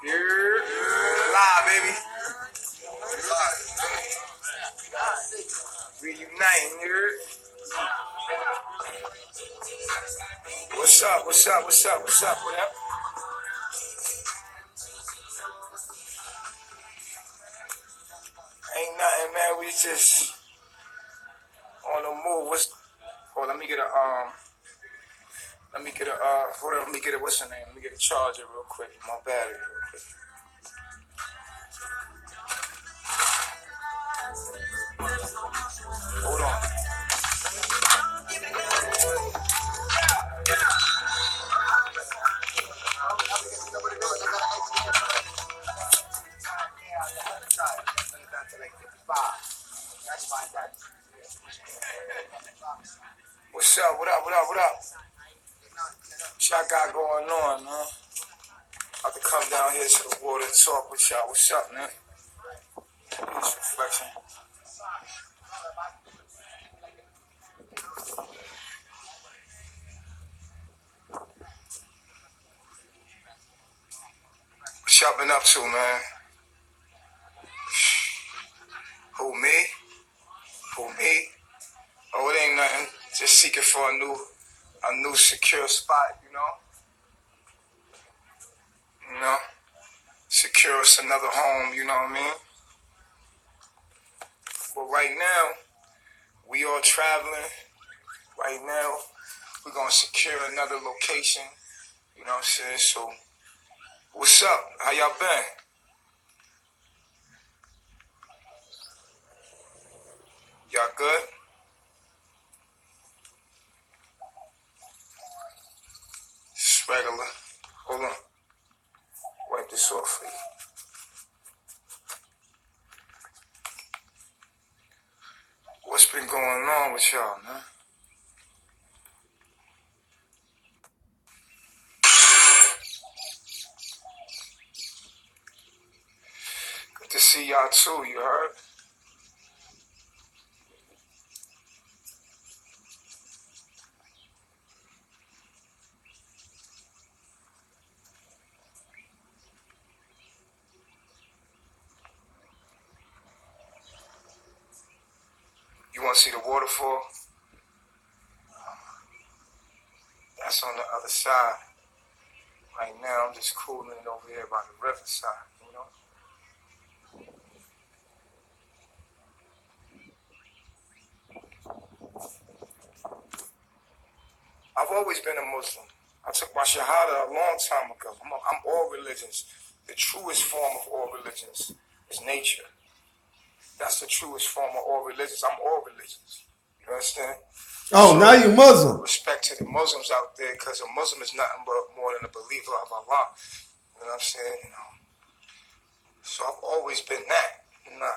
You're live, baby. Reuniting, you're. What's up? What's up? What's up? What's up? What up? Ain't nothing, man. We just on the move. Let me get a hold on, let me get a, what's her name? Let me get a charger real quick. My battery real quick. Hold on. What's up? What up? What up? What up? What y'all got going on, man? About to come down here to the water and talk with y'all. What's up, man? This reflection. What y'all been up to, man? Who, me? Oh, it ain't nothing. Just seeking for a new secure spot, you know? Secure us another home, you know what I mean? But right now, we all traveling. Right now, we're gonna secure another location, you know what I'm saying? So, what's up? How y'all been? Y'all good? It's regular. Hold on. Wipe this off for you. What's been going on with y'all, man? Good to see y'all too, you heard? You want to see the waterfall? That's on the other side. Right now, I'm just cooling it over here by the riverside, you know? I've always been a Muslim. I took my Shahada a long time ago. I'm all religions. The truest form of all religions is nature. That's the truest form of all religions. I'm all religions. You understand? Oh, so now you Muslim. Respect to the Muslims out there, because a Muslim is nothing but more than a believer of Allah. You know what I'm saying? You know? So I've always been that. You know what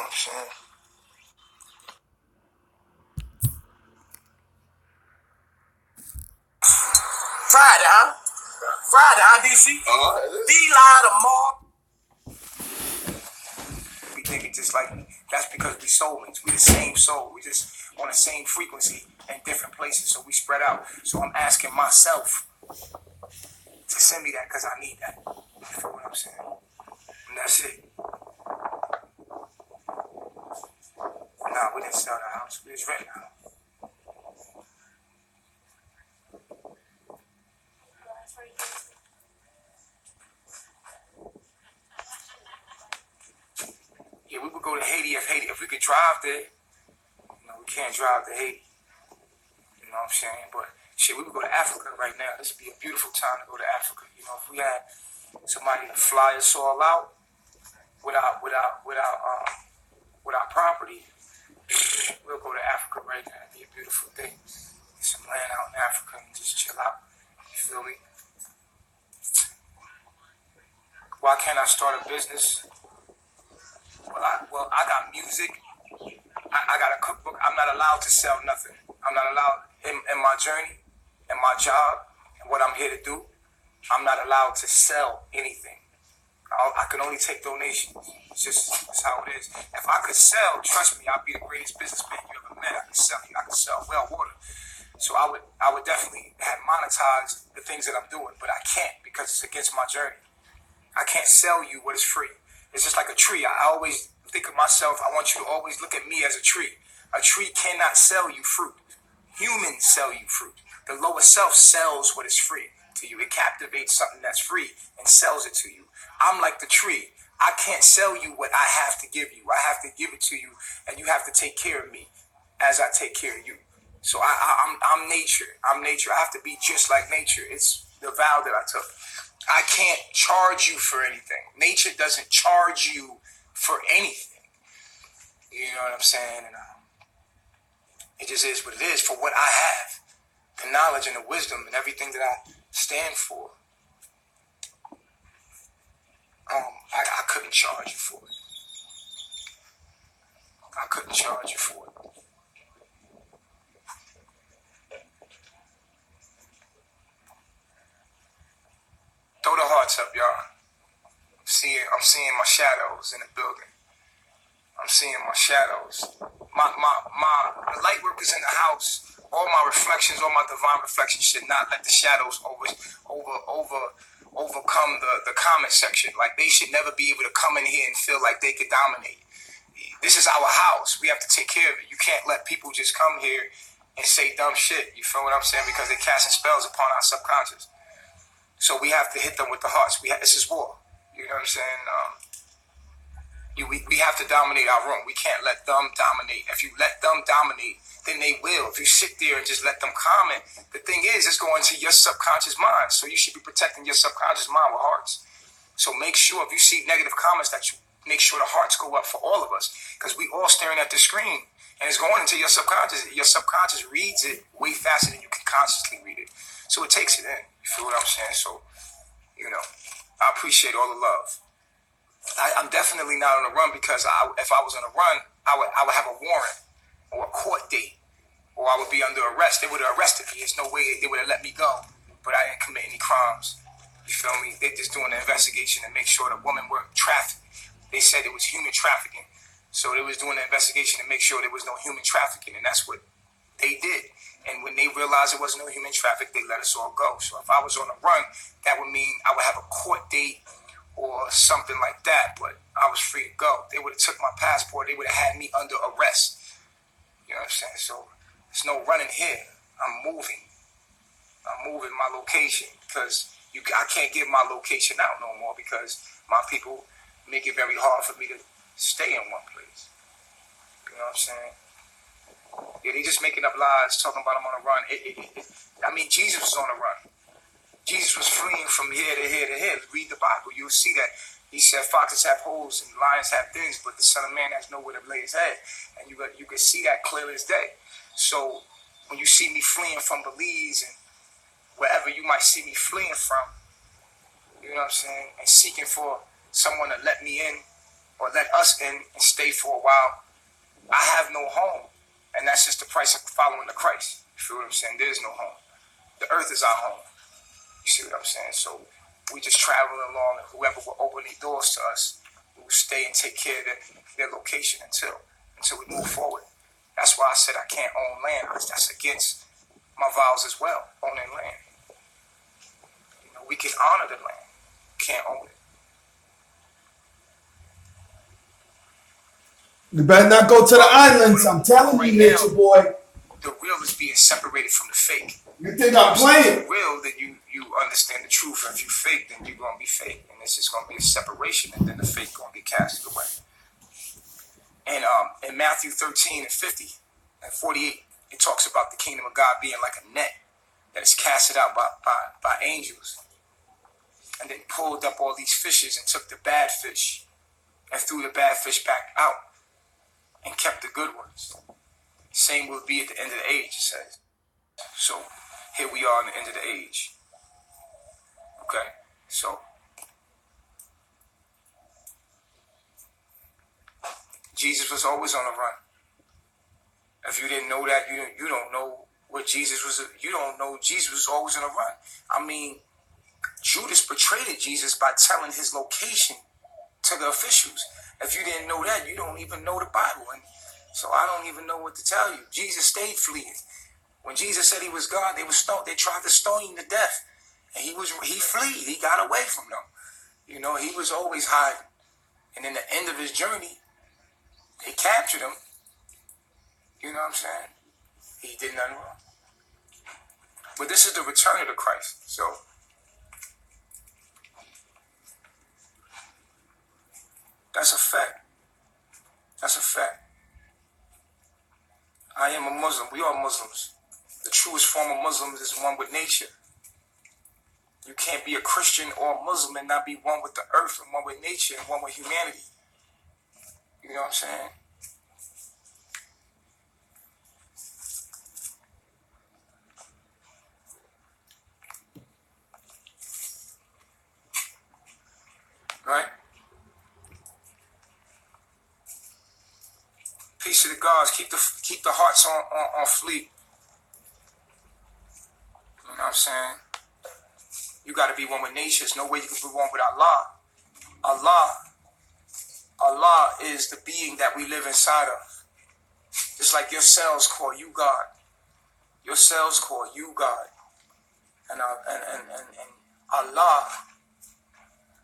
I'm saying? Friday, huh? DC? D-Lie tomorrow. We think it just like me. That's because we soulmates. We the same soul. We just on the same frequency in different places, so we spread out. So I'm asking myself to send me that because I need that. You feel what I'm saying? And that's it. Nah, we didn't sell the house. We just renting out. Yeah, we would go to Haiti if we could drive there. You know, we can't drive to Haiti. You know what I'm saying? But shit, we would go to Africa right now. This would be a beautiful time to go to Africa. You know, if we had somebody to fly us all out with our property, we'll go to Africa right now. It'd be a beautiful thing. Get some land out in Africa and just chill out. You feel me? Why can't I start a business? Well, I got music. I got a cookbook. I'm not allowed to sell nothing. I'm not allowed in my journey, in my job, and what I'm here to do. I'm not allowed to sell anything. I can only take donations. That's how it is. If I could sell, trust me, I'd be the greatest businessman you ever met. I could sell well water. So I would definitely have monetized the things that I'm doing, but I can't because it's against my journey. I can't sell you what is free. It's just like a tree. I always think of myself, I want you to always look at me as a tree. A tree cannot sell you fruit. Humans sell you fruit. The lower self sells what is free to you. It captivates something that's free and sells it to you. I'm like the tree. I can't sell you what I have to give you. I have to give it to you, and you have to take care of me as I take care of you. So I'm nature. I'm nature. I have to be just like nature. It's the vow that I took. I can't charge you for anything. Nature doesn't charge you for anything. You know what I'm saying? And it just is what it is. For what I have, the knowledge and the wisdom and everything that I stand for, I couldn't charge you for it. I couldn't charge you for it. Throw the hearts up, y'all. I'm seeing my shadows in the building. I'm seeing my shadows. The light workers in the house, all my reflections, all my divine reflections should not let the shadows overcome the comment section. Like, they should never be able to come in here and feel like they could dominate. This is our house. We have to take care of it. You can't let people just come here and say dumb shit. You feel what I'm saying? Because they're casting spells upon our subconscious. So we have to hit them with the hearts. This is war. You know what I'm saying? We have to dominate our room. We can't let them dominate. If you let them dominate, then they will. If you sit there and just let them comment, the thing is, it's going to your subconscious mind. So you should be protecting your subconscious mind with hearts. So make sure if you see negative comments that you make sure the hearts go up for all of us. Because we all staring at the screen and it's going into your subconscious. Your subconscious reads it way faster than you can consciously read it. So it takes it in. You feel what I'm saying? So, I appreciate all the love. I'm definitely not on a run because if I was on a run, I would have a warrant or a court date, or I would be under arrest. They would have arrested me. There's no way they would have let me go, but I didn't commit any crimes. You feel me? They're just doing an investigation to make sure the women were trafficked. They said it was human trafficking. So they was doing an investigation to make sure there was no human trafficking, and that's what they did. And when they realized there was no human traffic, they let us all go. So if I was on a run, that would mean I would have a court date or something like that, but I was free to go. They would have took my passport. They would have had me under arrest. You know what I'm saying? So there's no running here. I'm moving my location because I can't give my location out no more because my people make it very hard for me to stay in one place. You know what I'm saying? Yeah, they just making up lies, talking about I'm on a run. Jesus was on a run. Jesus was fleeing from here to here to here. Read the Bible. You'll see that. He said foxes have holes and lions have dens, but the Son of Man has nowhere to lay his head. And you can see that clear as day. So when you see me fleeing from Belize and wherever you might see me fleeing from, you know what I'm saying, and seeking for someone to let me in or let us in and stay for a while, I have no home. And that's just the price of following the Christ. You feel what I'm saying? There is no home. The earth is our home. You see what I'm saying? So we just traveling along, and whoever will open the doors to us, we will stay and take care of their location until we move forward. That's why I said I can't own land. That's against my vows as well, owning land. We can honor the land. Can't own it. You better not go to the islands. I'm telling you, nature boy. The real is being separated from the fake. You think I'm playing? The real, then you understand the truth. If you fake, then you're gonna be fake, and it's just gonna be a separation, and then the fake gonna be casted away. And in Matthew 13 and 50 and 48, it talks about the kingdom of God being like a net that is casted out by angels, and then pulled up all these fishes and took the bad fish and threw the bad fish back out and kept the good ones. Same will be at the end of the age, it says. So here we are in the end of the age. Okay, so Jesus was always on the run. If you didn't know that, you don't know what Jesus was. You don't know Jesus was always on the run. I mean, Judas betrayed Jesus by telling his location to the officials. If you didn't know that, you don't even know the Bible. And so I don't even know what to tell you. Jesus stayed fleeing. When Jesus said he was God, they tried to stone him to death. And he fled. He got away from them. You know, he was always hiding. And in the end of his journey, they captured him. You know what I'm saying? He did nothing wrong. But this is the return of the Christ. So that's a fact. That's a fact. I am a Muslim. We are Muslims. The truest form of Muslims is one with nature. You can't be a Christian or a Muslim and not be one with the earth and one with nature and one with humanity. You know what I'm saying? Right? Peace to the gods. Keep the hearts on fleek. You know what I'm saying? You got to be one with nature. There's no way you can be one with Allah. Allah is the being that we live inside of. Just like your cells call you God. Your cells call you God. And Allah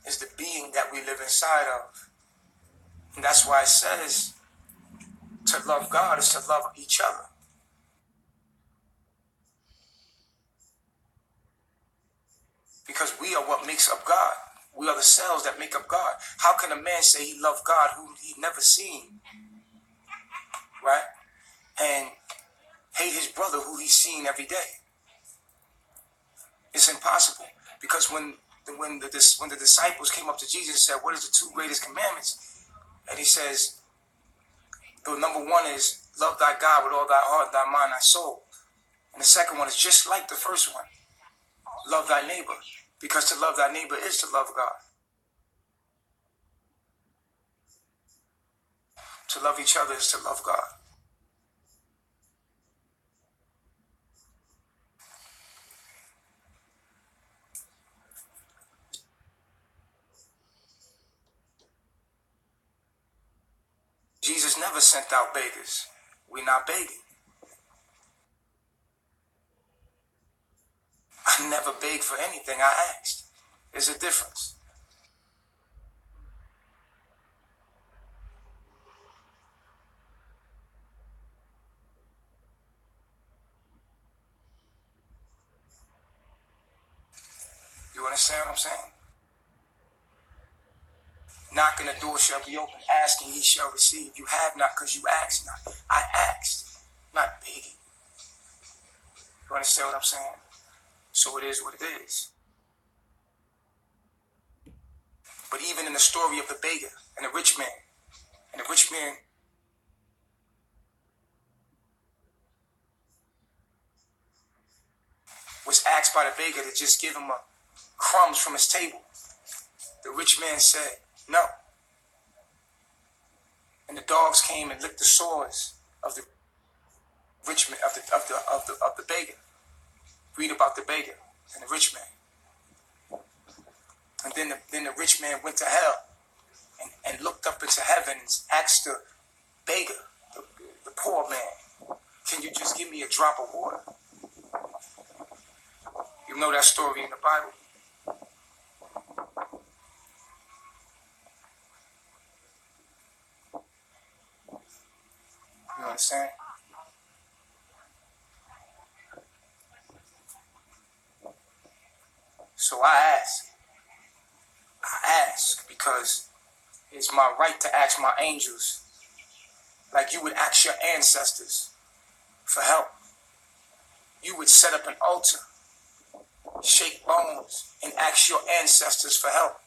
is the being that we live inside of. And that's why it says to love God is to love each other. Because we are what makes up God. We are the cells that make up God. How can a man say he loved God who he never seen? Right? And hate his brother who he's seen every day? It's impossible. Because when the disciples came up to Jesus and said, what is the two greatest commandments? And he says, the number one is love thy God with all thy heart, thy mind, thy soul. And the second one is just like the first one. Love thy neighbor. Because to love thy neighbor is to love God. To love each other is to love God. Jesus never sent out beggars. We're not begging. I never begged for anything. I asked. There's a difference. You understand what I'm saying? Knocking, the door shall be open. Asking, ye shall receive. You have not because you asked not. I asked, not begging. You understand what I'm saying? So it is what it is. But even in the story of the beggar and the rich man was asked by the beggar to just give him crumbs from his table. The rich man said, no. And the dogs came and licked the sores of the rich man, of the beggar. Read about the beggar and the rich man. And then the rich man went to hell and looked up into heaven and asked the beggar, the poor man, can you just give me a drop of water? You know that story in the Bible. You understand? So I ask because it's my right to ask my angels, like you would ask your ancestors for help. You would set up an altar, shake bones, and ask your ancestors for help.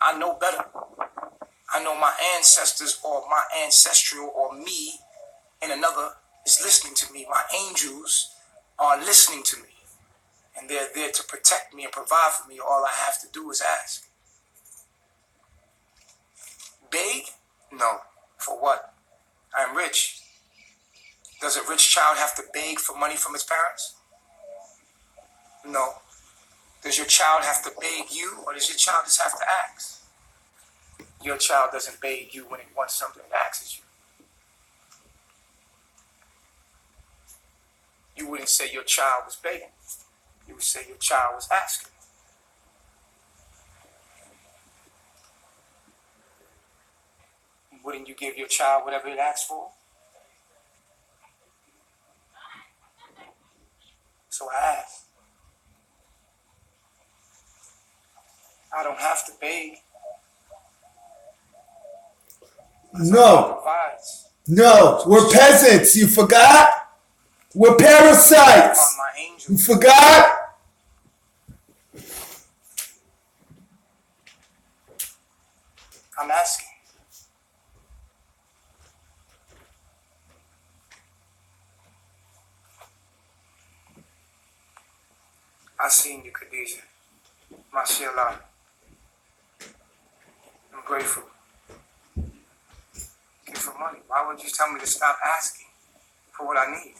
I know better. I know my ancestors or my ancestral or me and another is listening to me. My angels are listening to me. And they're there to protect me and provide for me. All I have to do is ask. Beg? No. For what? I'm rich. Does a rich child have to beg for money from his parents? No. Does your child have to beg you, or does your child just have to ask? Your child doesn't beg you when it wants something, it asks you. you wouldn't say your child was begging. You would say your child was asking. Wouldn't you give your child whatever it asks for? So I ask. I don't have to beg. No. No. We're peasants. You forgot? We're parasites. You forgot? I'm asking. I seen you, Khadijah. Mashallah. I'm grateful. Give for money. Why would you tell me to stop asking for what I need?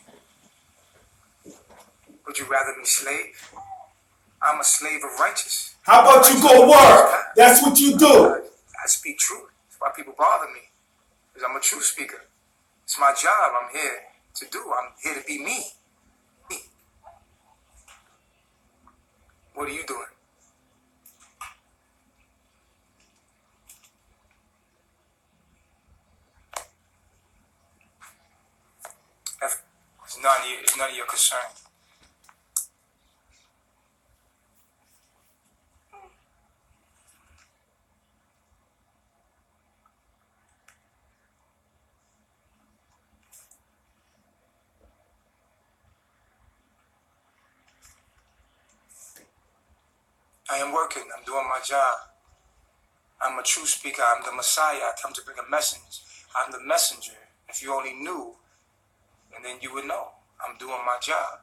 Would you rather be slave? I'm a slave of righteous. How about you go work? That's what you do. I speak truth. That's why people bother me. Because I'm a truth speaker. It's my job. I'm here to do. I'm here to be me. What are you doing? It's none of your concern. I am working. I'm doing my job. I'm a true speaker. I'm the Messiah. I come to bring a message. I'm the messenger. If you only knew, and then you would know. I'm doing my job.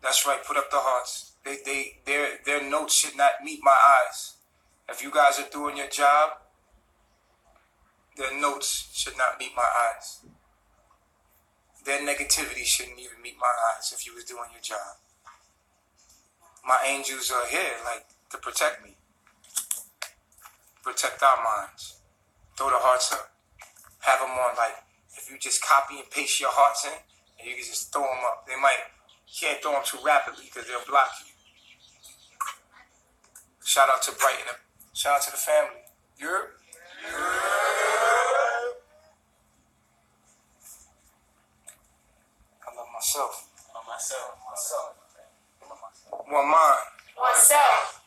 That's right. Put up the hearts. Their notes should not meet my eyes. If you guys are doing your job, their notes should not meet my eyes. Their negativity shouldn't even meet my eyes if you was doing your job. My angels are here, like, to protect me. Protect our minds. Throw the hearts up. Have them on, like, if you just copy and paste your hearts in, and you can just throw them up. You can't throw them too rapidly because they'll block you. Shout out to Brighton. Shout out to the family. You're? I love myself. Myself. One mind. One self.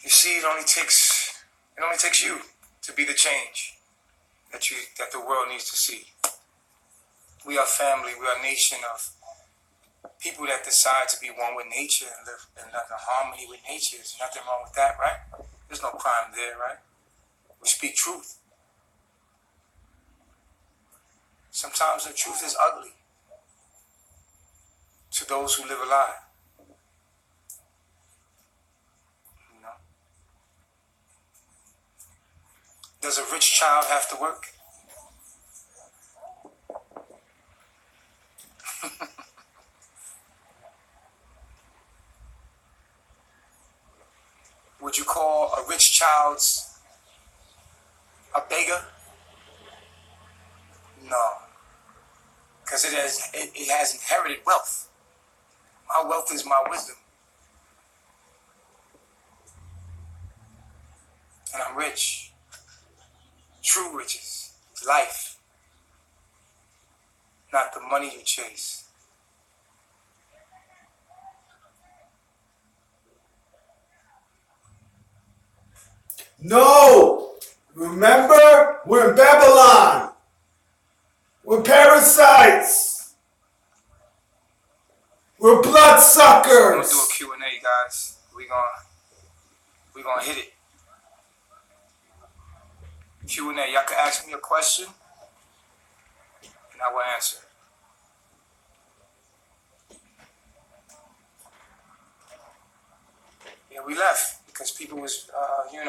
You see, it only takes you to be the change that the world needs to see. We are family. We are a nation of people that decide to be one with nature and live in harmony with nature. There's nothing wrong with that, right? There's no crime there, right? We speak truth. Sometimes the truth is ugly to those who live a lie. You know? Does a rich child have to work? Would you call a rich child's a beggar? No. Because it has inherited wealth. My wealth is my wisdom. And I'm rich. True riches. Life. Not the money you chase. No. Remember? We're in Babylon. We're parasites. We're bloodsuckers. We're gonna do a Q&A, guys. We're gonna hit it. Q&A. Y'all can ask me a question, and I will answer. Yeah, we left because people was, it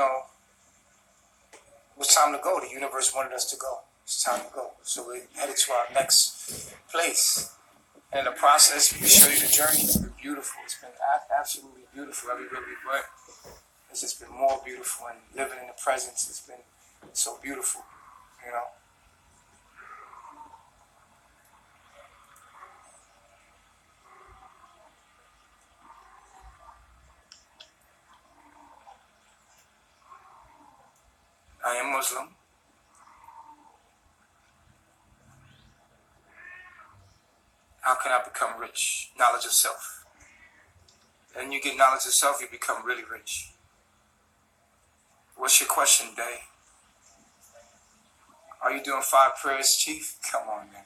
was time to go. The universe wanted us to go. It's time to go. So we're headed to our next place. And in the process, we show you the journey. beautiful. It's been absolutely beautiful everywhere we went. It's just been more beautiful, and living in the presence has been so beautiful, you know. I am Muslim. How can I become rich? Knowledge of self. And you get knowledge of self, you become really rich. What's your question, Day? Are you doing 5 prayers, Chief? Come on, man.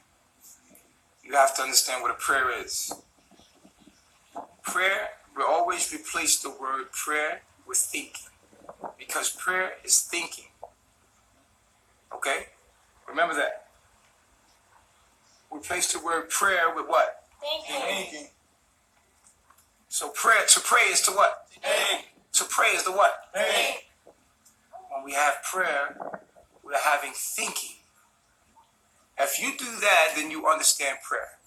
You have to understand what a prayer is. Prayer, we always replace the word prayer with thinking, because prayer is thinking. Okay? Remember that. Replace the word prayer with what? Thinking. So prayer, to pray is to what? Think. To pray is to what? Think. When we have prayer, we're having thinking. If you do that, then you understand prayer.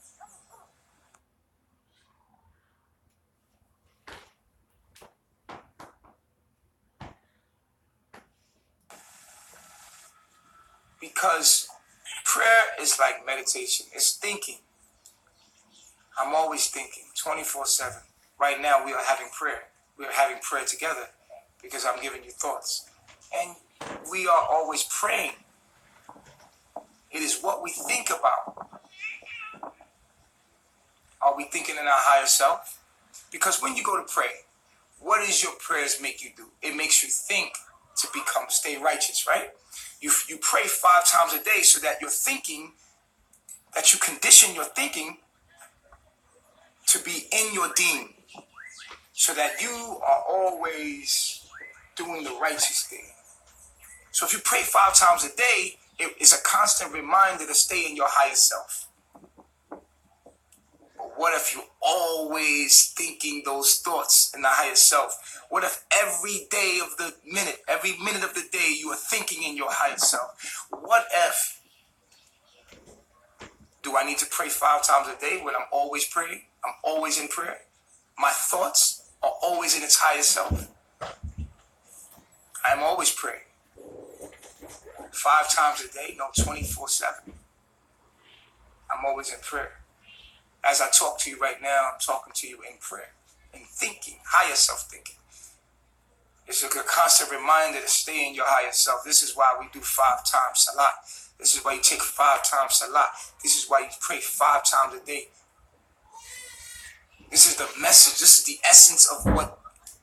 Because prayer is like meditation. It's thinking. I'm always thinking, 24/7. Right now, we are having prayer. We are having prayer together because I'm giving you thoughts. And we are always praying. It is what we think about. Are we thinking in our higher self? Because when you go to pray, what does your prayers make you do? It makes you think to stay righteous, right? You pray 5 times a day so that you're thinking, that you condition your thinking to be in your deen, so that you are always doing the righteous thing. So if you pray 5 times a day, it is a constant reminder to stay in your higher self. But what if you're always thinking those thoughts in the higher self? What if every minute of the day, you are thinking in your higher self? What if, do I need to pray 5 times a day when I'm always praying? I'm always in prayer. My thoughts are always in its higher self. I'm always praying. 5 times a day? No, 24/7. I'm always in prayer. As I talk to you right now, I'm talking to you in prayer, in thinking, higher self thinking. It's a constant reminder to stay in your higher self. This is why we do 5 times salat. This is why you take 5 times salat. This is why you pray 5 times a day. This is the message. This is the essence of what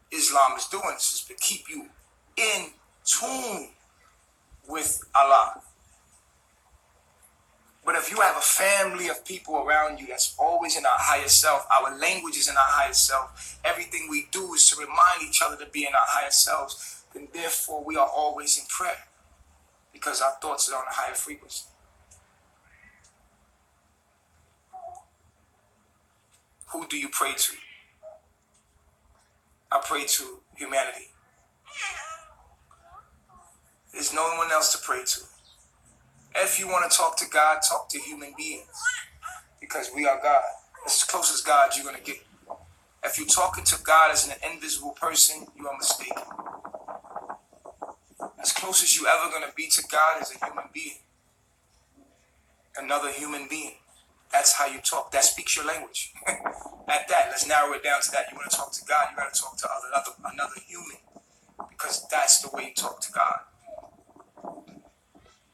Islam is doing. This is to keep you in tune with Allah. But if you have a family of people around you that's always in our higher self, our language is in our higher self, everything we do is to remind each other to be in our higher selves, then therefore we are always in prayer, because our thoughts are on a higher frequency. Who do you pray to? I pray to humanity. There's no one else to pray to. If you want to talk to God, talk to human beings, because we are God. It's as close as God you're going to get. If you're talking to God as an invisible person, you are mistaken. As close as you ever going to be to God is a human being. Another human being. That's how you talk. That speaks your language. At that, let's narrow it down to that. You want to talk to God, you got to talk to another human, because that's the way you talk to God.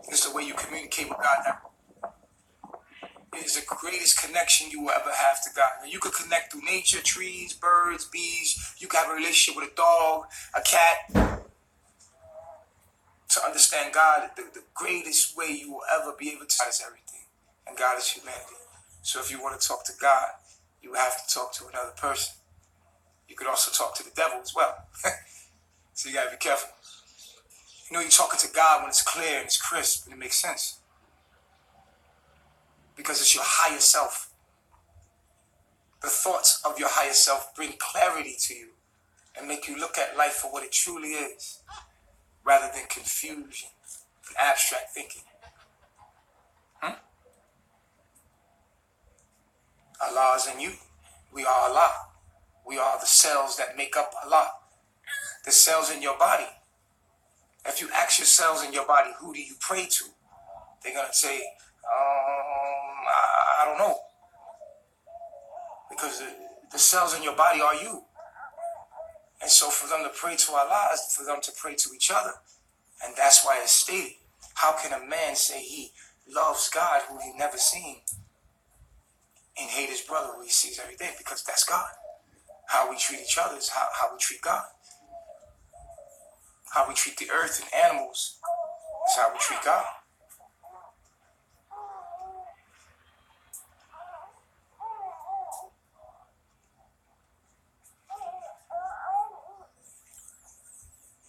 It's the way you communicate with God. It is the greatest connection you will ever have to God. And you could connect through nature, trees, birds, bees. You can have a relationship with a dog, a cat. To understand God, the greatest way you will ever be able to is everything. And God is humanity. So if you want to talk to God, you have to talk to another person. You could also talk to the devil as well. So you got to be careful. You know, you're talking to God when it's clear and it's crisp and it makes sense. Because it's your higher self. The thoughts of your higher self bring clarity to you and make you look at life for what it truly is, rather than confusion and abstract thinking. Allah is in you. We are Allah. We are the cells that make up Allah. The cells in your body. If you ask your cells in your body, who do you pray to? They're going to say, I don't know. Because the cells in your body are you. And so for them to pray to Allah is for them to pray to each other. And that's why it's stated. How can a man say he loves God who he never seen and hate his brother who he sees every day? Because that's God. How we treat each other is how we treat God. How we treat the earth and animals is how we treat God.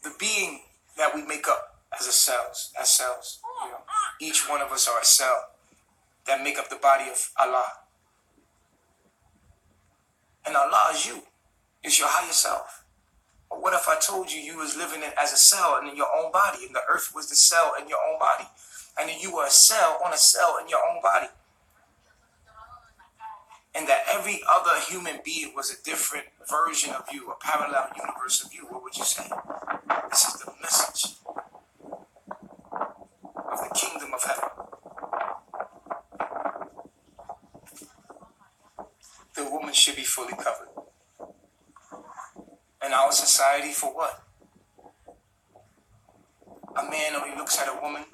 The being that we make up as cells, you know, each one of us are a cell that make up the body of Allah. And Allah is you. It's your higher self. But what if I told you you was living it as a cell and in your own body, and the earth was the cell in your own body, and then you were a cell on a cell in your own body, and that every other human being was a different version of you, a parallel universe of you? What would you say? This is the message of the kingdom of heaven. The woman should be fully covered. In our society, for what? A man only looks at a woman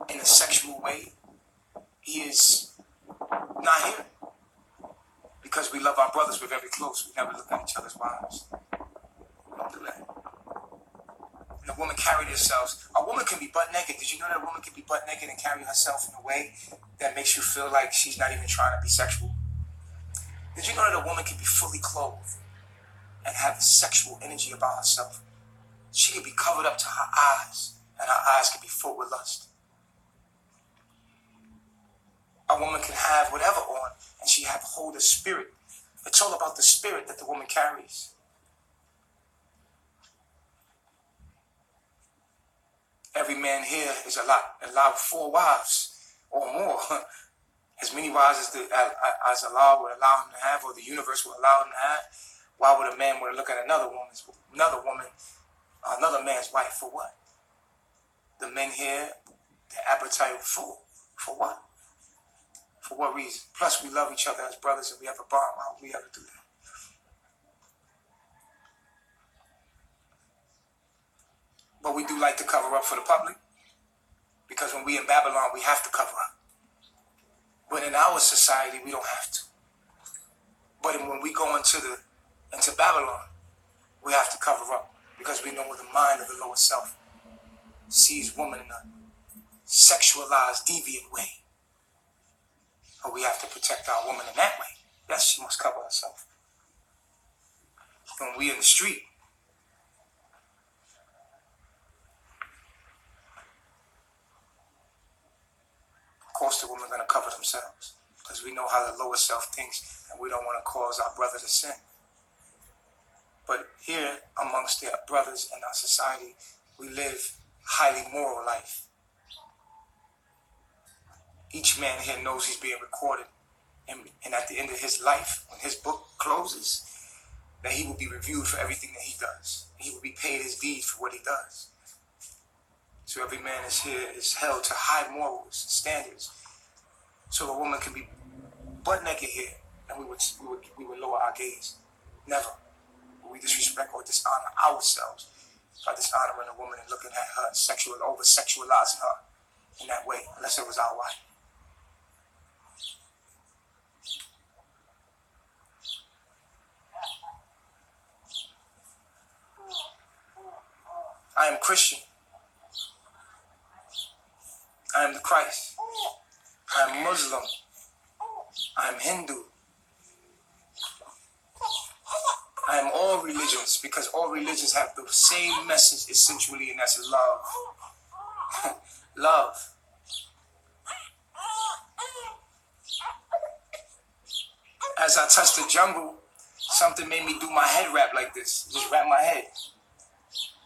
in a sexual way. He is not here. Because we love our brothers, we're very close. We never look at each other's wives. We don't do that. And a woman carry themselves. A woman can be butt naked. Did you know that a woman can be butt naked and carry herself in a way that makes you feel like she's not even trying to be sexual? Did you know that a woman can be fully clothed and have sexual energy about herself? She can be covered up to her eyes, and her eyes can be full with lust. A woman can have whatever on, and she have hold of spirit. It's all about the spirit that the woman carries. Every man here is allowed 4 wives or more. As many wives as Allah would allow him to have, or the universe would allow him to have. Why would a man want to look at another man's wife for what? The men here, their appetite full. For what? For what reason? Plus, we love each other as brothers and we have a bond. Why would we ever do that? But we do like to cover up for the public. Because when we in Babylon, we have to cover up. But in our society, we don't have to. But when we go into Babylon, we have to cover up. Because we know the mind of the lower self sees woman in a sexualized, deviant way. But we have to protect our woman in that way. Yes, she must cover herself. When we in the street, of course the women are going to cover themselves. Because we know how the lower self thinks, and we don't want to cause our brother to sin. But here, amongst the brothers in our society, we live highly moral life. Each man here knows he's being recorded. And at the end of his life, when his book closes, that he will be reviewed for everything that he does. He will be paid his deed for what he does. So every man is held to high morals, standards. So a woman can be butt naked here, and we would lower our gaze. Never. We disrespect or dishonor ourselves by dishonoring a woman and looking at her and over-sexualizing her in that way, unless it was our wife. I am Christian. I am the Christ. I am Muslim. I am Hindu. I am all religions, because all religions have the same message essentially, and that's love. Love. As I touched the jungle, something made me do my head wrap like this. Just wrap my head.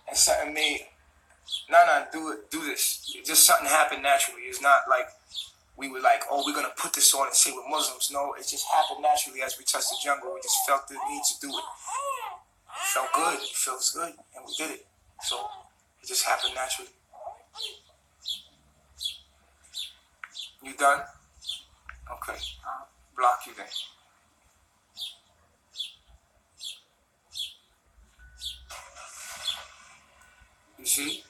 And something made, do this. Just something happened naturally. It's not like we were like, oh, we're gonna put this on and say we're Muslims. No, it just happened naturally as we touched the jungle. We just felt the need to do it. It felt good. It feels good, and we did it. So it just happened naturally. You done? Okay. I'll block you then. You see?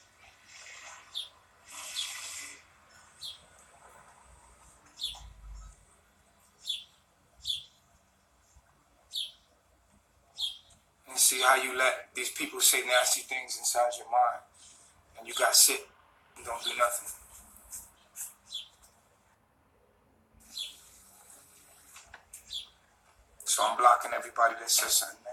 And see how you let these people say nasty things inside your mind, and you got sit and don't do nothing. So I'm blocking everybody that says something negative.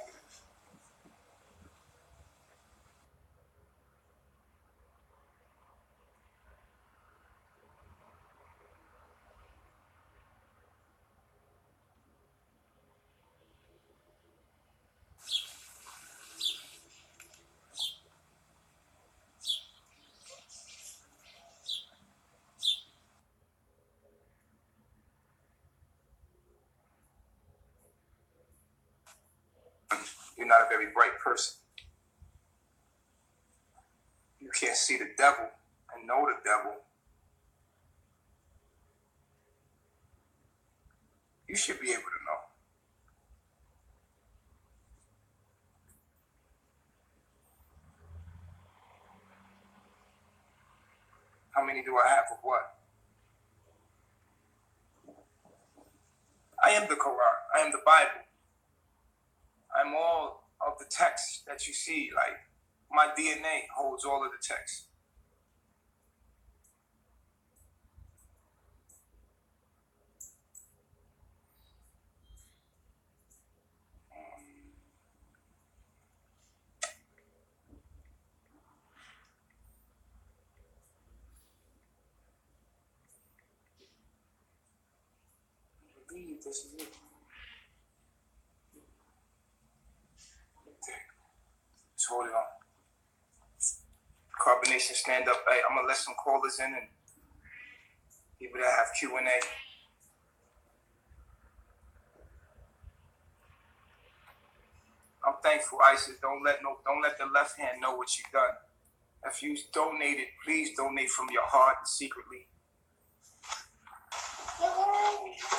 You're not a very bright person. You can't see the devil and know the devil. You should be able to know. How many do I have of what? I am the Quran. I am the Bible. I'm all of the text that you see. Like, my DNA holds all of the text. I believe this is it. Just hold it on. Carbonation, stand up. Hey, I'm gonna let some callers in and people that have Q&A. I'm thankful, Isis. Don't let the left hand know what you've done. If you donated, please donate from your heart and secretly.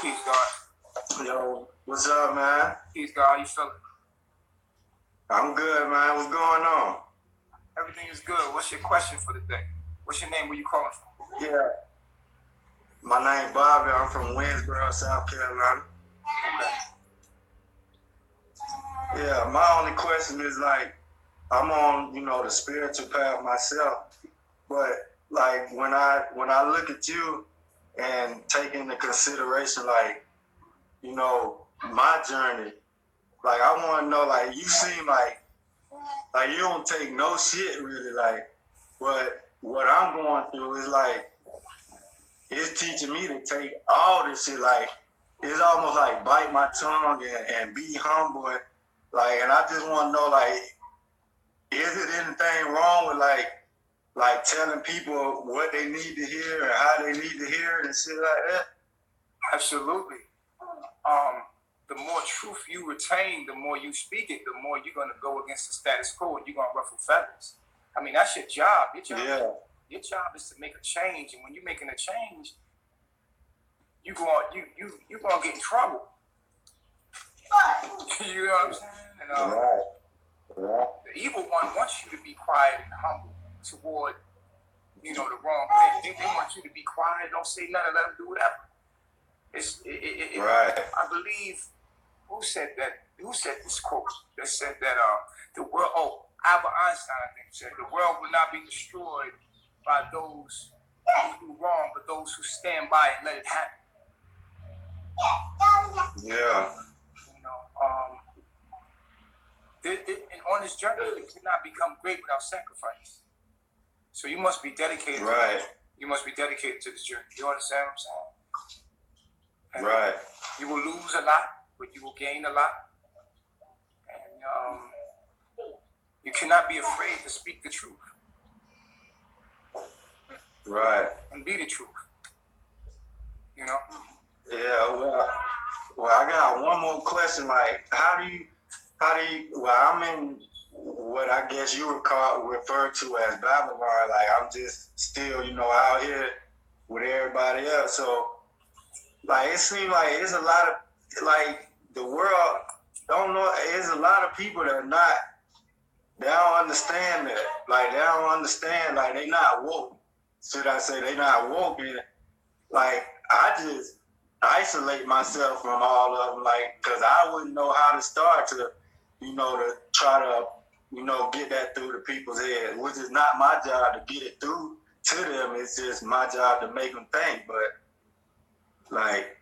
Peace, God. Yo, what's up, man? Peace, God. How you feeling? I'm good, man. What's going on? Everything is good. What's your question for the day? What's your name? Where you calling from? Yeah. My name Bobby. I'm from Winsboro, South Carolina. Yeah, my only question is like, I'm on, the spiritual path myself, but like when I look at you and take into consideration like, my journey, like I want to know, like you seem like you don't take no shit really, like, but what I'm going through is like, it's teaching me to take all this shit, like, it's almost like bite my tongue and be humble, and I just want to know, like, is it anything wrong with like telling people what they need to hear and how they need to hear it and shit like that? Absolutely. The more truth you retain, the more you speak it, the more you're gonna go against the status quo and you're gonna ruffle feathers. I mean, that's your job. Your job is to make a change, and when you're making a change, you're gonna get in trouble. You know what I'm saying? And, Right. The evil one wants you to be quiet and humble toward, the wrong thing. They want you to be quiet, don't say nothing, let them do whatever. Right. I believe, who said this quote that said that the world, Albert Einstein, I think, said the world will not be destroyed by those who do wrong, but those who stand by and let it happen. Yeah. And on this journey, you cannot become great without sacrifice. So you must be dedicated. Right. You must be dedicated to this journey. You understand what I'm saying? And right. You will lose a lot, but you will gain a lot. And you cannot be afraid to speak the truth. Right. And be the truth. You know? Yeah, well, I got one more question. Like, how do you, well, I'm in what I guess you would refer to as Babylon. Like, I'm just still, out here with everybody else. So, like, it seems like it's a lot of, like, the world don't know, there's a lot of people that are not, they don't understand that. Like, they don't understand, like, they not woke. Should I say they not woke? And, like, I just isolate myself from all of them, like, because I wouldn't know how to start to, to try to, get that through the people's head, which is not my job to get it through to them. It's just my job to make them think. But, like,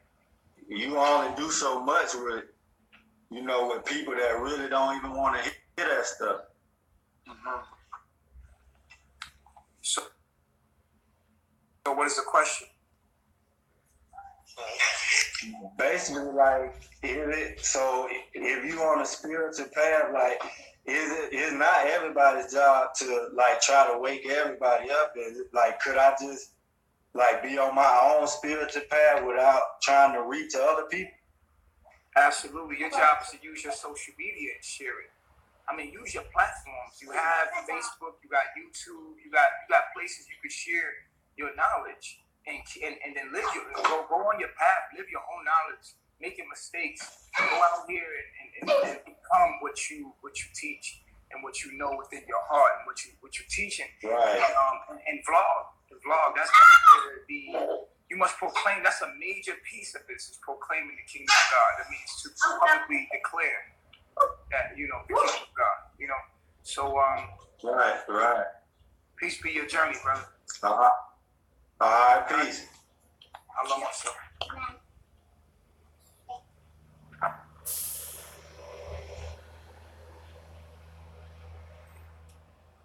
you only do so much with, with people that really don't even want to hear that stuff. Mm-hmm. So what is the question? Basically, like, if you on a spiritual path, like, it's not everybody's job to, like, try to wake everybody up. Like, could I just, like, be on my own spiritual path without trying to reach other people? Absolutely. Your job is to use your social media and share it. I mean, use your platforms. You have Facebook, you got YouTube, you got places you can share your knowledge and then go on your path, live your own knowledge, make your mistakes, go out here and become what you teach and what you know within your heart and what you're teaching. Right. And vlog. The vlog, that's you must proclaim. That's a major piece of this, is proclaiming the kingdom of God. That means to publicly declare that, the kingdom of God, So, Right. Peace be your journey, brother. All right, peace. I love myself.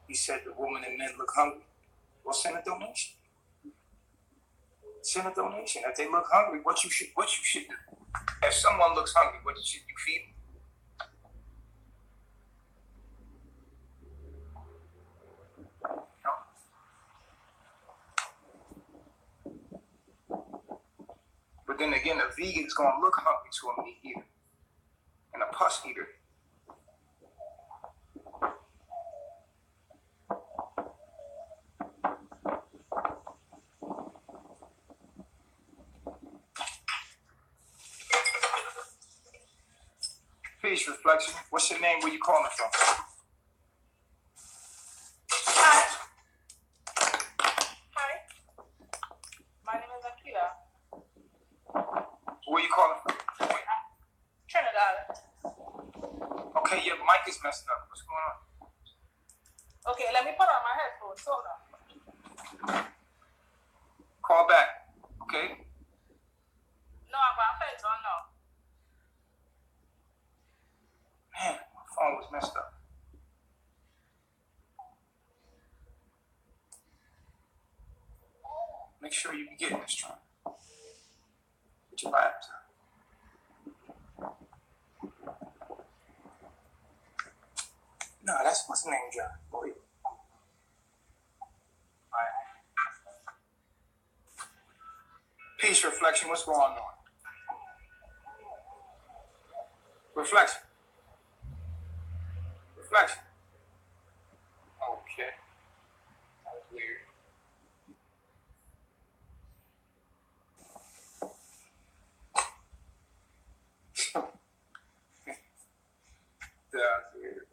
He said the woman and men look hungry. Well, send a donation. Send a donation. If they look hungry, what you should do. If someone looks hungry, what should you feed them? But then again, a vegan is going to look hungry to a meat eater and a pus eater. Peace, Reflection. What's your name? Where you calling from? Hi. My name is Akila. Where you calling from? Trinidad. Okay, your mic is messed up. What's going on? Okay, let me put on my headphones. Hold on. Call back. Okay? No, I'm going to put it on now. Man, my phone was messed up. Make sure you be getting this trying. Get your laptop. No, that's what's the name, John. Boy. Alright. Peace, Reflection. What's going on? Reflection. Reflection. Okay. That was weird. That's weird.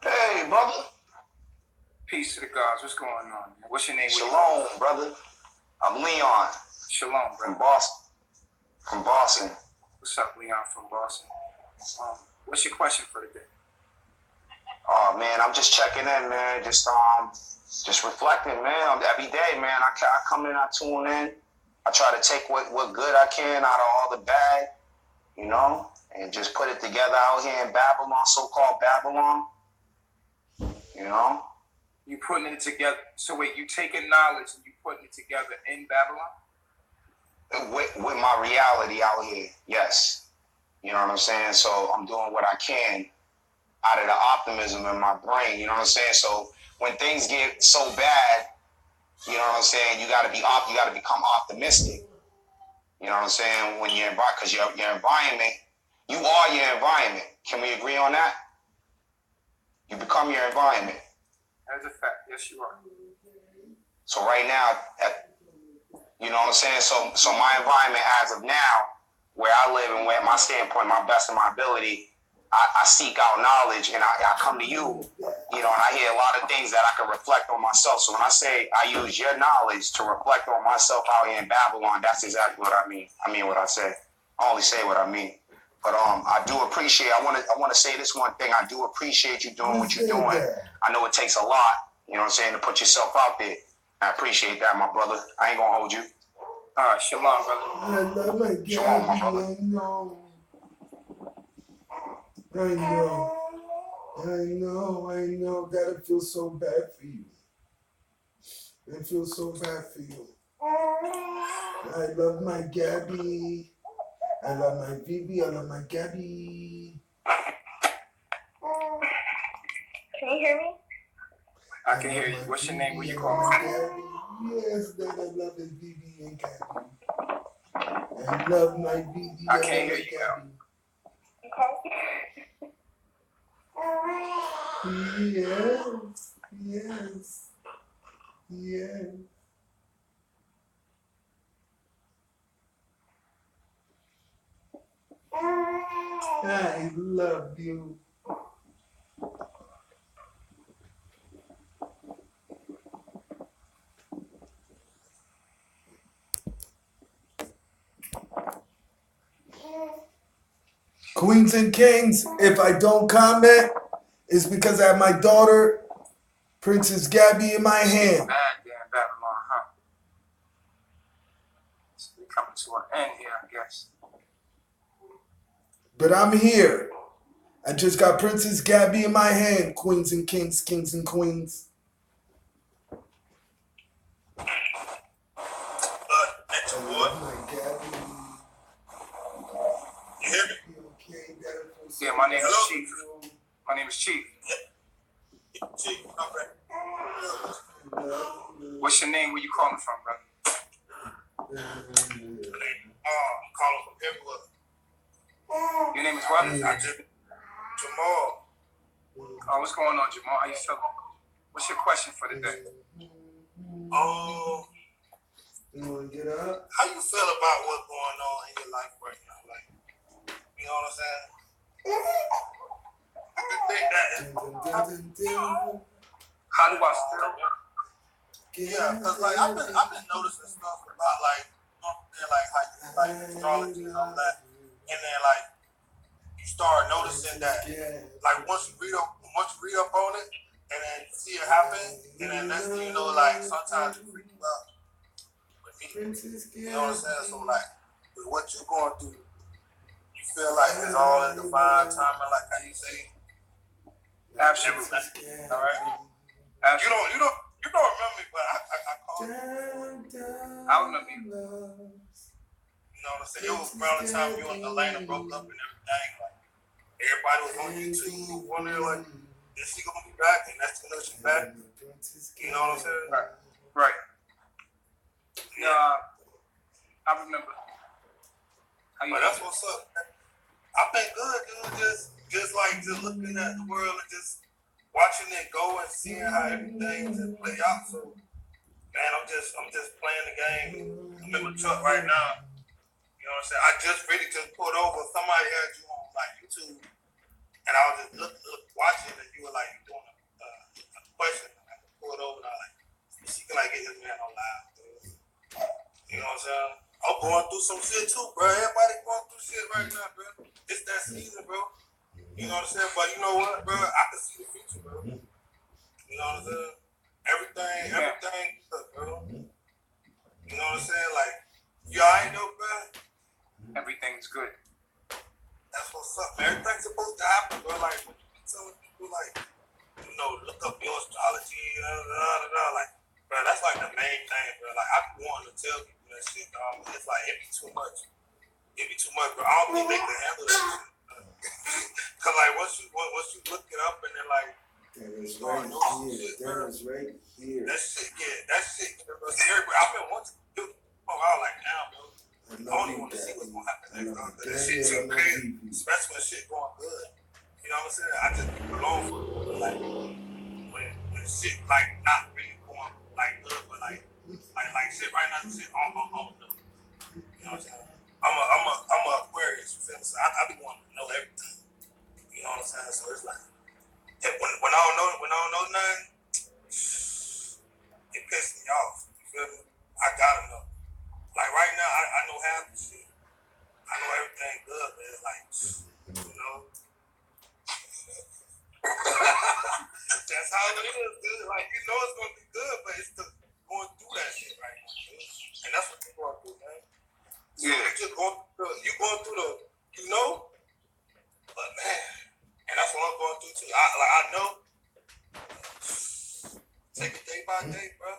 Hey, brother. Peace to the gods. What's going on, man? What's your name? Shalom, brother. I'm Leon Shalom, from brother. Boston. From Boston. What's up, Leon from Boston? What's your question for today? Oh man, I'm just checking in, man. Just reflecting, man. Every day, man. I come in, I tune in. I try to take what good I can out of all the bad, and just put it together out here in Babylon, so-called Babylon. You putting it together. So wait, you taking knowledge and you putting it together in Babylon? with my reality out here. Yes. You know what I'm saying? So I'm doing what I can out of the optimism in my brain. You know what I'm saying? So when things get so bad, you know what I'm saying, you gotta become optimistic. You know what I'm saying? When you're because your environment, you are your environment. Can we agree on that? You become your environment. That is a fact. Yes, you are. So right now, you know what I'm saying? So my environment as of now, where I live and where my standpoint, my best of my ability, I seek out knowledge and I come to you, you know, and I hear a lot of things that I can reflect on myself. So when I say I use your knowledge to reflect on myself out here in Babylon, that's exactly what I mean. I mean what I say. I only say what I mean. But I do appreciate, I want to say this one thing. I do appreciate you doing what you're doing. I know it takes a lot, you know what I'm saying, to put yourself out there. I appreciate that, my brother. I ain't gonna hold you. All right, shalom, brother. I love my Gabby. Shalom, my brother. I know. Gotta feel so bad for you. I feel so bad for you. I love my Gabby. I love my Vivi. I love my Gabby. Can you hear me? I can hear you. What's your name? Where you calling from? Yes, that I love is Vivi and Gabby. I love my Vivi. I can't hear you now. Yes. I love you. Queens and kings, if I don't comment, it's because I have my daughter, Princess Gabby, in my hand. Bad damn Babylon, huh? So we coming to an end here, I guess. But I'm here. I just got Princess Gabby in my hand, queens and kings, kings and queens. You hear me? Yeah, my name is Chief. My name is Chief. Chief, okay. What's your name? Where you calling from, brother? I'm calling from Campbell. Your name is what? Jamal. Oh, what's going on, Jamal? How you feeling? What's your question for the day? You want to get up? How you feel about what's going on in your life right now? Like, you know what I'm saying? I can think that. How do I feel? Yeah, because like I've been noticing stuff about like, you know what I'm saying, like how you like astrology and all that, and then like you start noticing that like once you read up on it, and then you see it happen, and then next thing you know, like sometimes it freaks you out. You know what I'm saying? So like with what you're going through, you feel like it's all in divine timing, like how you say. Absolutely. All right. Absolutely. You don't remember me, but I called you. I remember you. You know what I'm saying? It was around the time you and Elena broke up and everything. Like everybody was on YouTube wondering like, is she gonna be back? And that's when she's back. You know what I'm saying? Right. Yeah. I remember. But that's what's up. I've been good, dude. Just looking at the world and just watching it go and seeing how everything just play out. So, man, I'm just playing the game. I'm in my truck right now. You know what I'm saying? I just really just pulled over. Somebody had you on like YouTube, and I was just watching, and you were like doing a question. I pulled over, and I was like, she can like get this man on live. You know what I'm saying? I'm going through some shit too, bro. Everybody going through shit right now, bro. It's that season, bro. You know what I'm saying? But you know what, bro? I can see the future, bro. You know what I'm saying? Everything, bro. You know what I'm saying? Like, you alright though, bro? Everything's good. That's what's up, man. Everything's supposed to happen, bro. Like, when you be telling people, like, you know, look up your astrology, like, bro, that's like the main thing, bro. Like, I be wanting to tell people that shit, dog. It's like, it be Yeah, that shit was scary. But I've been wanting to do it. Oh, I was like, damn, bro. I don't even want to see what's going to happen next time. That shit too crazy, especially when shit going good. You know what I'm saying? I just leave it alone for it. Like, when shit, like, not really going, like, good, but, like shit right now, shit on. You know what I'm saying? I'm a Aquarius, you feel me? So I be wanting to know everything. You know what I'm saying? So it's like, when I don't know nothing, it pisses me off. You feel me? I gotta know. Like right now, I know half the shit. I know everything good, but it's like, you know. That's how it is, dude. Like, you know it's gonna be good, but it's the going through that shit right now, dude. And that's what you're going through, man. So Yeah. you going through the, you know, but man, and that's what I'm going through too. I know. Take it day by day, bro.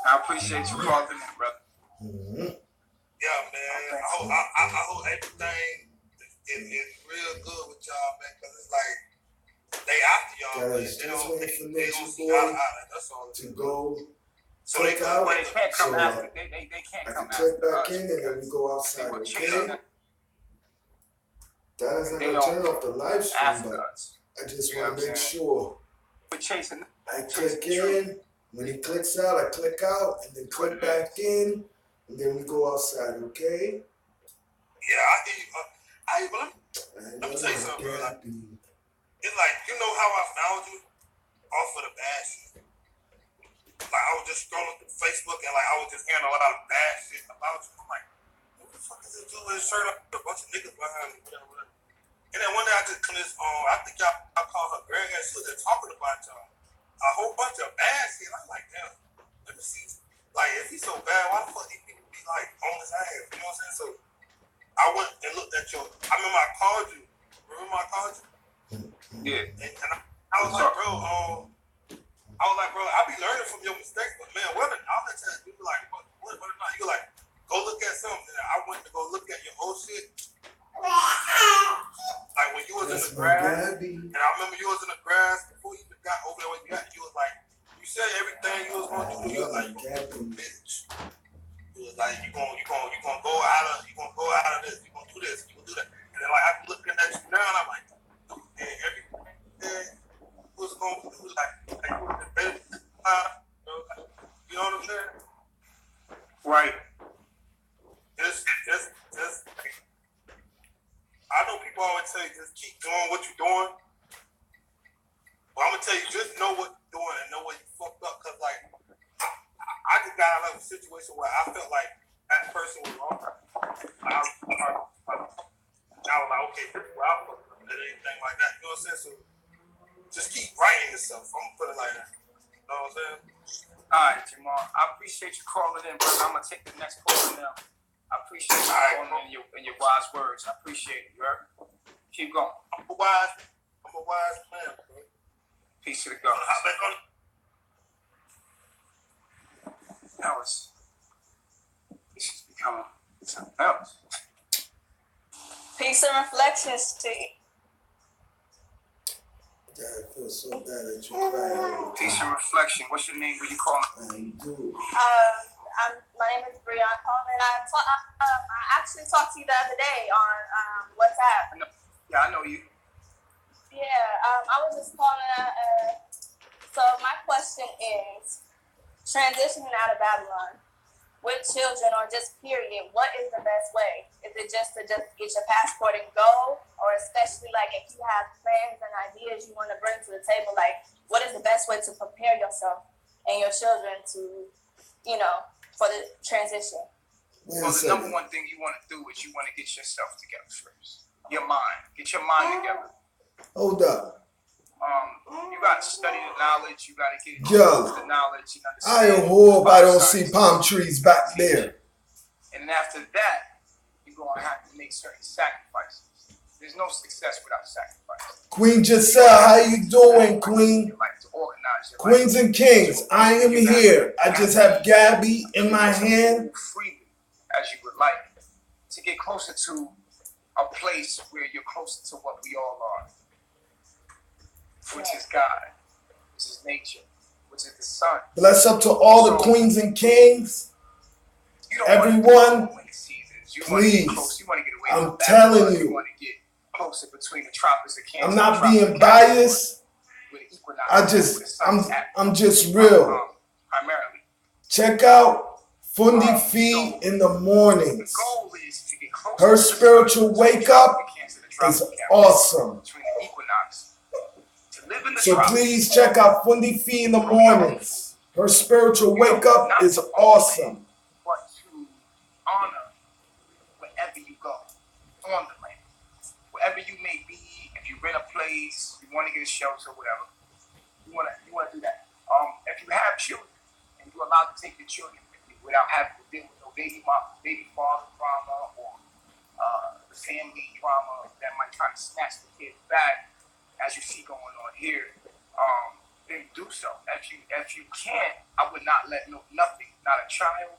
I appreciate you calling in, brother. Yeah, man. I hope everything is real good with y'all, man, because it's like they after y'all, man. They don't see eye to eye. That's all. To go. So they out. Well, they can't come So, after. They can't I come can after click back us in and then we go they outside, will okay? chase us That is not They gonna don't turn off the live stream, after but us. I just You know want what to I'm make saying? sure We're chasing. I click in. When he clicks out, I click out, and then click back in, and then we go outside, okay? Yeah, I hear you. But let me tell you something, bro. Like, it's like, you know how I found you? Off of the bad shit. Like, I was just scrolling through Facebook, and like I was just hearing a lot of bad shit about you. I'm like, what the fuck is this dude with his shirt up? A bunch of niggas behind me, whatever. And then one day I just clicked on, I think y'all called her Greg, and she was just talking about y'all. A whole bunch of bad shit. I'm like, damn, let me see. Like, if he's so bad, why the fuck these people be like on his ass? You know what I'm saying? So I went and looked at your. I remember I called you. Remember I called you? Yeah. And I was like, bro, I be learning from your mistakes, but man, what I'll let you be like, what not? You like, go look at something. And I went to go look at your whole shit. Like when you was in the grass, and I remember you was in the grass before you even got over there where you got. You was like, you said everything you was gonna do. You was like, bitch. You was like, you gonna go out of this. You gonna do this. You gonna do that. And then like I'm looking at you now, and I'm like, man, everything you was gonna do, like you was the best. You know what I'm saying? Right. Just. I know people always say just keep doing what you're doing. But I'm gonna tell you, just know what you're doing and know where you fucked up. Cause like I just got out of a situation where I felt like that person was wrong. I was like, okay, this is where I fucked up and anything like that. You know what I'm saying? So just keep writing yourself. I'm gonna put it like that. You know what I'm saying? All right, Jamal. I appreciate you calling in, brother. I'm gonna take the next call now. I appreciate you calling in and your wise words. I appreciate it, you heard? Keep going. I'm a wise man, bro. Peace to the God. This is becoming something else. Peace and reflections to you. I feel so bad that you're crying. Peace and reflection. What's your name? Where you calling? I do. My name is Brianna Coleman. I actually talked to you the other day on WhatsApp. Yeah, I know you. Yeah, I was just calling. So my question is, transitioning out of Babylon with children or just period, what is the best way? Is it just to get your passport and go, or especially like if you have plans and ideas you want to bring to the table, like what is the best way to prepare yourself and your children to, for the transition? Well, the number one thing you want to do is you want to get yourself together first. Your mind. Get your mind together. Hold up. You got to study the knowledge. You got to get the knowledge. I hope I don't see palm trees back there. And then after that, you're going to have to make certain sacrifices. There's no success without sacrifice. Queen Giselle, how you doing, Queen? Queens and kings, I am here. I just have Gabby in my hand. Freely as you would like to get closer to a place where you're closer to what we all are, which is God. which is nature, which is the sun. Bless up to all the queens and kings. Everyone, please, I'm telling you, I'm not being biased. I'm just real. Check out Fundi Fee in the mornings. Her spiritual wake up is awesome. So please check out Fundi Fee in the mornings. Her spiritual wake up is awesome. But to honor wherever you go on the land, wherever you may be. If you rent a place, you want to get a shelter, whatever, you want to do that. If you have children and you're allowed to take your children with you without having to deal with no baby father drama or the family drama that might try to snatch the kids back, as you see going on here, then do so. If you can't, I would not let nothing, not a child,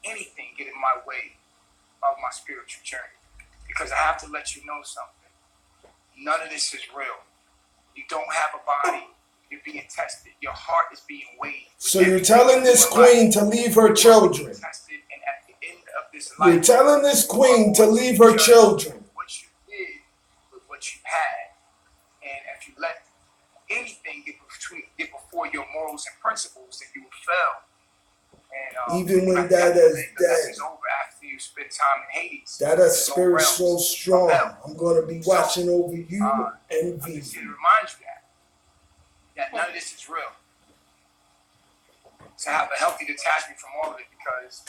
anything get in my way of my spiritual journey. Because I have to let you know something. None of this is real. You don't have a body. You're being tested. Your heart is being weighed. So you're telling this queen to leave her children. And at the end of this You're life, telling this queen to leave her children. what you did with what you had. And if you let anything get before your morals and principles, then you will fail. And, even when that is dead, over after you spend time in Hades. that is spirit so strong. I'm going to be watching over you and I you. just to remind you that none of this is real. To have a healthy detachment from all of it, because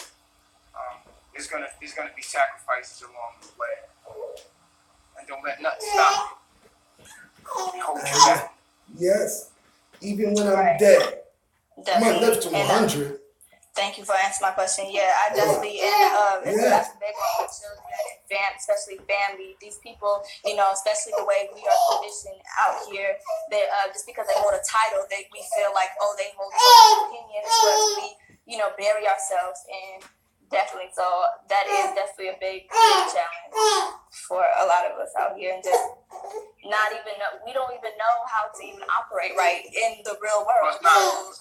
there's gonna be sacrifices along the way, and don't let nothing stop you. Hold you back. Yes, even when I'm dead, I might live to 100. Thank you for answering my question. Yeah, I definitely, and that's a big one with children and especially family. These people, especially the way we are conditioned out here, that just because they hold a title, we feel like, oh, they hold certain opinions, whereas we, bury ourselves in. Definitely. So that is definitely a big challenge for a lot of us out here, and just we don't even know how to even operate right in the real world. Well, it's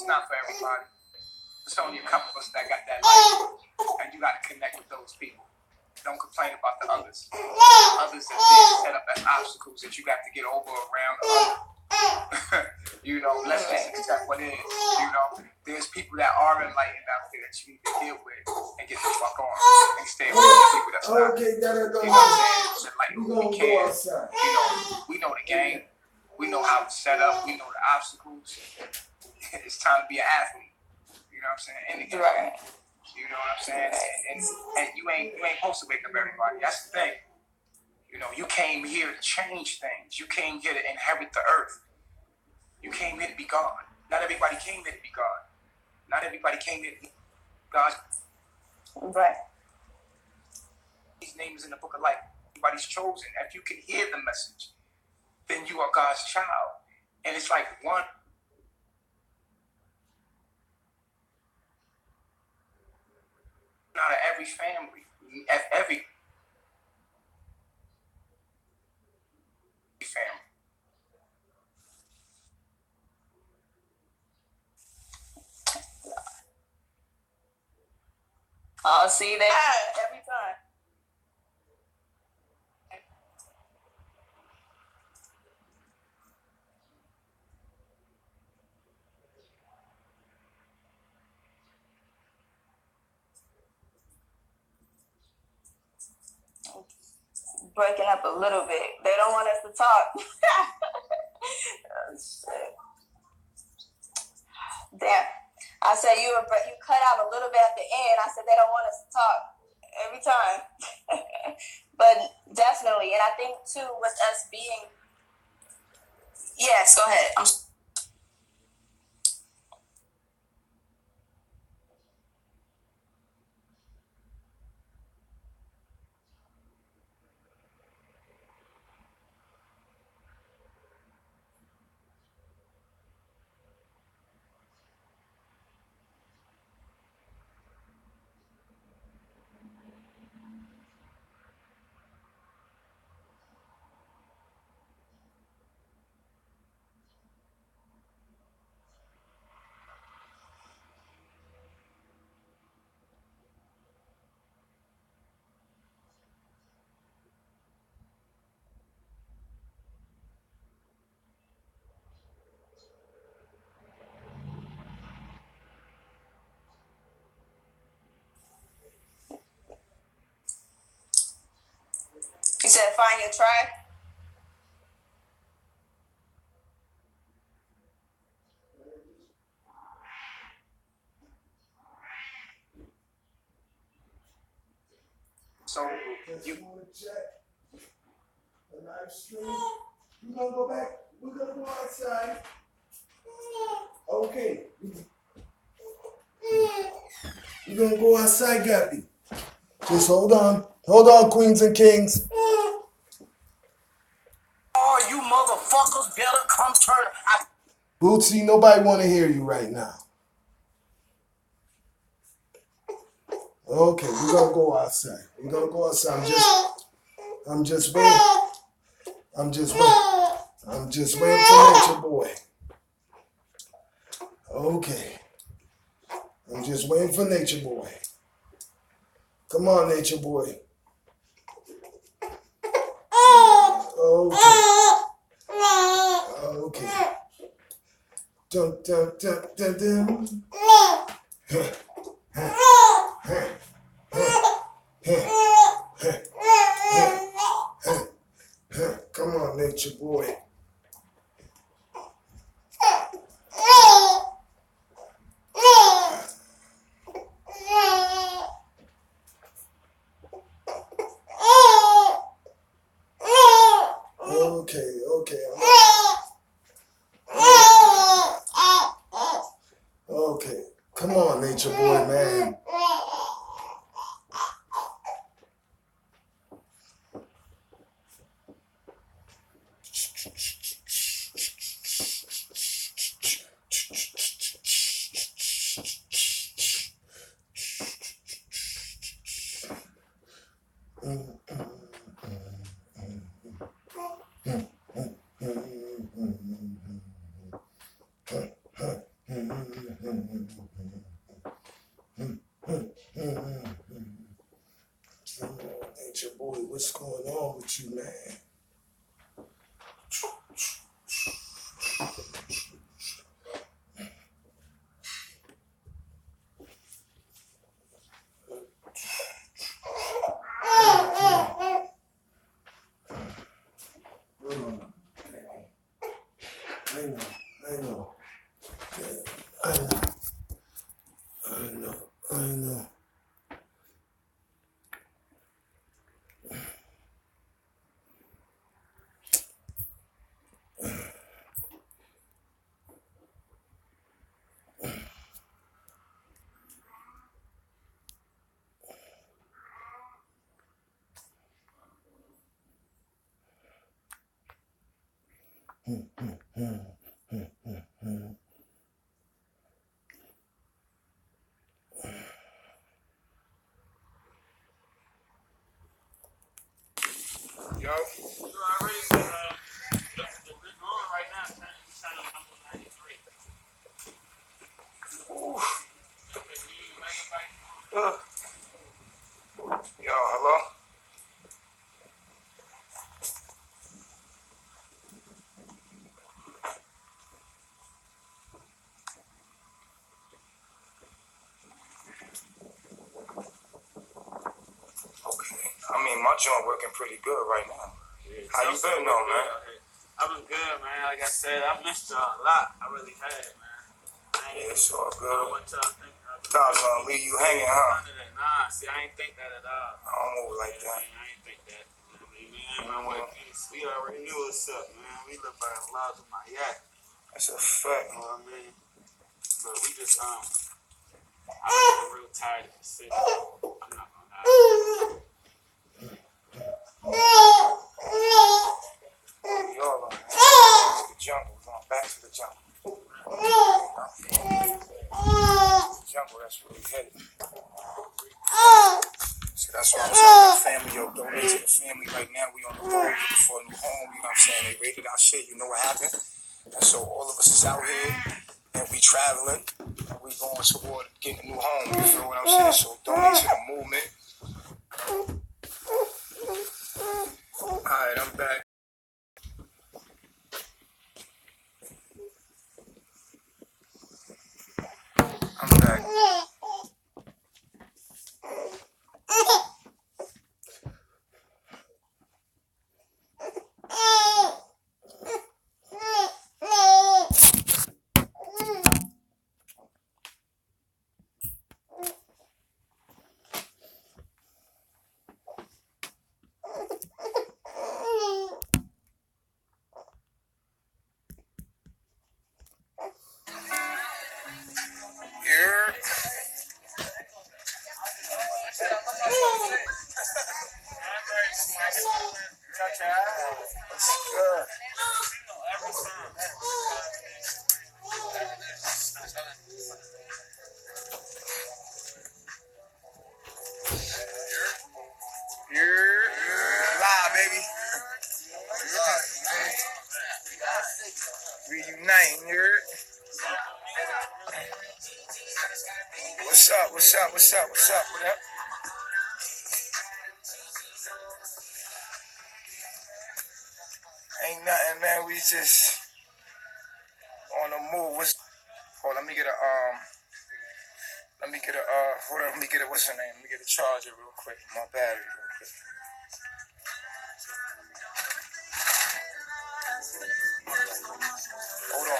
not for everybody. There's only a couple of us that got that life, and you got to connect with those people. Don't complain about the others. Others that did set up as obstacles that you got to get over around. Let's just accept what it is. There's people that are enlightened out there that you need to deal with and get the fuck on and stay with the people that's not. Okay, You know what I'm saying? Like, we can. We know the game. We know how it's set up. We know the obstacles. It's time to be an athlete. You know what I'm saying? In the game. Right. You know what I'm saying? And you ain't supposed to wake up everybody. That's the thing. You came here to change things. You came here to inherit the earth. You came here to be God. Not everybody came here to be God. Not everybody came here to be God. Right. His name is in the book of life. Everybody's chosen. If you can hear the message, then you are God's child. And it's like one. Out of every family, every family. Oh, see that every time. Breaking up a little bit. They don't want us to talk. Oh, shit. Damn. I said you cut out a little bit at the end. I said they don't want us to talk every time. But definitely, and I think too with us being. Yes, go ahead. said find your tribe. So You want to check the live stream? You gonna go back? We're gonna go outside. Okay. We're gonna go outside, Gabby. Just hold on. Hold on, queens and kings. Oh, you motherfuckers better come turn. Bootsy, nobody want to hear you right now. Okay, we're gonna go outside. We're gonna go outside. I'm just waiting. I'm just waiting for Nature Boy. Okay. I'm just waiting for Nature Boy. Come on, Nature Boy. Okay. Okay. Dun, dun, dun, dun, dun. Come on, Nature Boy. Okay. Okay. Come on, Nature Boy, man. Nature Boy, what's going on with you, man? I know. Yo. You already said we're going right now. Turn number 93. Yo, hello? Okay. I mean, my joint working pretty good right now. Yeah, How you been though, man? I've been good, man. Like I said, I missed y'all a lot. I really had, man. Yeah, it's all I good. what y'all think. Thought I was gonna leave you hanging, huh? Nah, see, I ain't think that at all. I don't move like that. I ain't think that. We already knew what's up, man. We live by the laws of my yacht. That's a fact. You know what I mean? But we just, I'm real tired of the city. I'm not gonna lie. We all on the jungle. We're going back to the jungle. The jungle, that's where we headed. So that's why I'm telling the family, yo, donate to the family right now. We on the road looking for a new home, you know what I'm saying? They raided our shit, you know what happened? And so all of us is out here, and we traveling, and we going toward getting a new home, you feel what I'm saying? So donate to the movement. Alright, I'm back. I'm back. What's up? What's up? What's up? What's up? What up? Ain't nothing, man. We just on the move. Hold on, let me get a hold on, let me get a, what's her name? Let me get a charger real quick. My battery real quick. Hold on.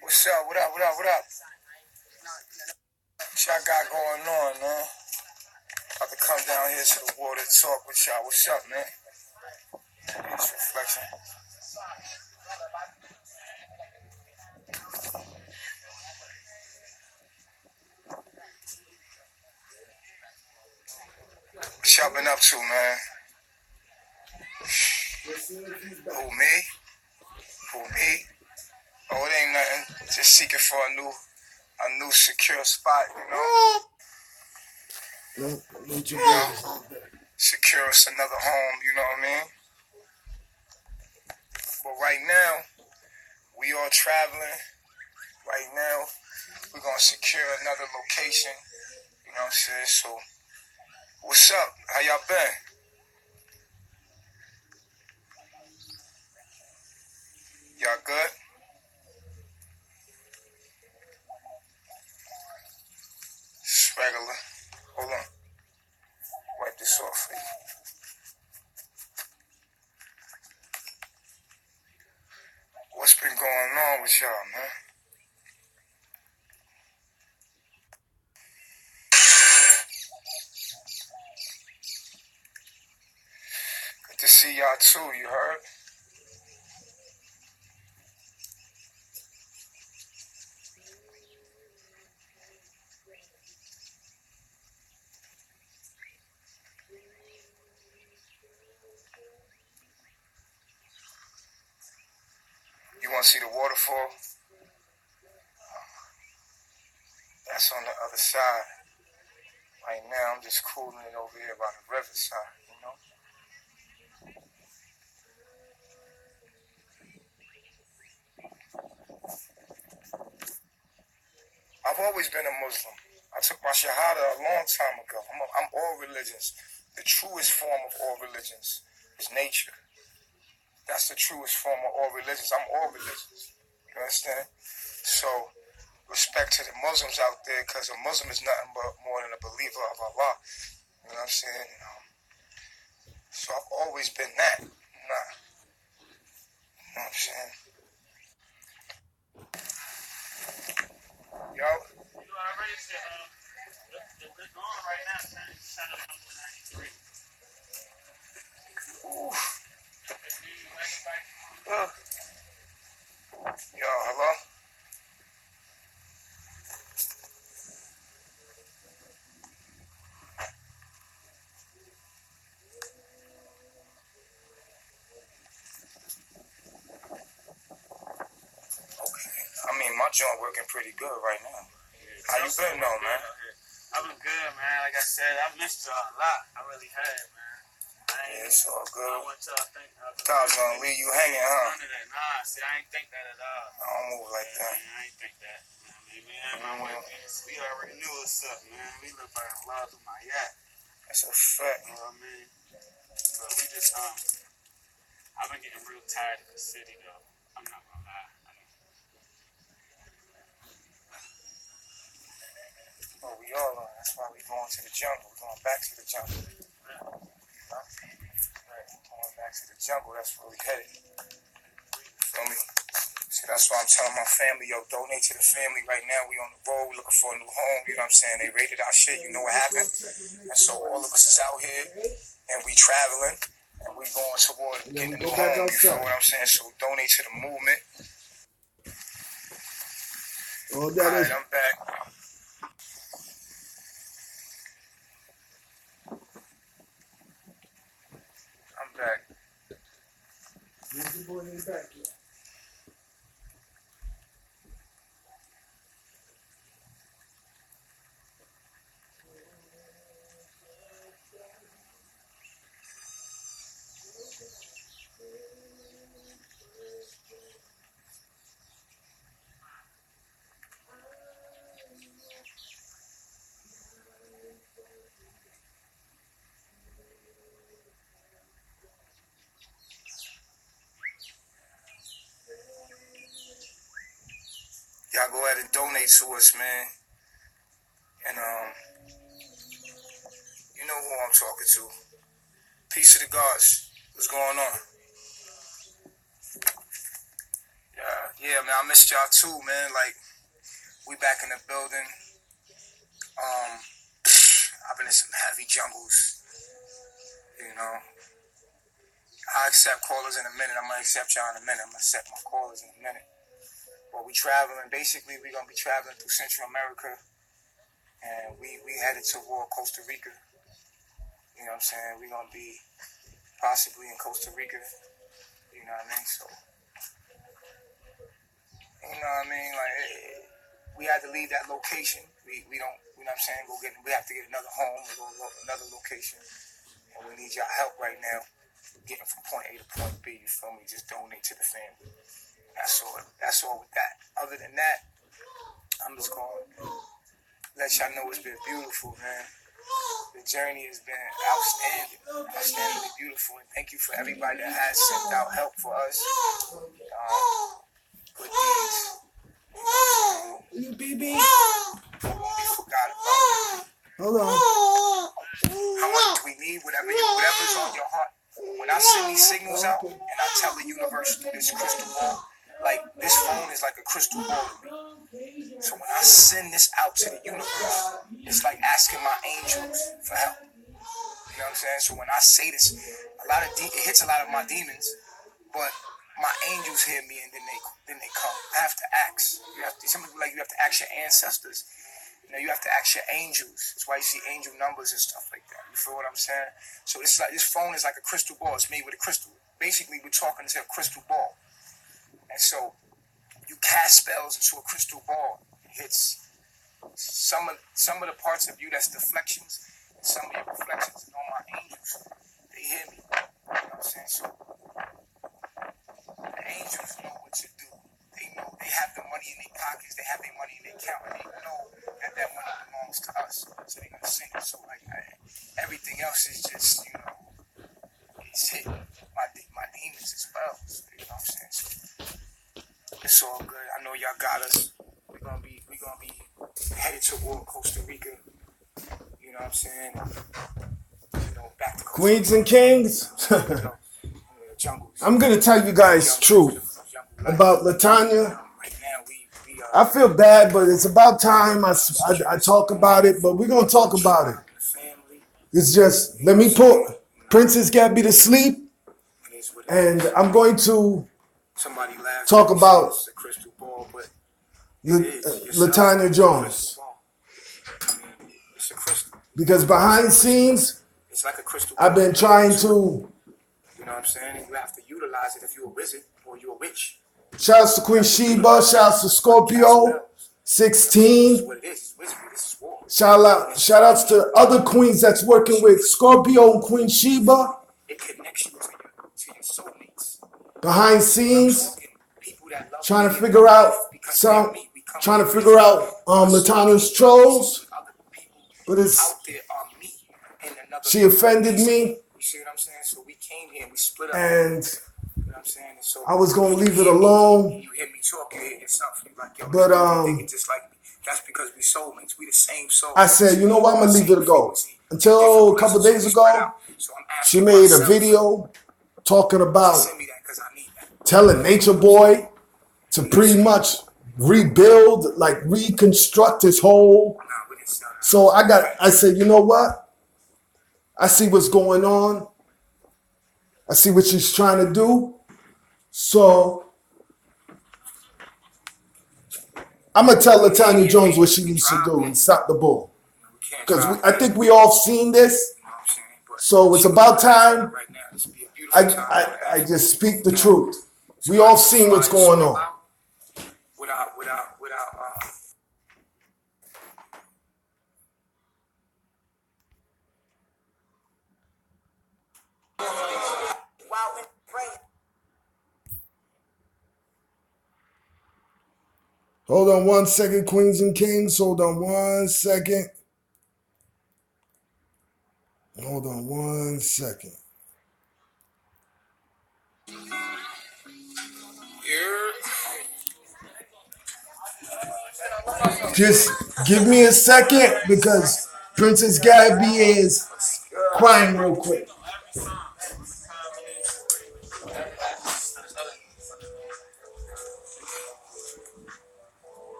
What's up? What up? What up? What up? What y'all got going on, man? About to come down here to the water to talk with y'all. What's up, man? This reflection. What y'all been up to, man? Who, me? Who, me? Oh, it ain't nothing. Just seeking for a new secure spot, you know? Secure us another home, you know what I mean? But right now, we are traveling. Right now, we're gonna secure another location. You know what I'm saying? So, what's up? How y'all been? Y'all good? It's regular. Hold on. Wipe this off for you. What's been going on with y'all, man? Good to see y'all too, you heard? You want to see the waterfall? That's on the other side. Right now, I'm just cooling it over here by the riverside, you know? I've always been a Muslim. I took my shahada a long time ago. I'm all religions. The truest form of all religions is nature. That's the truest form of all religions. I'm all religions. You understand? So, respect to the Muslims out there, because a Muslim is nothing but more than a believer of Allah. You know what I'm saying? So I've always been that. Nah. You know what I'm saying? Yo. You already said, if we're going right now, channel number 93. Oof. Yo, hello? I mean, my joint working pretty good right now. How you been, though, man? I've been good, man. Like I said, I missed y'all a lot. I really had, man. Yeah, it's all good. I want y'all to think. Thought I was gonna leave you hanging, huh? None of that. Nah, see, I ain't think that at all. I don't move like that. Man, I ain't think that. My wife, we already knew what's up, man. We live by the laws of my yacht. That's a fact. You know what I mean? But we just, I've been getting real tired of the city, though. I'm not gonna lie. Oh, we all are. That's why we going to the jungle. We're going back to the jungle. Huh? Right. Going back to the jungle. That's where we headed. Feel me? So that's why I'm telling my family, yo, donate to the family right now. We on the road. We looking for a new home. You know what I'm saying? They raided our shit. You know what happened? And so all of us is out here and we traveling and we going toward getting a new home. You feel what I'm saying? So donate to the movement. All right, I'm back. I'm back. Where's the boy in the back here? y'all go ahead and donate to us, man. And you know who I'm talking to. Peace to the gods. What's going on? Yeah, man, I missed y'all too, man. Like, we back in the building. I've been in some heavy jungles, you know. I accept callers in a minute. I'm gonna accept y'all in a minute. I'm gonna accept my callers in a minute. But we traveling. Basically, we're gonna be traveling through Central America, and we headed toward Costa Rica. You know what I'm saying? We're gonna be possibly in Costa Rica. You know what I mean? So, you know what I mean? Like, we had to leave that location. We don't. You know what I'm saying? We have to get another home, another location, and we need y'all help right now. Getting from point A to point B, you feel me? Just donate to the family. That's all with that. Other than that, I'm just going to let y'all know it's been beautiful, man. The journey has been outstandingly beautiful. And thank you for everybody that has sent out help for us. Good deeds. You baby. Won't be forgot about. Hold on. How much we need, whatever's on your heart. When I send these signals out and I tell the universe through this crystal ball, like this phone is like a crystal ball to me. So when I send this out to the universe, it's like asking my angels for help. You know what I'm saying? So when I say this, it hits a lot of my demons, but my angels hear me and then they come. I have to ask. Some people you have to ask your ancestors. You know, you have to ask your angels. That's why you see angel numbers and stuff like that. You feel what I'm saying? So this phone is like a crystal ball. It's made with a crystal. Basically, we're talking to a crystal ball. And so you cast spells into a crystal ball. It hits some of the parts of you that's deflections, and some of your reflections. And all my angels, they hear me. You know what I'm saying? So the angels know what to do. They know they have the money in their pockets. They have their money in their account. And they know that money belongs to us. So they're gonna sing it. So everything else is just, you know, it's hitting my demons as well. So, you know what I'm saying? So it's all good. I know y'all got us. We're gonna be headed toward Costa Rica. You know what I'm saying? You know, back to Costa Queens Rica. and kings. I'm gonna tell you guys truth about Latonya. I feel bad, but it's about time I talk about it, but we're gonna talk about it. It's just, let me put Princess Gabby to sleep, and I'm going to talk about Latonya Jones. Because behind scenes, I've been trying to, you know what I'm saying? You have to utilize it if you're a wizard or you're a witch. Shouts to Queen Sheba, shouts to Scorpio 16. Shout outs to other queens that's working with Scorpio and Queen Sheba. It connects you to your soulmates. Behind scenes, trying to figure out Latonya's trolls. But she offended me. You see what I'm saying? So we came here, we split up. And you know what I'm saying? So I was gonna leave it alone. You hear me talk, you hear yourself. You like, yo, but just like me. That's because we soulmates. We the same soul. I said, you know what? I'm gonna leave it go. Until a couple days ago, she made a video talking about telling Nature Boy to pretty much rebuild, like reconstruct his whole. So I said, you know what? I see what's going on. I see what she's trying to do. So I'm going to tell Latonya Jones what she needs to do and stop the bull. Because I think we all seen this. So it's about time I just speak the truth. We all seen what's going on. Hold on 1 second, Queens and Kings. Hold on 1 second. Hold on 1 second. Just give me a second because Princess Gabby is crying real quick.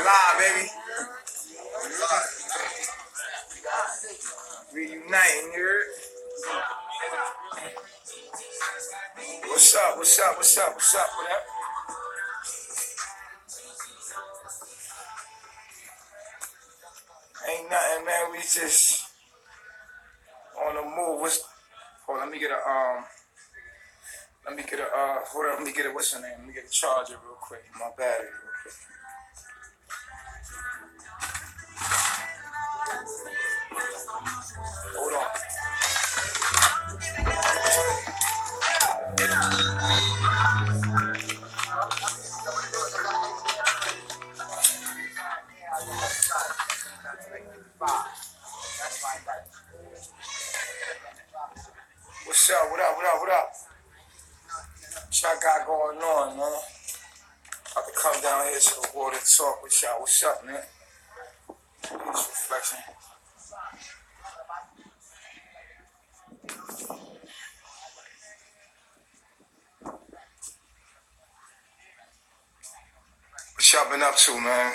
Live, baby. Reuniting, you heard? What's up? What's up? What's up? What's up? What up? Ain't nothing, man. We just on the move. Hold on, let me get a hold on, let me get a, what's her name? Let me get a charger real quick. My battery real quick. Hold on. What's up? What up? What up? What up? What y'all got going on, man? About to come down here to the water and talk with y'all. What's up, man? Peace reflection. What y'all been up to, man?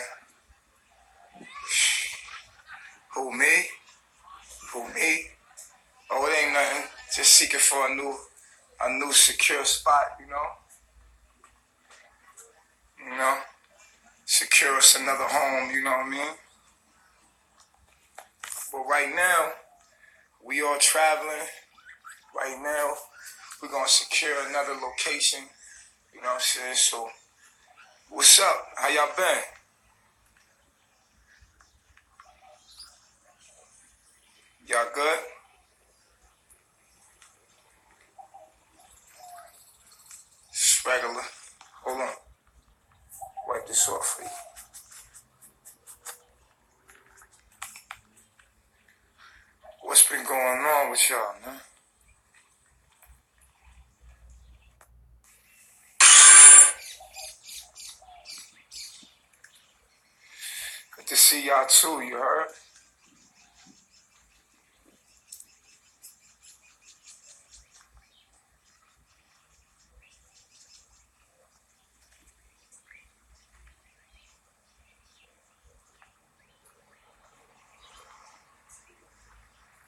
Who, me? Who, me? Oh, it ain't nothing. Just seeking for a new secure spot, you know? You know? Secure us another home, you know what I mean? But right now, we all traveling. Right now, we're gonna secure another location, you know what I'm saying? So, what's up? How y'all been? Y'all good? It's regular. Hold on. Wipe this off for you. What's been going on with y'all, man? Good to see y'all too, you heard?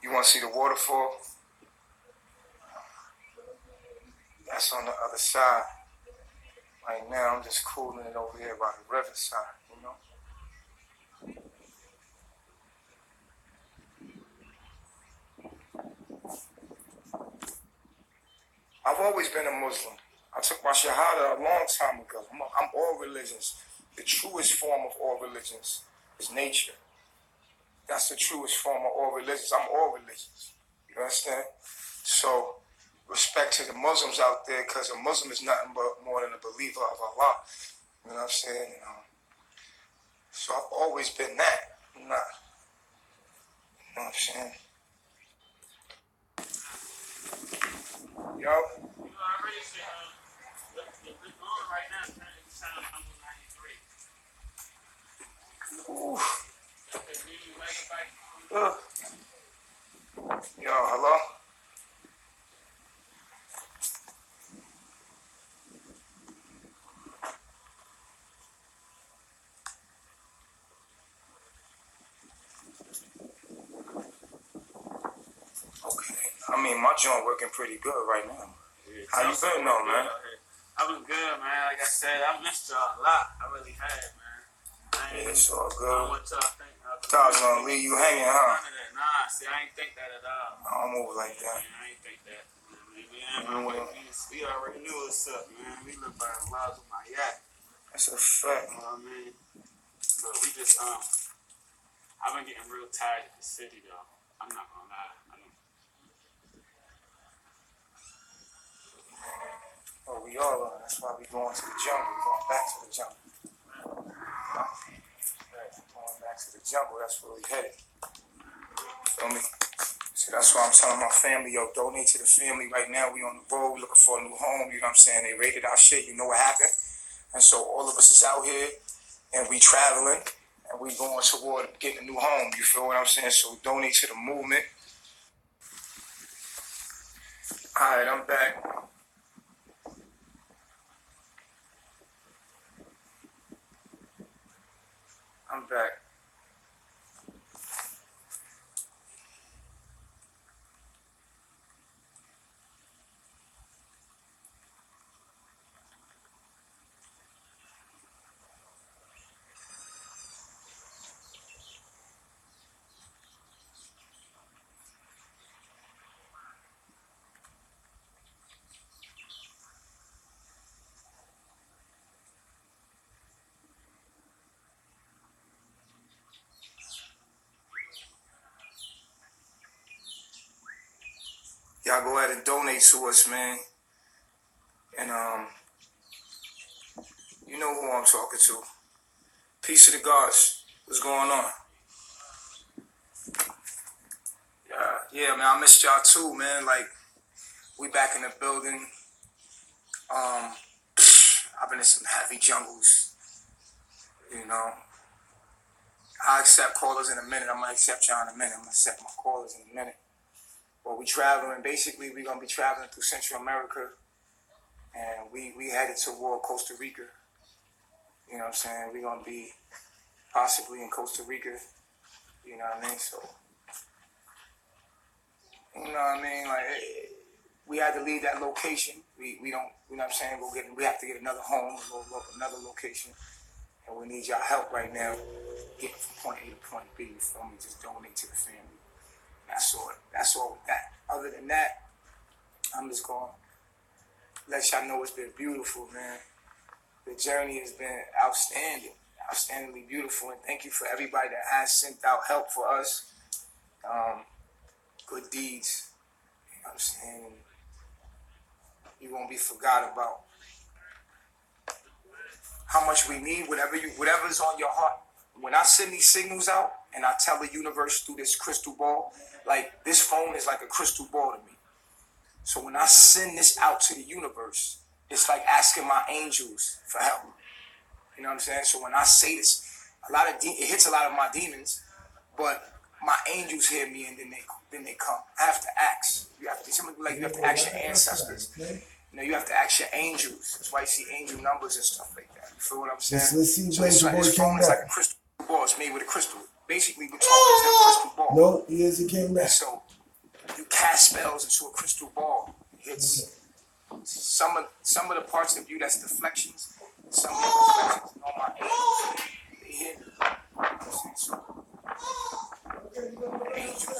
You want to see the waterfall? That's on the other side. Right now, I'm just cooling it over here by the riverside, you know? I've always been a Muslim. I took my Shahada a long time ago. I'm all religions. The truest form of all religions is nature. That's the truest form of all religions. I'm all religions. You understand? So, respect to the Muslims out there, because a Muslim is nothing but more than a believer of Allah. You know what I'm saying? So I've always been that. I'm not, you know what I'm saying? Yo. You already said, it's on right now, it's time number 93. Ooh. Yo, hello? Okay. I mean, my joint working pretty good right now. Yeah, how you been though, man? I've been good, man. Like I said, I missed y'all a lot. I really had, man. Yeah, it's all good. I want y'all think. Thought I was gonna leave you hanging, huh? Nah, see, I ain't think that at all. I don't move like that. I ain't think that. We already knew what's up, man. We live by the laws of my yacht. That's a fact. You know what I mean? But we just, I've been getting real tired of the city, though. I'm not gonna lie. Oh, we all are. That's why we going to the jungle. We're going back to the jungle. Right. Going back to the jungle. That's where we headed. Feel me? So that's why I'm telling my family, yo, donate to the family right now. We on the road looking for a new home. You know what I'm saying? They raided our shit. You know what happened? And so all of us is out here and we traveling and we going toward getting a new home. You feel what I'm saying? So donate to the movement. All right, I'm back. I'm back. Y'all go ahead and donate to us, man. And you know who I'm talking to. Peace to the gods. What's going on? Yeah, man, I missed y'all too, man. Like, we back in the building. I've been in some heavy jungles, you know. I'll accept callers in a minute. I'm gonna accept y'all in a minute. I'm gonna accept my callers in a minute. But we traveling. Basically, we're gonna be traveling through Central America, and we headed toward Costa Rica. You know what I'm saying? We're gonna be possibly in Costa Rica. You know what I mean? So, you know what I mean? Like, we had to leave that location. We don't. You know what I'm saying? We have to get another home, another location, and we need y'all help right now. Getting from point A to point B. You feel me? Just donate to the family. That's all with that. Other than that, I'm just going to let y'all know it's been beautiful, man. The journey has been outstandingly beautiful. And thank you for everybody that has sent out help for us. Good deeds. You know what I'm saying? You won't be forgot about. How much we need, whatever's on your heart. When I send these signals out and I tell the universe through this crystal ball, like this phone is like a crystal ball to me. So when I send this out to the universe, it's like asking my angels for help. You know what I'm saying? So when I say this, it hits a lot of my demons, but my angels hear me and then they come. I have to ask. You have to ask your ancestors. You know, you have to ask your angels. That's why you see angel numbers and stuff like that. You feel what I'm saying? Let's see. So this phone is like a crystal ball. It's made with a crystal. Basically, we're talking to a crystal ball. No, he came back. And so you cast spells into a crystal ball. It's some of the parts of you that's deflections. Some of the deflections on my angels. They hit me. You know what I'm saying? So the angels,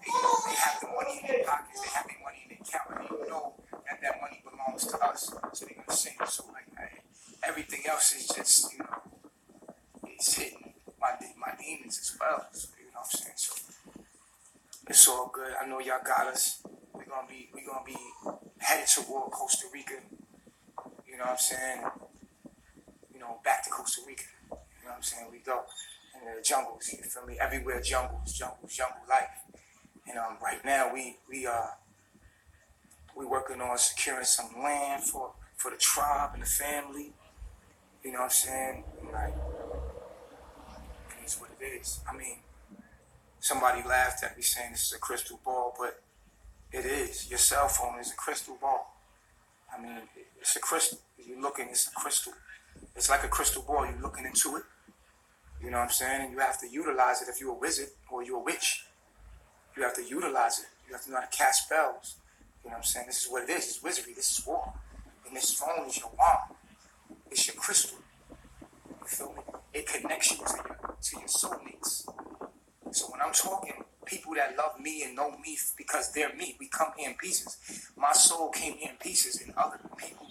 they have the money in their pockets. They have the money in their account. And they know that money belongs to us. So they're going to sing. So like everything else is just, you know, it's hitting my demons as well. So, you know what I'm saying? So it's all good. I know y'all got us. We're gonna be headed toward Costa Rica. You know what I'm saying? You know, back to Costa Rica. You know what I'm saying? We go in the jungles. You feel me? Everywhere jungle life. And right now we working on securing some land for the tribe and the family. You know what I'm saying? Like, it's what it is. I mean, somebody laughed at me saying this is a crystal ball, but it is. Your cell phone is a crystal ball. I mean, it's a crystal. You're looking, it's a crystal. It's like a crystal ball. You're looking into it. You know what I'm saying? And you have to utilize it if you're a wizard or you're a witch. You have to utilize it. You have to know how to cast spells. You know what I'm saying? This is what it is. It's wizardry. This is war. And this phone is your wand. It's your crystal. You feel me? It connects you to your soulmates. So when I'm talking, people that love me and know me because they're me, we come here in pieces. My soul came here in pieces, and other people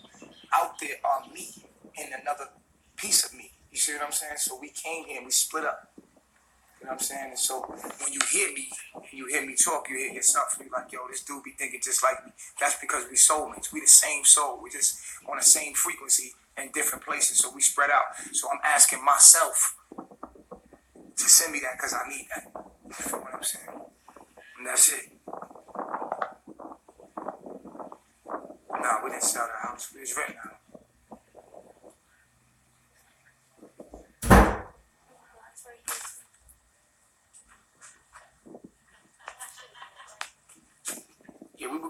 out there are me in another piece of me. You see what I'm saying? So we came here and we split up. You know what I'm saying? And so when you hear me, you hear me talk, you hear yourself, you're like, yo, this dude be thinking just like me. That's because we soulmates. We the same soul. We just on the same frequency in different places. So we spread out. So I'm asking myself to send me that because I need that. You feel what I'm saying? And that's it. Nah, we didn't sell the house. We was renting out.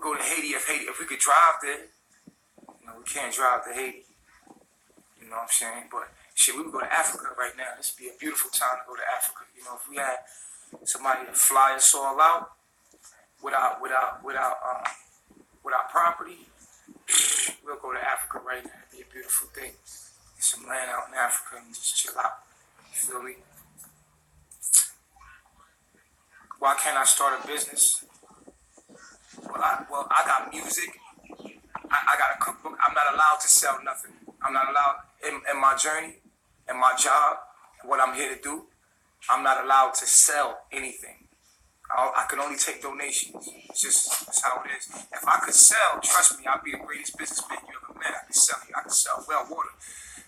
go to Haiti if we could drive there. You know, we can't drive to Haiti. You know what I'm saying? But shit, we would go to Africa right now. This would be a beautiful time to go to Africa. You know, if we had somebody to fly us all out with our property, we'll go to Africa right now. It'd be a beautiful thing. Get some land out in Africa and just chill out. You feel me? Why can't I start a business? Well, I got music. I got a cookbook. I'm not allowed to sell nothing. I'm not allowed in my journey, in my job, what I'm here to do. I'm not allowed to sell anything. I can only take donations. That's how it is. If I could sell, trust me, I'd be the greatest businessman you ever met. I could sell well water.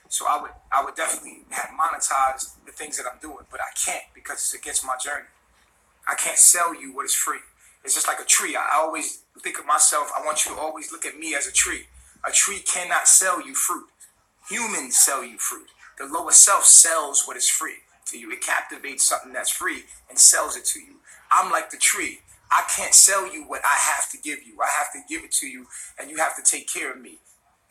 So I would definitely have monetized the things that I'm doing, but I can't because it's against my journey. I can't sell you what is free. It's just like a tree. I always think of myself, I want you to always look at me as a tree. A tree cannot sell you fruit. Humans sell you fruit. The lower self sells what is free to you. It captivates something that's free and sells it to you. I'm like the tree. I can't sell you what I have to give you. I have to give it to you, and you have to take care of me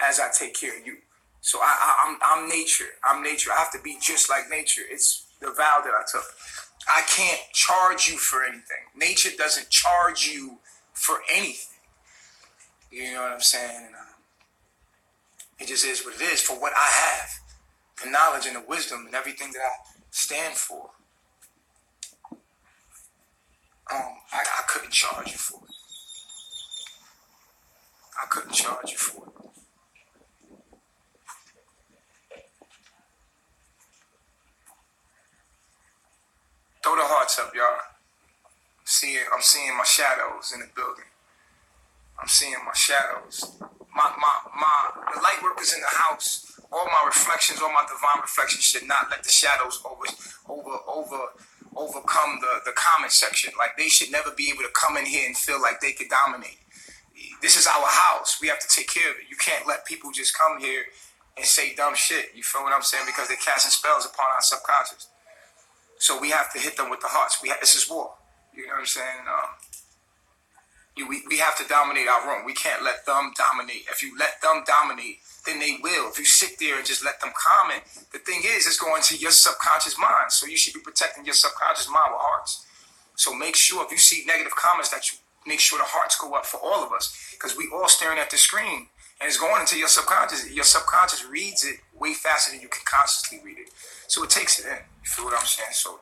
as I take care of you. So I'm nature. I'm nature. I have to be just like nature. It's the vow that I took. I can't charge you for anything. Nature doesn't charge you for anything. You know what I'm saying? It just is what it is for what I have. The knowledge and the wisdom and everything that I stand for. I couldn't charge you for it. I couldn't charge you for it. Throw the hearts up, y'all. I'm seeing my shadows in the building. I'm seeing my shadows. The light workers in the house, all my reflections, all my divine reflections should not let the shadows overcome the comment section. Like, they should never be able to come in here and feel like they could dominate. This is our house. We have to take care of it. You can't let people just come here and say dumb shit. You feel what I'm saying? Because they're casting spells upon our subconscious. So we have to hit them with the hearts. This is war. You know what I'm saying? We have to dominate our room. We can't let them dominate. If you let them dominate, then they will. If you sit there and just let them comment, the thing is, it's going to your subconscious mind. So you should be protecting your subconscious mind with hearts. So make sure if you see negative comments that you make sure the hearts go up for all of us. Because we all staring at the screen and it's going into your subconscious. Your subconscious reads it way faster than you can consciously read it. So it takes it in. You feel what I'm saying? So,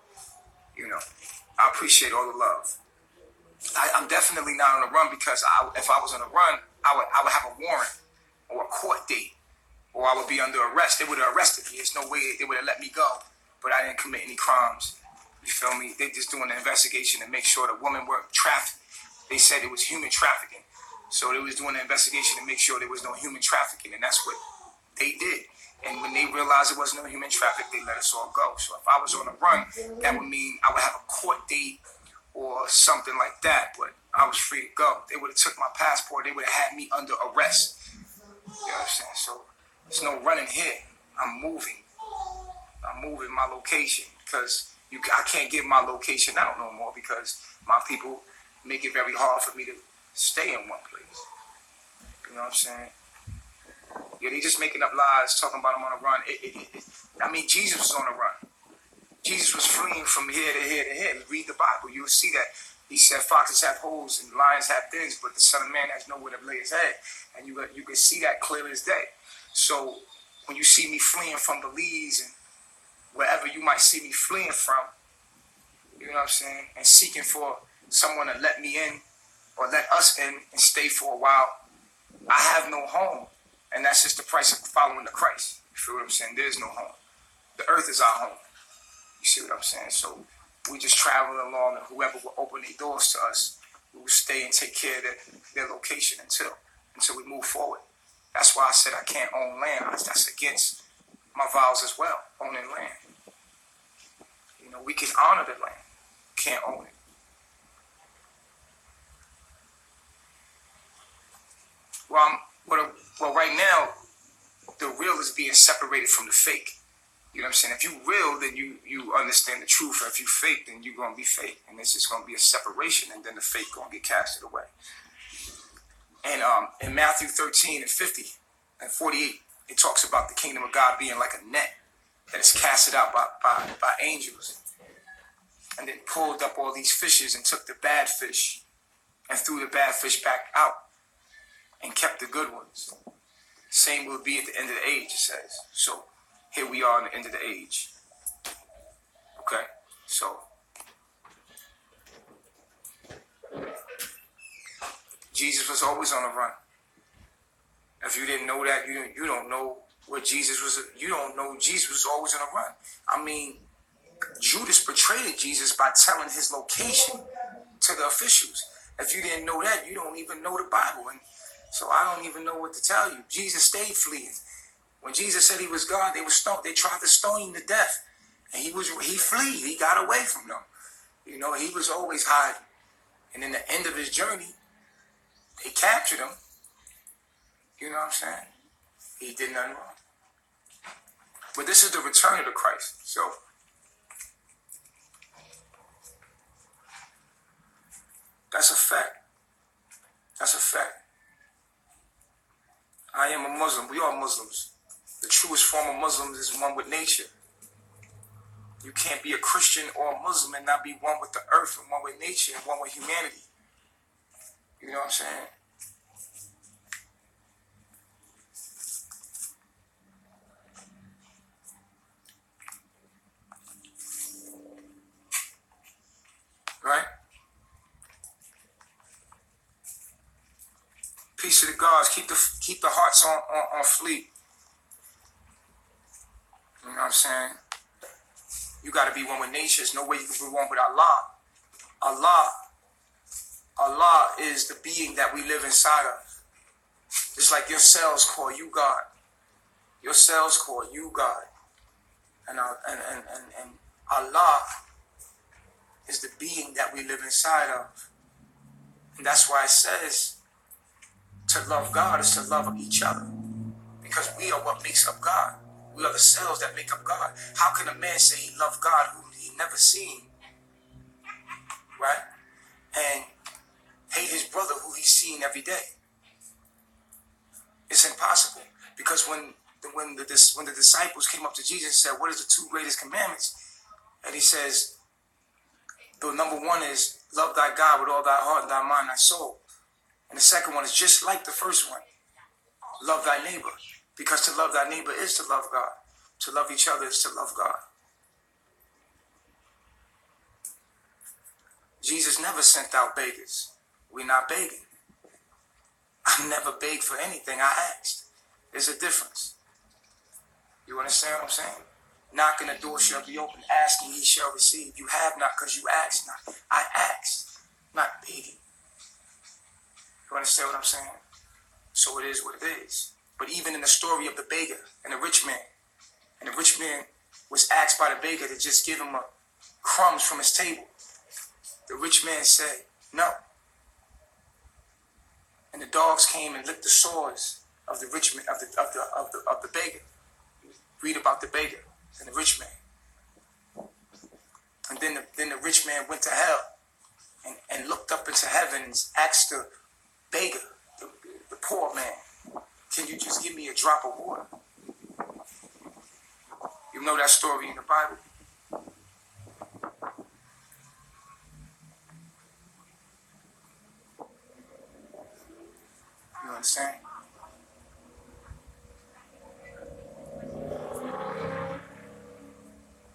I appreciate all the love. I'm definitely not on a run because if I was on a run, I would have a warrant or a court date, or I would be under arrest. They would have arrested me. There's no way they would have let me go, but I didn't commit any crimes. You feel me? They just doing the investigation to make sure the women weren't trafficked. They said it was human trafficking. So they was doing the investigation to make sure there was no human trafficking, and that's what they did. And when they realized it wasn't no human traffic, they let us all go. So if I was on a run, that would mean I would have a court date or something like that, but I was free to go. They would have took my passport. They would have had me under arrest. You know what I'm saying? So there's no running here. I'm moving my location because I can't give my location out no more because my people make it very hard for me to stay in one place. You know what I'm saying? Yeah, they just making up lies, talking about I'm on a run. I mean, Jesus was on a run. Jesus was fleeing from here to here to here. Read the Bible, you'll see that. He said foxes have holes and lions have dens, but the Son of Man has nowhere to lay his head. And you can see that clear as day. So when you see me fleeing from Belize and wherever you might see me fleeing from, you know what I'm saying, and seeking for someone to let me in or let us in and stay for a while, I have no home. And that's just the price of following the Christ. You feel what I'm saying? There's no home. The earth is our home. You see what I'm saying? So we just traveling along, and whoever will open their doors to us, we will stay and take care of their location until we move forward. That's why I said I can't own land. That's against my vows as well, owning land. We can honor the land. Can't own it. Well, right now, the real is being separated from the fake. You know what I'm saying? If you real, then you understand the truth. If you fake, then you're going to be fake. And it's just going to be a separation, and then the fake going to get casted away. And in Matthew 13 and 50 and 48, it talks about the kingdom of God being like a net that is casted out by angels. And then pulled up all these fishes and took the bad fish and threw the bad fish back out and kept the good ones. Same will be at the end of the age, it says. So here we are in the end of the age. Okay, so Jesus was always on the run. If you didn't know that, you don't know what Jesus was. You don't know Jesus was always on the run. I mean, Judas betrayed Jesus by telling his location to the officials. If you didn't know that, you don't even know the Bible. And so I don't even know what to tell you. Jesus stayed fleeing. When Jesus said he was God, they tried to stone him to death. And he fled. He got away from them. You know, he was always hiding. And in the end of his journey, they captured him. You know what I'm saying? He did nothing wrong. But this is the return of the Christ. So that's a fact. That's a fact. I am a Muslim. We are Muslims. The truest form of Muslims is one with nature. You can't be a Christian or a Muslim and not be one with the earth and one with nature and one with humanity. You know what I'm saying? Right? Peace to the gods. Keep the hearts on fleet. You know what I'm saying? You got to be one with nature. There's no way you can be one with Allah. Allah is the being that we live inside of. It's like your cells call you God. Your cells call you God. And Allah is the being that we live inside of. And that's why it says to love God is to love each other. Because we are what makes up God. We are the cells that make up God. How can a man say he loved God whom he never seen? Right? And hate his brother who he's seen every day. It's impossible. Because when the disciples came up to Jesus and said, what is the two greatest commandments? And he says, the number one is love thy God with all thy heart, thy mind, thy soul. And the second one is just like the first one. Love thy neighbor. Because to love thy neighbor is to love God. To love each other is to love God. Jesus never sent out beggars. We're not begging. I never begged for anything. I asked. There's a difference. You understand what I'm saying? Knocking the door shall be open. Asking ye shall receive. You have not because you asked not. I asked, not begging. You understand what I'm saying? So it is what it is. But even in the story of the beggar and the rich man was asked by the beggar to just give him crumbs from his table. The rich man said, no. And the dogs came and licked the sores of the rich man, of the beggar. Read about the beggar and the rich man. And then the rich man went to hell and looked up into heaven and asked the beggar, the poor man, can you just give me a drop of water? You know that story in the Bible. You understand?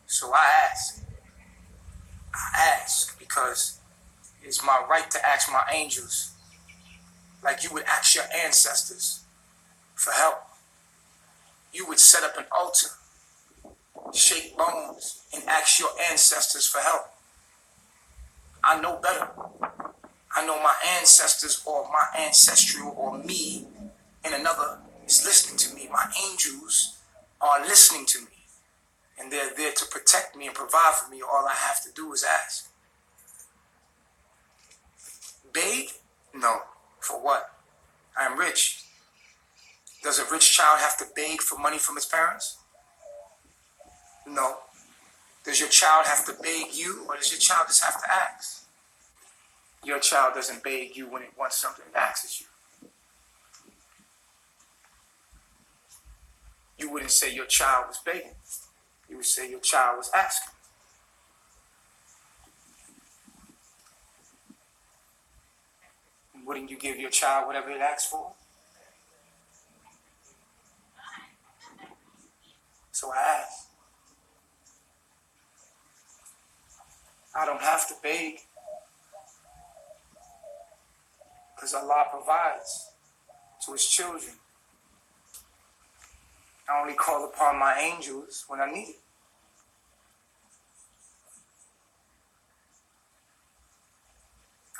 So I ask because it's my right to ask my angels, like you would ask your ancestors for help. You would set up an altar, shake bones, and ask your ancestors for help. I know better. I know my ancestors or my ancestral or me and another is listening to me. My angels are listening to me. And they're there to protect me and provide for me. All I have to do is ask. Beg? No. For what? I am rich. Does a rich child have to beg for money from his parents? No. Does your child have to beg you, or does your child just have to ask? Your child doesn't beg you when it wants something, it asks you. you wouldn't say your child was begging. You would say your child was asking. Wouldn't you give your child whatever it asks for? So I ask. I don't have to beg because Allah provides to his children. I only call upon my angels when I need it.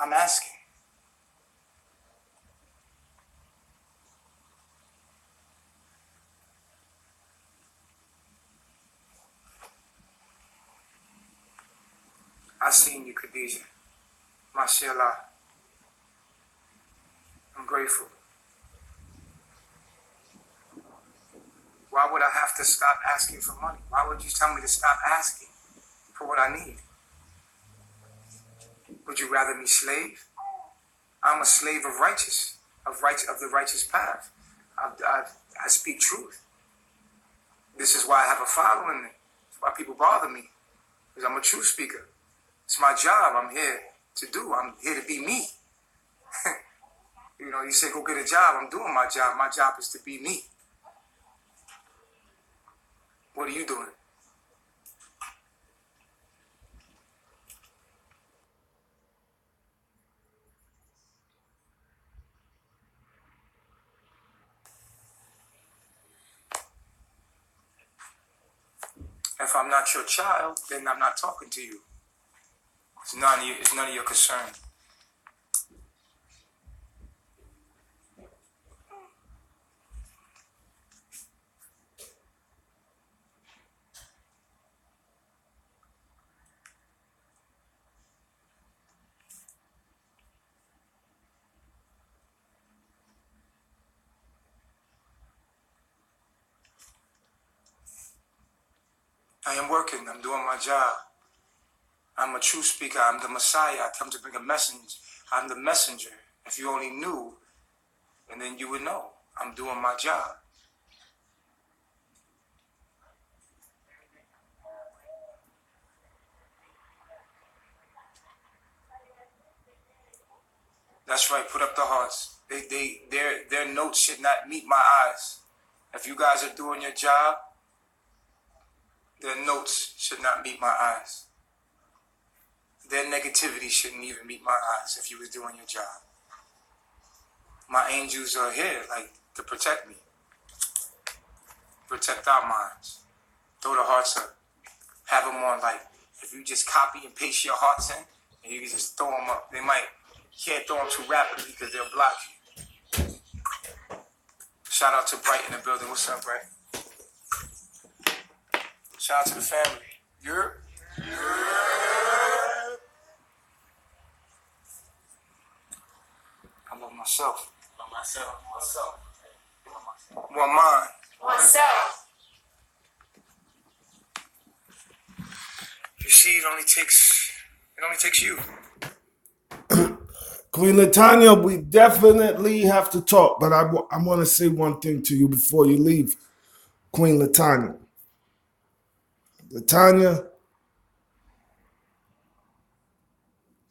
I'm asking. I seen you, Khadija. MashaAllah. I'm grateful. Why would I have to stop asking for money? Why would you tell me to stop asking for what I need? Would you rather me slave? I'm a slave of the righteous path. I speak truth. This is why I have a following. That's why people bother me. Because I'm a truth speaker. It's my job. I'm here to do. I'm here to be me. You know, you say go get a job. I'm doing my job. My job is to be me. What are you doing? If I'm not your child, then I'm not talking to you. It's none of your concern. I am working. I'm doing my job. I'm a true speaker. I'm the Messiah. I come to bring a message. I'm the messenger. If you only knew, and then you would know. I'm doing my job. That's right. Put up the hearts. Their notes should not meet my eyes. If you guys are doing your job, their notes should not meet my eyes. Their negativity shouldn't even meet my eyes if you was doing your job. My angels are here, like, to protect me. Protect our minds. Throw the hearts up. Have them on, like, if you just copy and paste your hearts in, and you can just throw them up. You can't throw them too rapidly because they'll block you. Shout out to Bright in the building. What's up, Bright? Shout out to the family. You're? I love myself. One mind. Oneself. You see, it only takes you. Queen Latonya, we definitely have to talk, but I want to say one thing to you before you leave, Queen Latonya. Latonya,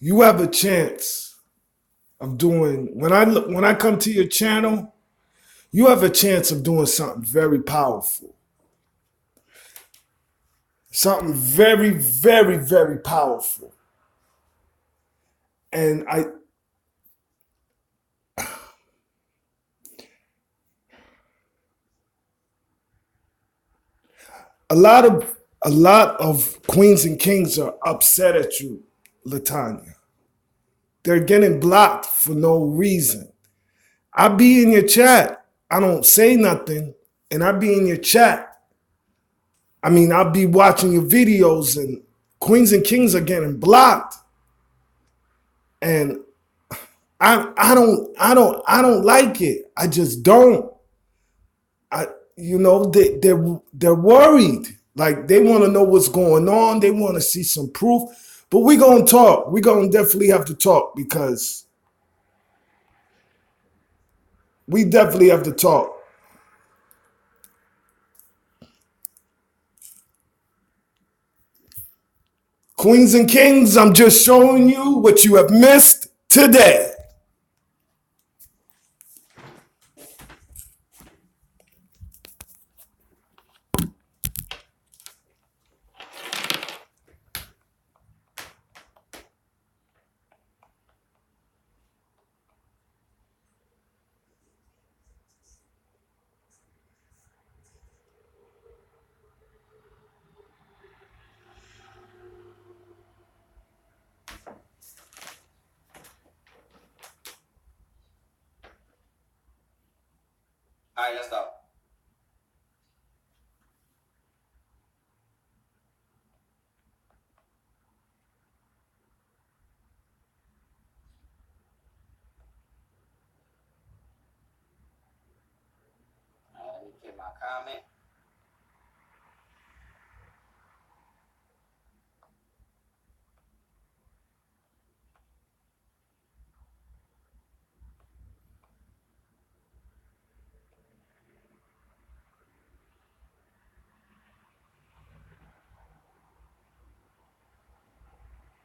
you have a chance of doing, when I come to your channel, you have a chance of doing something very powerful. Something very, very, very powerful. And a lot of queens and kings are upset at you, Latonya. They're getting blocked for no reason. I be in your chat. I don't say nothing, and I be in your chat. I mean, I'll be watching your videos, and queens and kings are getting blocked. And I don't like it. I just don't. They're worried. Like, they want to know what's going on. They want to see some proof. But we're going to talk. We're going to definitely have to talk, because we definitely have to talk. Queens and kings, I'm just showing you what you have missed today. All right, let's go. Let me get my comment.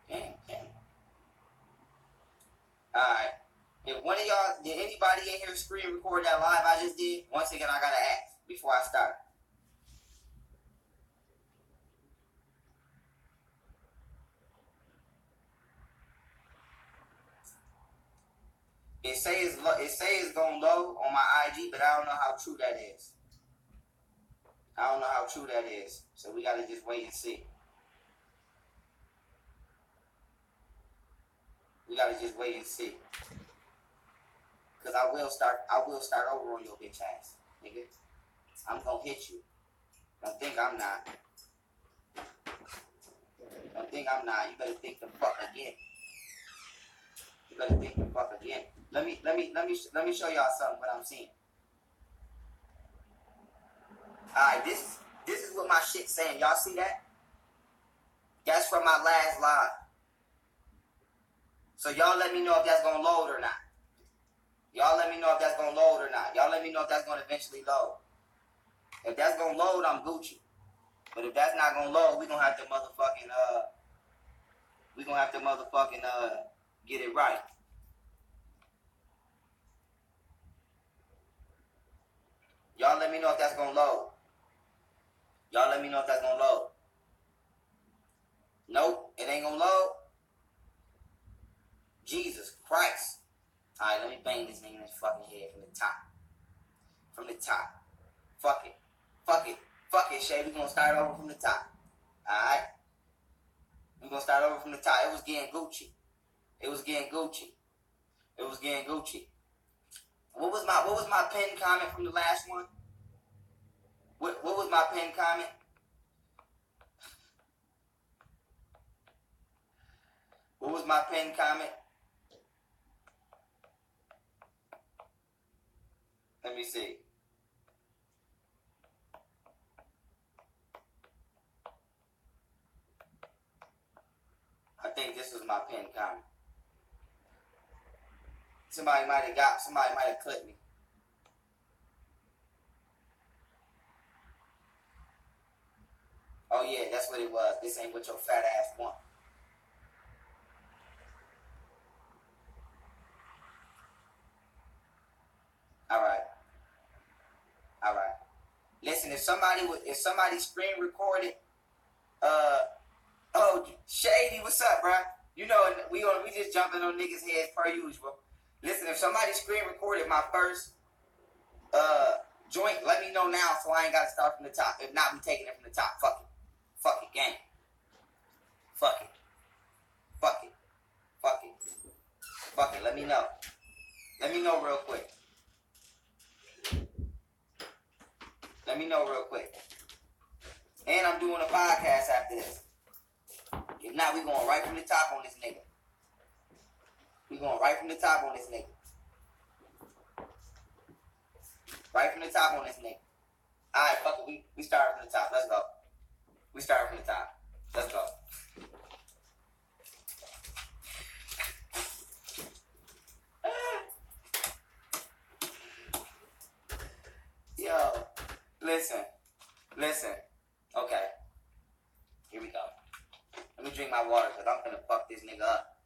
Damn. Alright. If one of y'all, did anybody in here screen record that live I just did? Once again, I gotta ask before I start. It says it's gonna load on my IG, but I don't know how true that is. I don't know how true that is. So we gotta just wait and see. We gotta just wait and see. Cause I will start over on your bitch ass, nigga. I'm gonna hit you. Don't think I'm not. Don't think I'm not. You better think the fuck again. You better think the fuck again. Let me show y'all something what I'm seeing. Alright, this is what my shit's saying. Y'all see that? That's from my last live. So y'all let me know if that's gonna load or not. Y'all let me know if that's gonna load or not. Y'all let me know if that's gonna eventually load. If that's gonna load, I'm Gucci. But if that's not gonna load, we gonna have to motherfucking get it right. Y'all let me know if that's gonna load. Y'all let me know if that's gonna load. Nope, it ain't gonna load. Jesus Christ. Alright, let me bang this nigga in his fucking head from the top. From the top. Fuck it, Shay. We gonna start over from the top. Alright? We gonna start over from the top. It was getting Gucci. What was my pinned comment from the last one? What was my pinned comment? What was my pinned comment? Let me see. I think this was my pinned comment. Somebody might have clipped me. Oh yeah, that's what it was. This ain't what your fat ass want. All right. Listen, if somebody screen recorded, oh Shady, what's up, bro? You know we just jumping on niggas' heads per usual. Listen, if somebody screen recorded my first joint, let me know now so I ain't gotta start from the top. If not, we taking it from the top. Fuck it, gang. Fuck it. Let me know. Let me know real quick. And I'm doing a podcast after this. If not, we going right from the top on this nigga. Alright, fuck it. We start from the top. Let's go. Let's go. Yo, listen. Okay. Here we go. Let me drink my water because I'm gonna fuck this nigga up.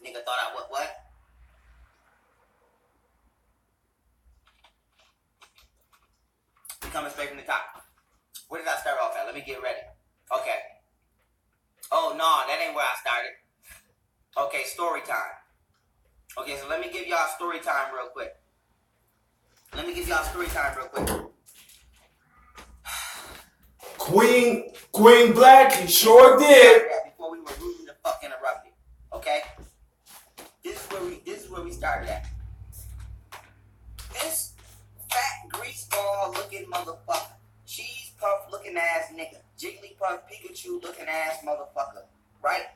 Nigga thought I what? We coming straight from the top. Where did I start off at? Let me get ready. Okay. Oh, no, that ain't where I started. Okay, story time. Okay, so let me give y'all story time real quick. Queen Black, he sure did. Before we were rudely the fuck interrupted. Okay? This is where we started at. This fat greaseball looking motherfucker, cheese puff looking ass nigga, Jigglypuff Pikachu looking ass motherfucker, right?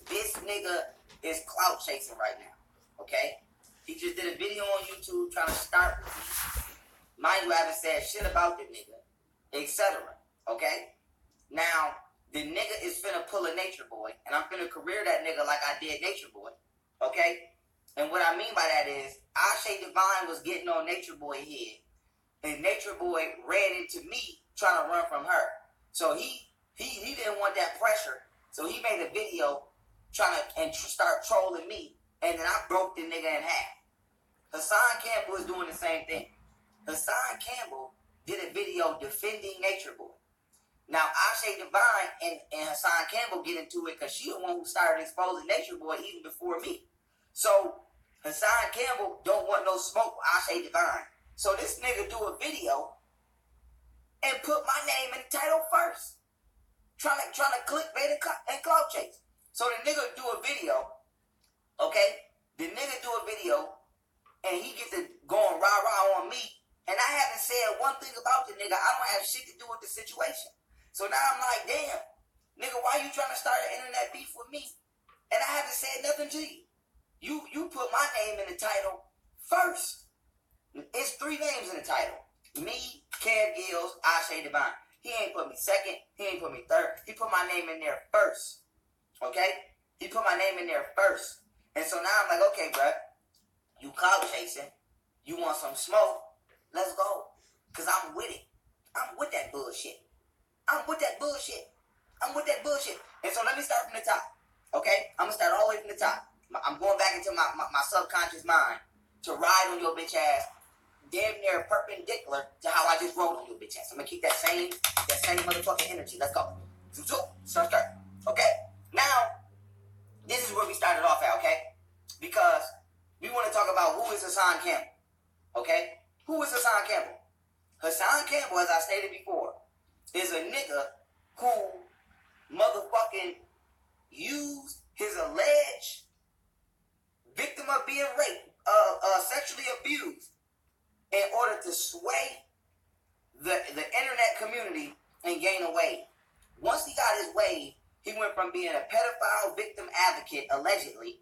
This nigga is clout chasing right now, okay? He just did a video on YouTube trying to start with me. Mind you, I haven't said shit about the nigga, etc. Okay? Now, the nigga is finna pull a Nature Boy, and I'm finna career that nigga like I did Nature Boy, okay? And what I mean by that is, Ashe Divine was getting on Nature Boy head, and Nature Boy ran into me trying to run from her. So he didn't want that pressure, so he made a video trying to start trolling me, and then I broke the nigga in half. Hassan Campbell is doing the same thing. Hassan Campbell did a video defending Nature Boy. Now, Ashe Divine and Hassan Campbell get into it because she the one who started exposing Nature Boy even before me. So, Hassan Campbell don't want no smoke with Ashe Divine. So this nigga do a video and put my name in the title first. Trying to clickbait and clout chase. So the nigga do a video, okay? The nigga do a video and he get to going rah-rah on me, and I haven't said one thing about the nigga. I don't have shit to do with the situation. So now I'm like, damn, nigga, why you trying to start an internet beef with me? And I haven't said nothing to you. You put my name in the title first. It's 3 names in the title. Me, Kev Gills, Ashe Divine. He ain't put me second. He ain't put me third. He put my name in there first. Okay? He put my name in there first. And so now I'm like, okay, bruh. You clout chasing. You want some smoke. Let's go. Because I'm with it. I'm with that bullshit. And so let me start from the top. Okay? I'm going to start all the way from the top. I'm going back into my subconscious mind to ride on your bitch ass damn near perpendicular to how I just rolled on your bitch ass. I'm gonna keep that same motherfucking energy. Let's go. Start. Okay? Now, this is where we started off at, okay? Because we want to talk about who is Hassan Campbell. Okay? Who is Hassan Campbell? Hassan Campbell, as I stated before, is a nigga who motherfucking used his alleged victim of being raped, sexually abused, in order to sway the internet community and gain a wave. Once he got his wave, he went from being a pedophile victim advocate, allegedly,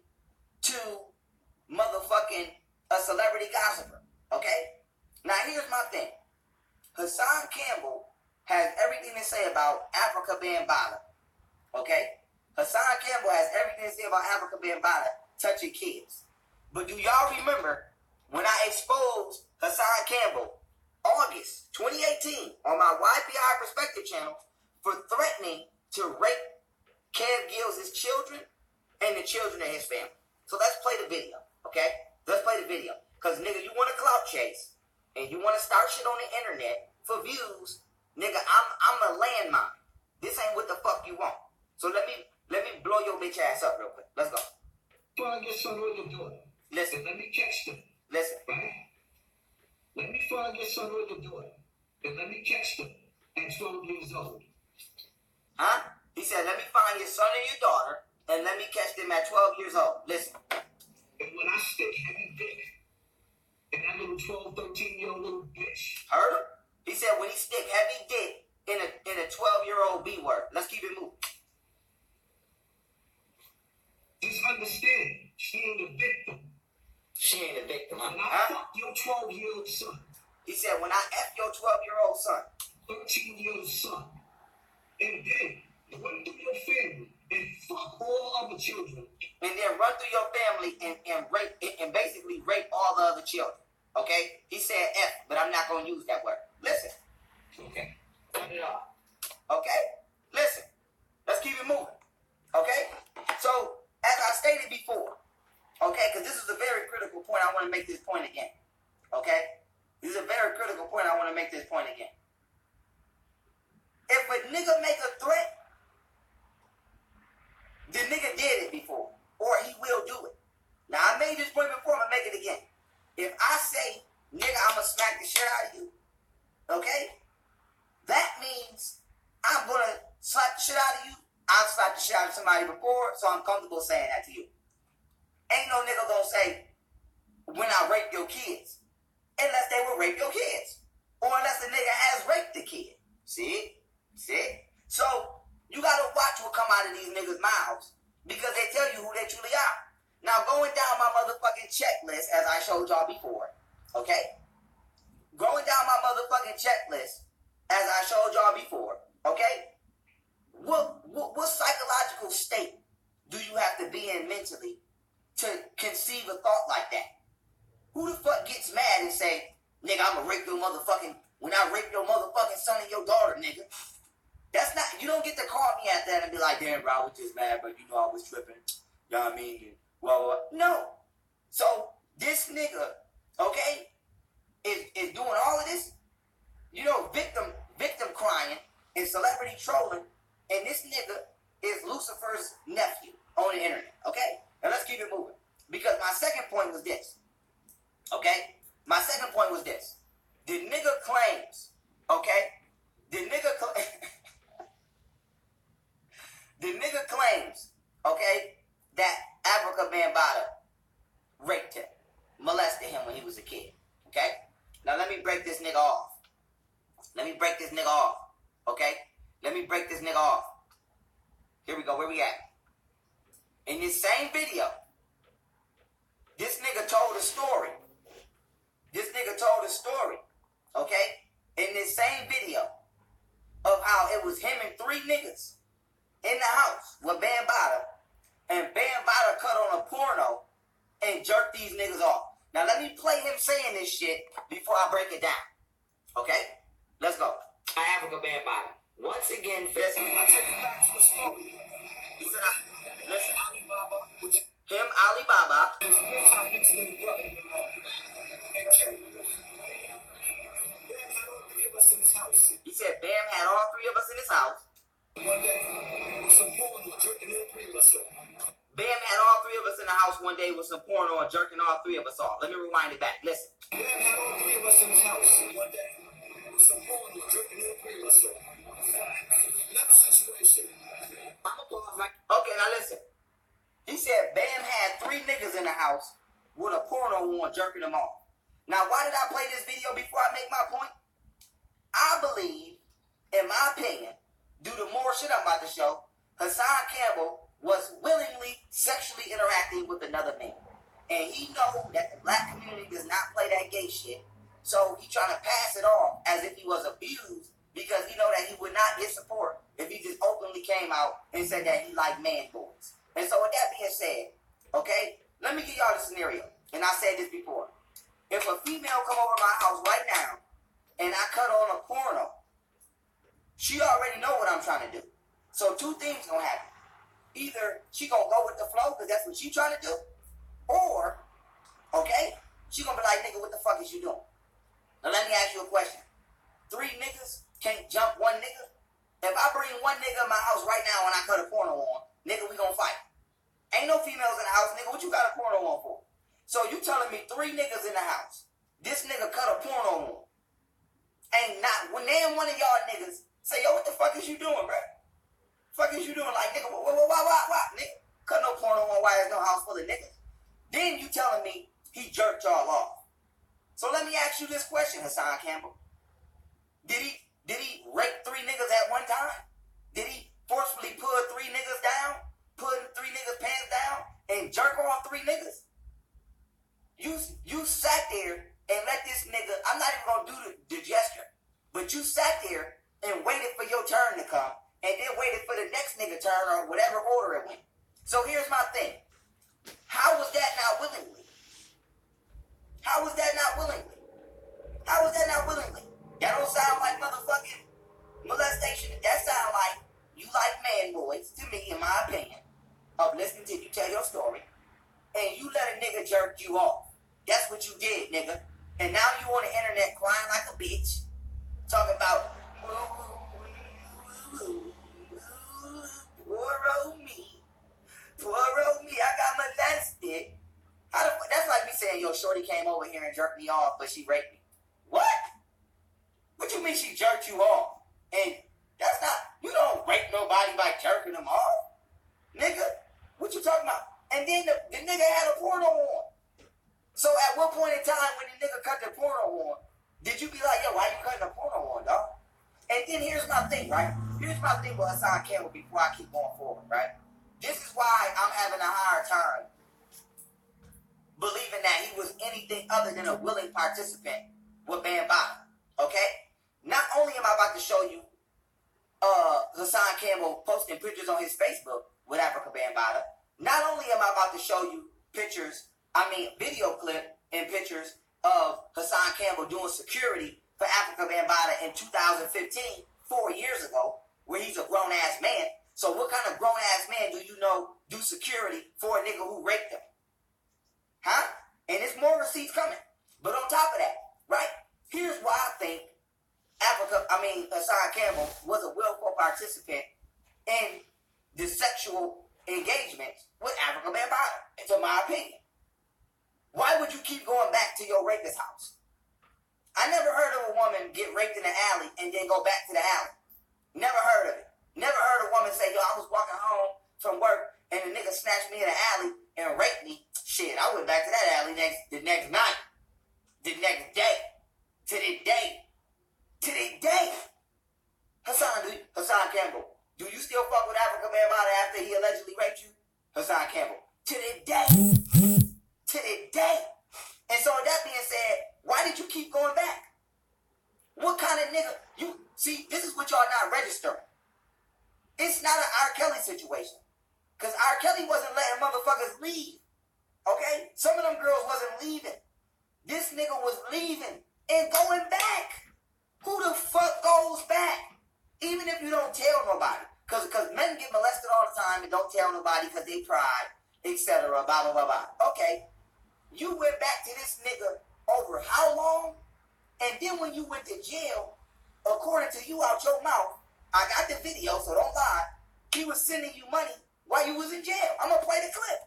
to motherfucking a celebrity gossiper. Okay? Now here's my thing. Hassan Campbell has everything to say about Africa Bambaataa. Okay? Hassan Campbell has everything to say about Africa Bambaataa touching kids. But do y'all remember when I exposed Hassan Campbell, August 2018, on my YPI Perspective channel for threatening to rape Kev Gills' children and the children of his family? So let's play the video, okay? Let's play the video. Because, nigga, you want to clout chase and you want to start shit on the internet for views, nigga, I'm a landmine. This ain't what the fuck you want. So let me blow your bitch ass up real quick. Let's go. Find your son or your daughter. Listen. And let me catch them. Listen. Right? Let me find your son or your daughter. And let me catch them at 12 years old. Huh? He said, let me find your son and your daughter, and let me catch them at 12 years old. Listen. And when I stick heavy dick in that little 12, 13-year-old little bitch. Heard him? He said when he stick heavy dick in a 12-year-old B word. Let's keep it moving. Just understand, she ain't a victim. She ain't a victim, huh? When I fuck your 12-year-old son. He said when I F your 12-year-old son. 13-year-old son. And then run through your family and fuck all other children. And then run through your family and rape and basically rape all the other children. Okay? He said F, but I'm not gonna use that word. I want to make this point again. Okay? This is a very critical point. I want to make this point again. If a nigga make a threat, the nigga did it before, or he will do it. Now, I made this point before, I'm going to make it again. If I say, nigga, I'm going to smack the shit out of you, okay? That means I'm going to slap the shit out of you. I've slapped the shit out of somebody before, so I'm comfortable saying that to you. Ain't no nigga going to say, when I rape your kids, unless they will rape your kids, or unless the nigga has raped the kid. See? So, you got to watch what come out of these niggas' mouths, because they tell you who they truly are. Now, going down my motherfucking checklist, as I showed y'all before, okay? Going down my motherfucking checklist, as I showed y'all before, okay? What psychological state do you have to be in mentally to conceive a thought like that? Who the fuck gets mad and say, nigga, I'm gonna rape your motherfucking, when I rape your motherfucking son and your daughter, nigga? That's not, you don't get to call me at that and be like, damn, bro, I was just mad, but you know I was tripping. You know what I mean? Well, no. So, this nigga, okay, is doing all of this, you know, victim crying and celebrity trolling, and this nigga is Lucifer's nephew on the internet, okay? Now, let's keep it moving. Because my second point was this, okay? My second point was this. The nigga claims, okay? The nigga claims, okay, that Africa Bambaataa raped him, molested him when he was a kid, okay? Now let me break this nigga off. Okay? Let me break this nigga off. Here we go, where we at? In this same video, this nigga told a story. Okay? In this same video of how it was him and 3 niggas in the house with Bambaataa, and Bambaataa cut on a porno and jerked these niggas off. Now let me play him saying this shit before I break it down. Okay? Let's go. Africa Bambaataa. Once again, listen, I'll take you back to the story. Listen, Alibaba. He said Bam had all 3 of us in his house. Bam had all 3 of us in the house one day with some porno and jerking all 3 of us off. Let me rewind it back. Listen. Bam had all 3 of us in his house one day with some porno and jerking all 3 of us off. Another situation. Okay, now listen. He said Bam had 3 niggas in the house with a porno on jerking them off. Now, why did I play this video before I make my point? I believe, in my opinion, due to more shit I'm about to show, Hassan Campbell was willingly sexually interacting with another man. And he know that the black community does not play that gay shit. So he trying to pass it off as if he was abused because he know that he would not get support if he just openly came out and said that he liked man boys. And so with that being said, okay, let me give y'all the scenario. And I said this before. If a female come over my house right now and I cut on a porno, she already know what I'm trying to do. So 2 things gonna happen. Either she gonna go with the flow because that's what she trying to do, or, okay, she gonna be like, nigga, what the fuck is you doing? Now let me ask you a question. 3 niggas can't jump 1 nigga? If I bring 1 nigga in my house right now and I cut a porno on, nigga, we gonna fight. Ain't no females in the house, nigga, what you got a porno on for? So you telling me 3 niggas in the house, this nigga cut a porno on. Ain't not, when they one of y'all niggas say, yo, what the fuck is you doing, bro? Fuck is you doing? Like, nigga, why, nigga? Cut no porno on, why there's no house full of niggas? Then you telling me he jerked y'all off. So let me ask you this question, Hassan Campbell. Did he rape 3 niggas at one time? Did he forcefully put 3 niggas down? Put 3 niggas pants down? And jerk off 3 niggas? You sat there and let this nigga, I'm not even gonna do the gesture, but you sat there and waited for your turn to come, and then waited for the next nigga turn or whatever order it went. So here's my thing. How was that not willingly? How was that not willingly? How was that not willingly? That don't sound like motherfucking molestation. That sound like you like man boys, to me, in my opinion, of listening to you tell your story, and you let a nigga jerk you off. That's that's what you did, nigga. And now you on the internet crying like a bitch, talking about, poor old me, I got molested. That's like me saying, yo, shorty came over here and jerked me off, but she raped me. What? What you mean she jerked you off? And that's not, you don't rape nobody by jerking them off. Nigga, what you talking about? And then the nigga had a porno on. So at what point in time when the nigga cut the porno on, did you be like, yo, why you cutting the porno on, dog? And then here's my thing, right? Here's my thing with Hassan Campbell before I keep going forward, right? This is why I'm having a hard time believing that he was anything other than a willing participant with Bambaataa, okay? Not only am I about to show you Hassan Campbell posting pictures on his Facebook with Africa Bambaataa, not only am I about to show you video clip and pictures of Hassan Campbell doing security for Africa Bambaataa in 2015, 4 years ago, where he's a grown-ass man. So what kind of grown-ass man do you know do security for a nigga who raped him? Huh? And there's more receipts coming. But on top of that, right, here's why I think Hassan Campbell was a willful participant in the sexual engagements with Africa Bambaataa, to my opinion. Why would you keep going back to your rapist's house? I never heard of a woman get raped in the alley and then go back to the alley. Never heard of it. Never heard a woman say, yo, I was walking home from work and the nigga snatched me in the alley and raped me. Shit, I went back to that alley the next night. The next day. To the day. Hassan Campbell, do you still fuck with Africa Bambaataa after he allegedly raped you? Hassan Campbell, to the day. And so with that being said, why did you keep going back? What kind of nigga? You see, this is what y'all not registering. It's not an R. Kelly situation. Because R. Kelly wasn't letting motherfuckers leave. Okay? Some of them girls wasn't leaving. This nigga was leaving and going back. Who the fuck goes back? Even if you don't tell nobody. Because men get molested all the time and don't tell nobody because they pride, etc. Blah, blah, blah, blah. Okay. You went back to this nigga over how long? And then when you went to jail, according to you out your mouth, I got the video, so don't lie. He was sending you money while you was in jail. I'm going to play the clip.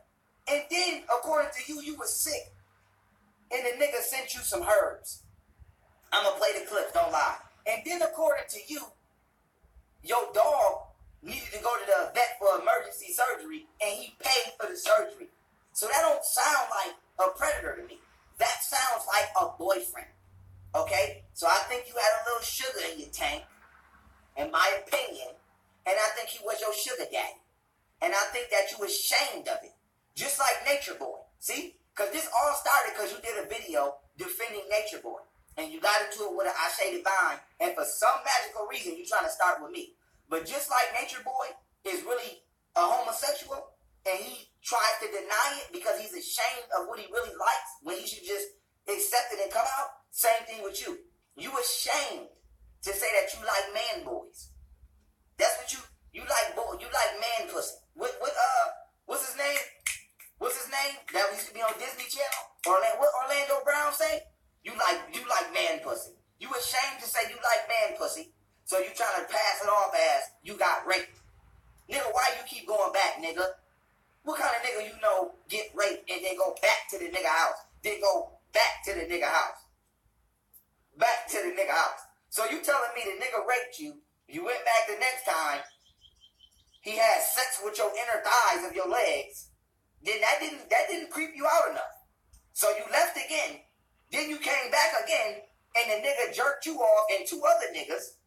And then, according to you, you was sick. And the nigga sent you some herbs. I'm going to play the clip, don't lie. And then, according to you, your dog needed to go to the vet for emergency surgery, and he paid for the surgery. So that don't sound like a predator to me. That sounds like a boyfriend. Okay? So I think you had a little sugar in your tank, in my opinion, and I think he was your sugar daddy. And I think that you were ashamed of it. Just like Nature Boy. See? Because this all started because you did a video defending Nature Boy. And you got into it with an Ashe Divine, and for some magical reason, you're trying to start with me. But just like Nature Boy is really a homosexual, and he tries to deny it because he's ashamed of what he really likes, when he should just accept it and come out, same thing with you. You ashamed to say that you like man boys. That's what you like, boy. You like man pussy. What's his name? What's his name? That used to be on Disney Channel. What Orlando Brown say? You like man pussy. You ashamed to say you like man pussy, so you trying to pass it off as you got raped. Nigga, why you keep going back, nigga? What kind of nigga you know get raped and then go back to the nigga house? Then go back to the nigga house. Back to the nigga house. So you telling me the nigga raped you, you went back the next time, he had sex with your inner thighs of your legs, then that didn't creep you out enough. So you left again, then you came back again, and the nigga jerked you off and two other niggas,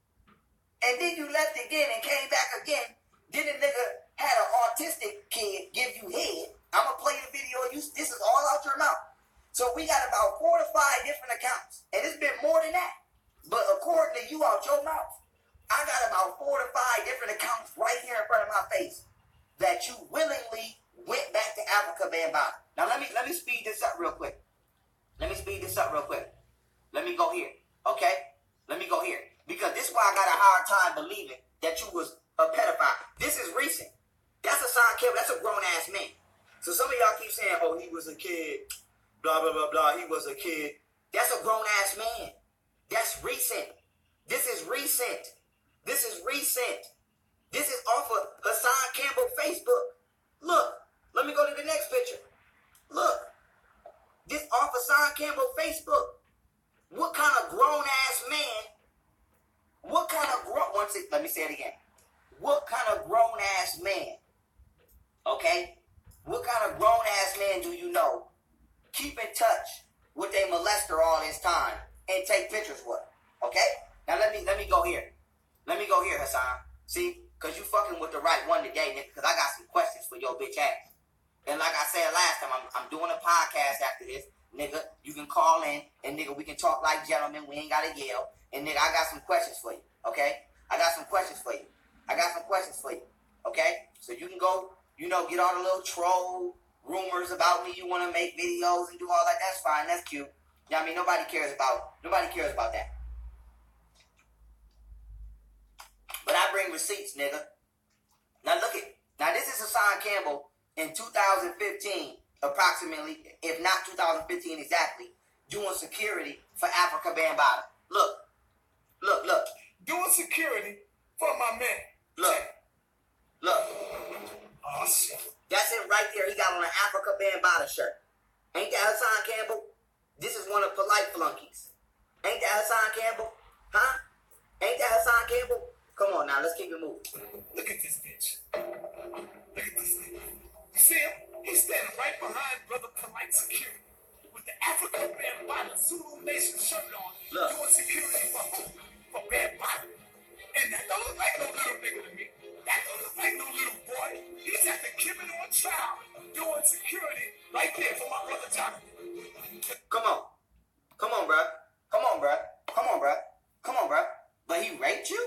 and then you left again and came back again, then the nigga had an autistic kid give you head. I'm going to play the video. This is all out your mouth. So we got about 4 to 5 different accounts, and it's been more than that. But according to you out your mouth, I got about 4 to 5 different accounts right here in front of my face that you willingly went back to Africa Bambaataa. Now let me speed this up real quick. Let me go here, okay? Let me go here. Because this is why I got a hard time believing that you was a pedophile. This is recent. That's Hassan Campbell. That's a grown-ass man. So some of y'all keep saying, oh, he was a kid. blah, blah, blah, blah, he was a kid. That's a grown-ass man. That's recent. This is recent. This is recent. This is off of Hassan Campbell Facebook. Look, let me go to the next picture. Look, this off Hassan Campbell Facebook. What kind of grown-ass man, let me say it again. What kind of grown-ass man, okay? What kind of grown-ass man do you know keep in touch with a molester all this time and take pictures with him, okay? Now let me go here. Let me go here, Hassan. See, because you fucking with the right one today, nigga, because I got some questions for your bitch ass. And like I said last time, I'm doing a podcast after this. Nigga, you can call in, and nigga, we can talk like gentlemen. We ain't got to yell. And nigga, I got some questions for you, okay? I got some questions for you. Okay? So you can go, get all the little troll rumors about me. You want to make videos and do all that. That's fine. That's cute. You know what I mean? Nobody cares about that. But I bring receipts, nigga. Now this is Hassan Campbell in 2015, approximately, if not 2015 exactly, doing security for Africa Bambaataa. Look. Doing security for my man. Look. Oh, shit. That's it right there. He got on an Africa Bambaataa shirt. Ain't that Hassan Campbell? This is one of polite flunkies. Ain't that Hassan Campbell? Huh? Ain't that Hassan Campbell? Come on now, let's keep it moving. Look at this bitch. Look at this nigga. You see him? He's standing right behind Brother Polite Security with the Africa Bambaataa Zulu Nation shirt on, doing security for who? For Bambaataa. And that don't look like no little nigga to me. That don't look like no little boy. He's at the Kimmon on trial doing security right there for my brother Jonathan. Come on, bruh. But he raped you?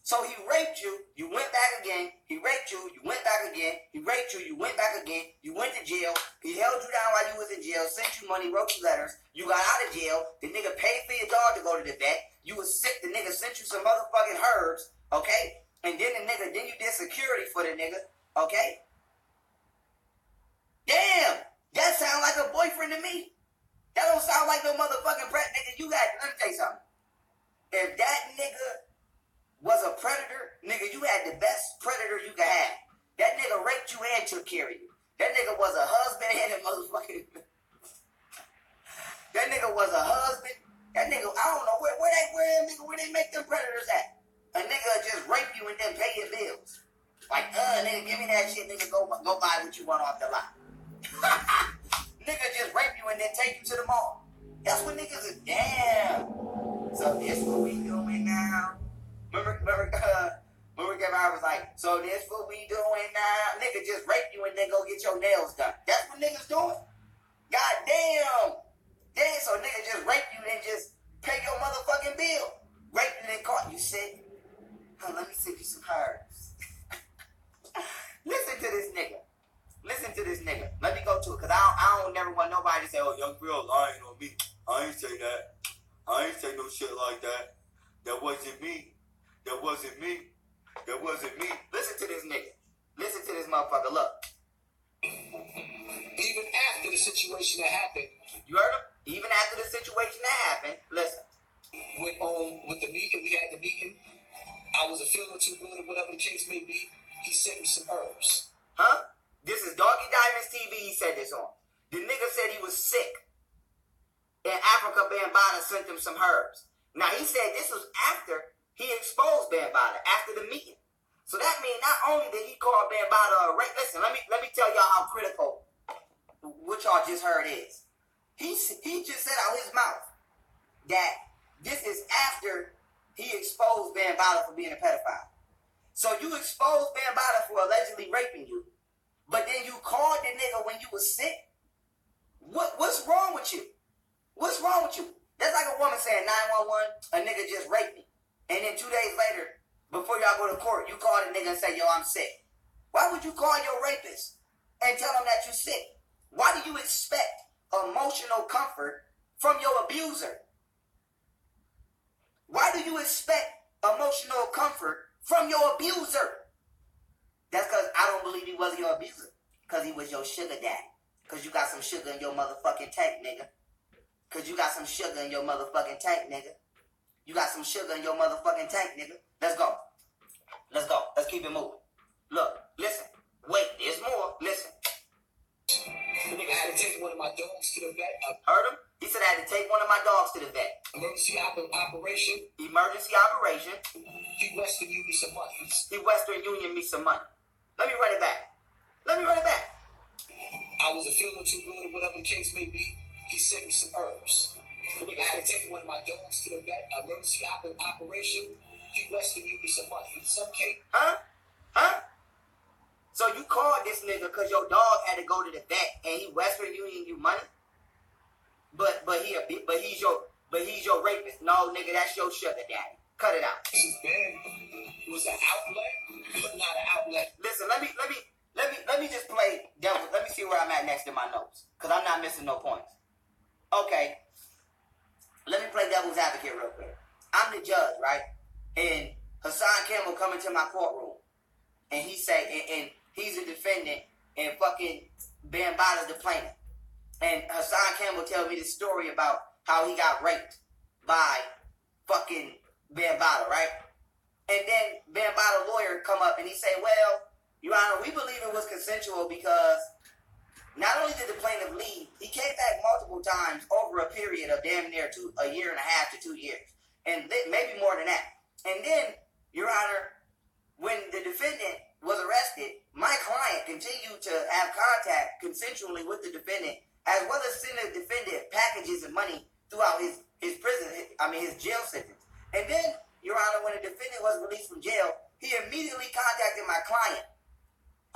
So he raped you, you went back again, he raped you, you went back again, he raped you, you went back again, you went to jail, he held you down while you was in jail, sent you money, wrote you letters, you got out of jail, the nigga paid for your dog to go to the vet, you was sick, the nigga sent you some motherfucking herbs, okay? And then then you did security for the nigga, okay? Damn! That sound like a boyfriend to me. That don't sound like no motherfucking nigga. Let me tell you something. If that nigga was a predator, nigga, you had the best predator you could have. That nigga raped you and took care of you. That nigga was a husband and a motherfucking... That nigga was a husband. That nigga, I don't know, where they make them predators at? A nigga just rape you and then pay your bills. Like, nigga, give me that shit, nigga, go buy what you want off the lot. Nigga just rape you and then take you to the mall. That's what niggas is, damn. So this what we doing now? Remember, Campbell was like, so this what we doing now? Nigga just rape you and then go get your nails done. That's what niggas doing? God damn. Damn, so nigga just rape you and just pay your motherfucking bill. Rape you and then caught you sick. Let me send you some herbs. Listen to this nigga. Let me go to it, because I don't never want nobody to say, oh, young girl lying on me. I ain't say that. I ain't say no shit like that. That wasn't me. Listen to this nigga. Listen to this motherfucker. Look. Even after the situation that happened. You heard him? Even after the situation that happened. Listen. Went on with the meeting. We had the meeting. I wasn't feeling too good or whatever the case may be. He sent me some herbs. Huh? This is Doggy Diamonds TV he said this on. The nigga said he was sick. And Africa Bambaataa sent him some herbs. Now he said this was after he exposed Bambaataa, after the meeting. So that means not only did he call Bambaataa a rape. Listen, let me tell y'all how critical what y'all just heard is. He just said out his mouth that this is after he exposed Bambaataa for being a pedophile. So you exposed Bambaataa for allegedly raping you, but then you called the nigga when you was sick? What's wrong with you? What's wrong with you? That's like a woman saying 911, a nigga just raped me. And then 2 days later, before y'all go to court, you call the nigga and say, yo, I'm sick. Why would you call your rapist and tell him that you're sick? Why do you expect emotional comfort from your abuser? Why do you expect emotional comfort from your abuser? That's because I don't believe he was your abuser. Because he was your sugar daddy. Cause you got some sugar in your motherfucking tank, nigga. Cause you got some sugar in your motherfucking tank, nigga. You got some sugar in your motherfucking tank, nigga. Let's go. Let's go. Let's keep it moving. Look, listen. Wait, there's more. Listen. The nigga had to take one of my dogs to the vet. Heard him? He said I had to take one of my dogs to the vet. Emergency operation. Emergency operation. He Western Union me some money. He Western Union me some money. Let me run it back. I was feeling too good or whatever the case may be. He sent me some herbs. The nigga had to take one of my dogs to the vet. Emergency operation. He Western Union me some money. Some cake. Huh? So you called this nigga because your dog had to go to the vet and he Western Union you money? But he's your rapist. No, nigga, that's your sugar daddy. Cut it out. This is bad. It was an outlet, but not an outlet. Listen, let me just play devil. Let me see where I'm at next in my notes, cause I'm not missing no points. Okay, let me play devil's advocate real quick. I'm the judge, right? And Hassan Campbell come into my courtroom, and he say, and he's a defendant, and fucking Bambada's the plaintiff. And Hassan Campbell tells me this story about how he got raped by fucking Bambada, right? And then Bambada's lawyer come up and he say, well, Your Honor, we believe it was consensual because not only did the plaintiff leave, he came back multiple times over a period of damn near a year and a half to 2 years. And maybe more than that. And then, Your Honor, when the defendant was arrested, my client continued to have contact consensually with the defendant, as well as send the defendant packages of money throughout his jail sentence. And then, Your Honor, when the defendant was released from jail, he immediately contacted my client,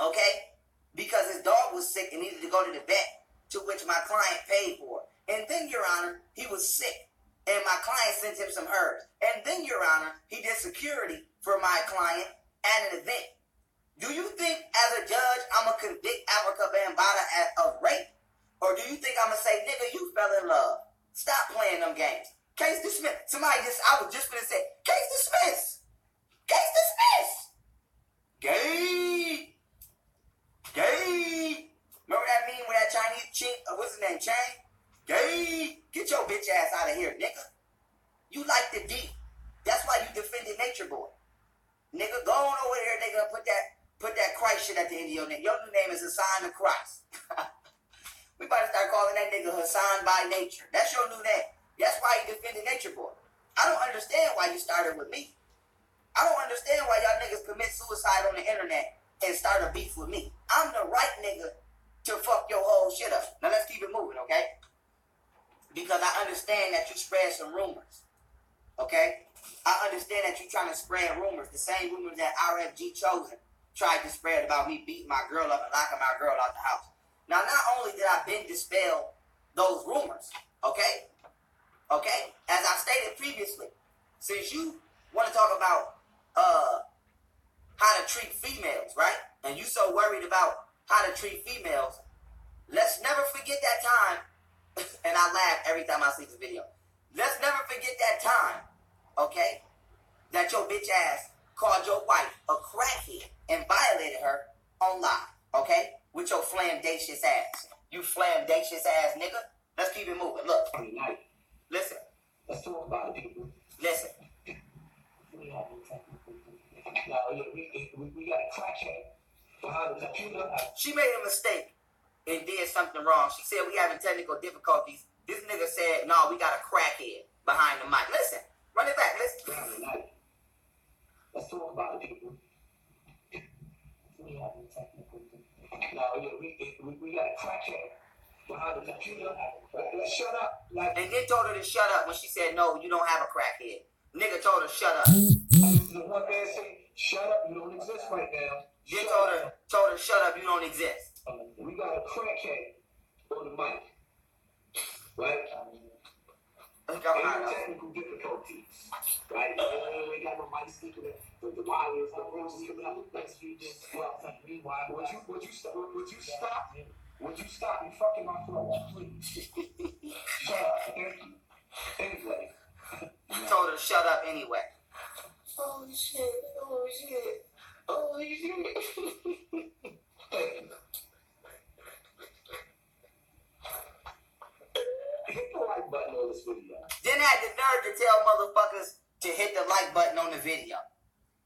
okay? Because his dog was sick and needed to go to the vet, to which my client paid for. And then, Your Honor, he was sick, and my client sent him some herbs. And then, Your Honor, he did security for my client at an event. Do you think, as a judge, I'm going to convict Africa Bambada of rape? Or do you think I'm going to say, nigga, you fell in love? Stop playing them games. Case dismissed. I was just going to say, case dismissed. Case dismissed. Gay. Remember that meme with that Chinese chick? What's his name? Chang? Gay. Get your bitch ass out of here, nigga. You like the D. That's why you defended Nature Boy. Nigga, go on over here, nigga, put that Christ shit at the end of your name. Your new name is Hassan the Christ. We about to start calling that nigga Hassan by Nature. That's your new name. That's why you defended Nature Boy. I don't understand why you started with me. I don't understand why y'all niggas commit suicide on the internet and start a beef with me. I'm the right nigga to fuck your whole shit up. Now let's keep it moving, okay? Because I understand that you spread some rumors, okay? I understand that you're trying to spread rumors, the same rumors that RFG Chosen tried to spread about me beating my girl up and locking my girl out the house. Now, not only did I been dispel those rumors, okay? Okay? As I stated previously, since you want to talk about how to treat females, right? And you so worried about how to treat females, let's never forget that time, and I laugh every time I see this video. Let's never forget that time, okay, that your bitch ass called your wife a crackhead and violated her on live, okay, with your flamdacious ass. You flamdacious ass nigga. Let's keep it moving. Look. Listen. Let's talk about it, people. Listen. We got a crackhead behind the computer. She made a mistake and did something wrong. She said we having technical difficulties. This nigga said, no, we got a crackhead behind the mic. Listen. Run it back. Listen. Let's talk about it, people. We having technical difficulties. We got a crackhead behind the computer. Let's shut up. And then told her to shut up when she said, no, you don't have a crackhead. Nigga told her, shut up. The one man say, shut up, you don't exist right now. Then told her, shut up, you don't exist. We got a crackhead on the mic. Right? Any technical difficulties. Right? We got no mic speaking. The wires, the roses coming up. Would you stop me fucking my phone, please? Shut up. Thank you. Anyway. You told her to shut up anyway. Oh shit. Thank you. this video. Then had the nerve to tell motherfuckers to hit the like button on the video.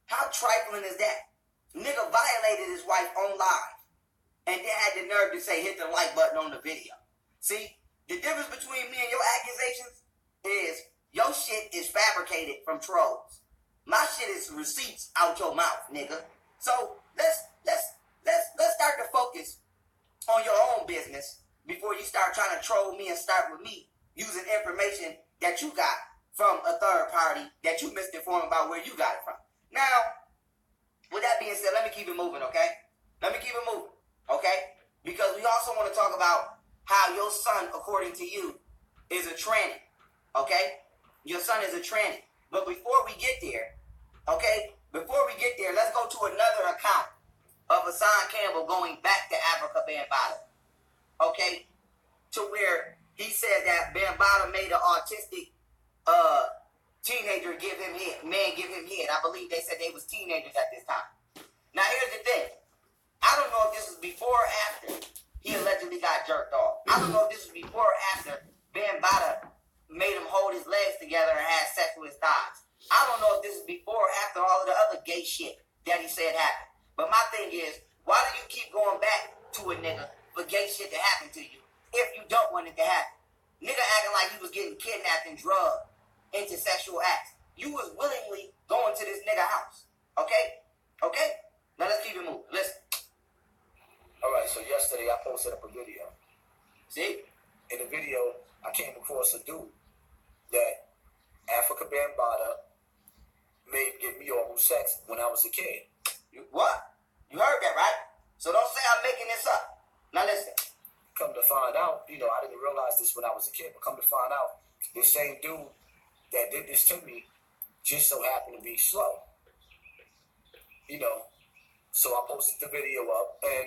How trifling is that? Nigga violated his wife on live. And then had the nerve to say hit the like button on the video. See, the difference between me and your accusations is your shit is fabricated from trolls. My shit is receipts out your mouth, nigga. So let's start to focus on your own business before you start trying to troll me and start with me using information that you got from a third party that you misinformed about where you got it from. Now, with that being said, let me keep it moving, okay? Let me keep it moving, okay? Because we also want to talk about how your son, according to you, is a tranny, okay? Your son is a tranny. But before we get there, okay? Before we get there, let's go to another account of Hassan Campbell going back to Africa Bambaataa, okay? To where he said that Bambaataa made an autistic teenager give him head, man give him head. I believe they said they was teenagers at this time. Now here's the thing. I don't know if this was before or after he allegedly got jerked off. I don't know if this was before or after Bambaataa made him hold his legs together and had sex with his thighs. I don't know if this is before or after all of the other gay shit that he said happened. But my thing is, why do you keep going back to a nigga for gay shit to happen to you if you don't want it to happen? Nigga acting like he was getting kidnapped and drugged into sexual acts. You was willingly going to this nigga house. Okay? Okay? Now let's keep it moving. Listen. Alright, so yesterday I posted up a video. See? In the video, I came across a dude that Africa Bambaataa made give me oral sex when I was a kid. What? You heard that, right? So don't say I'm making this up. Now listen. Come to find out, I didn't realize this when I was a kid, but come to find out, this same dude that did this to me just so happened to be slow. So I posted the video up, and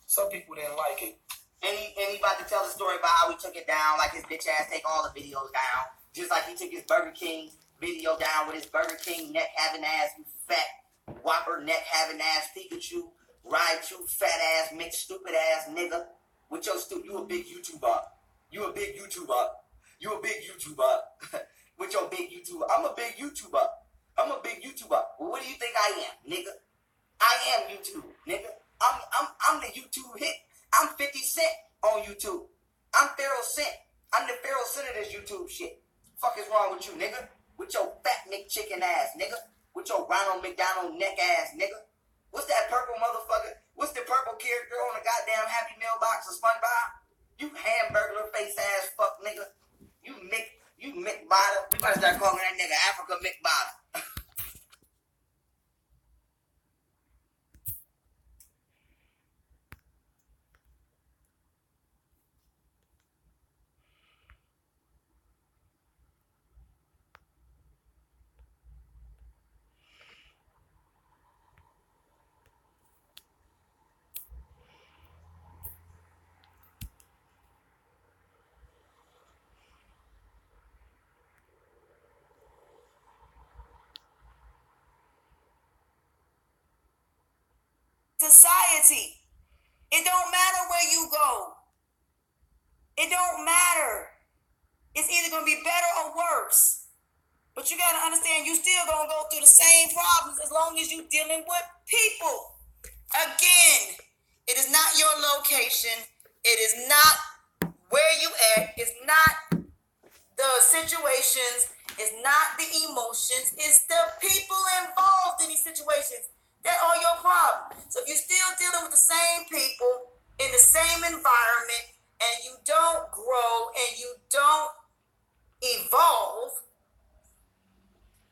some people didn't like it. And he about to tell the story about how he took it down, like his bitch ass take all the videos down, just like he took his Burger King video down with his Burger King neck having ass, you fat Whopper neck having ass Pikachu, Raichu fat ass mixed stupid ass nigga. With your you a big YouTuber. You a big YouTuber. You a big YouTuber. With your big YouTuber. I'm a big YouTuber. I'm a big YouTuber. Well, what do you think I am, nigga? I am YouTube, nigga. I'm the YouTube hit. I'm 50 Cent on YouTube. I'm Pharaoh Cent. I'm the Pharaoh Cent of this YouTube shit. Fuck is wrong with you, nigga? With your fat McChicken ass, nigga. With your Ronald McDonald neck ass, nigga. What's that purple motherfucker? What's the purple character on the goddamn Happy Meal box of SpongeBob? You hamburger face ass fuck nigga. You McBotta. We better start calling that nigga Africa McBotta. Society. It don't matter where you go. It don't matter. It's either going to be better or worse. But you got to understand, you still going to go through the same problems as long as you're dealing with people. Again, it is not your location. It is not where you at. It's not the situations. It's not the emotions. It's the people involved in these situations that are your problem. So if you're still dealing with the same people in the same environment and you don't grow and you don't evolve,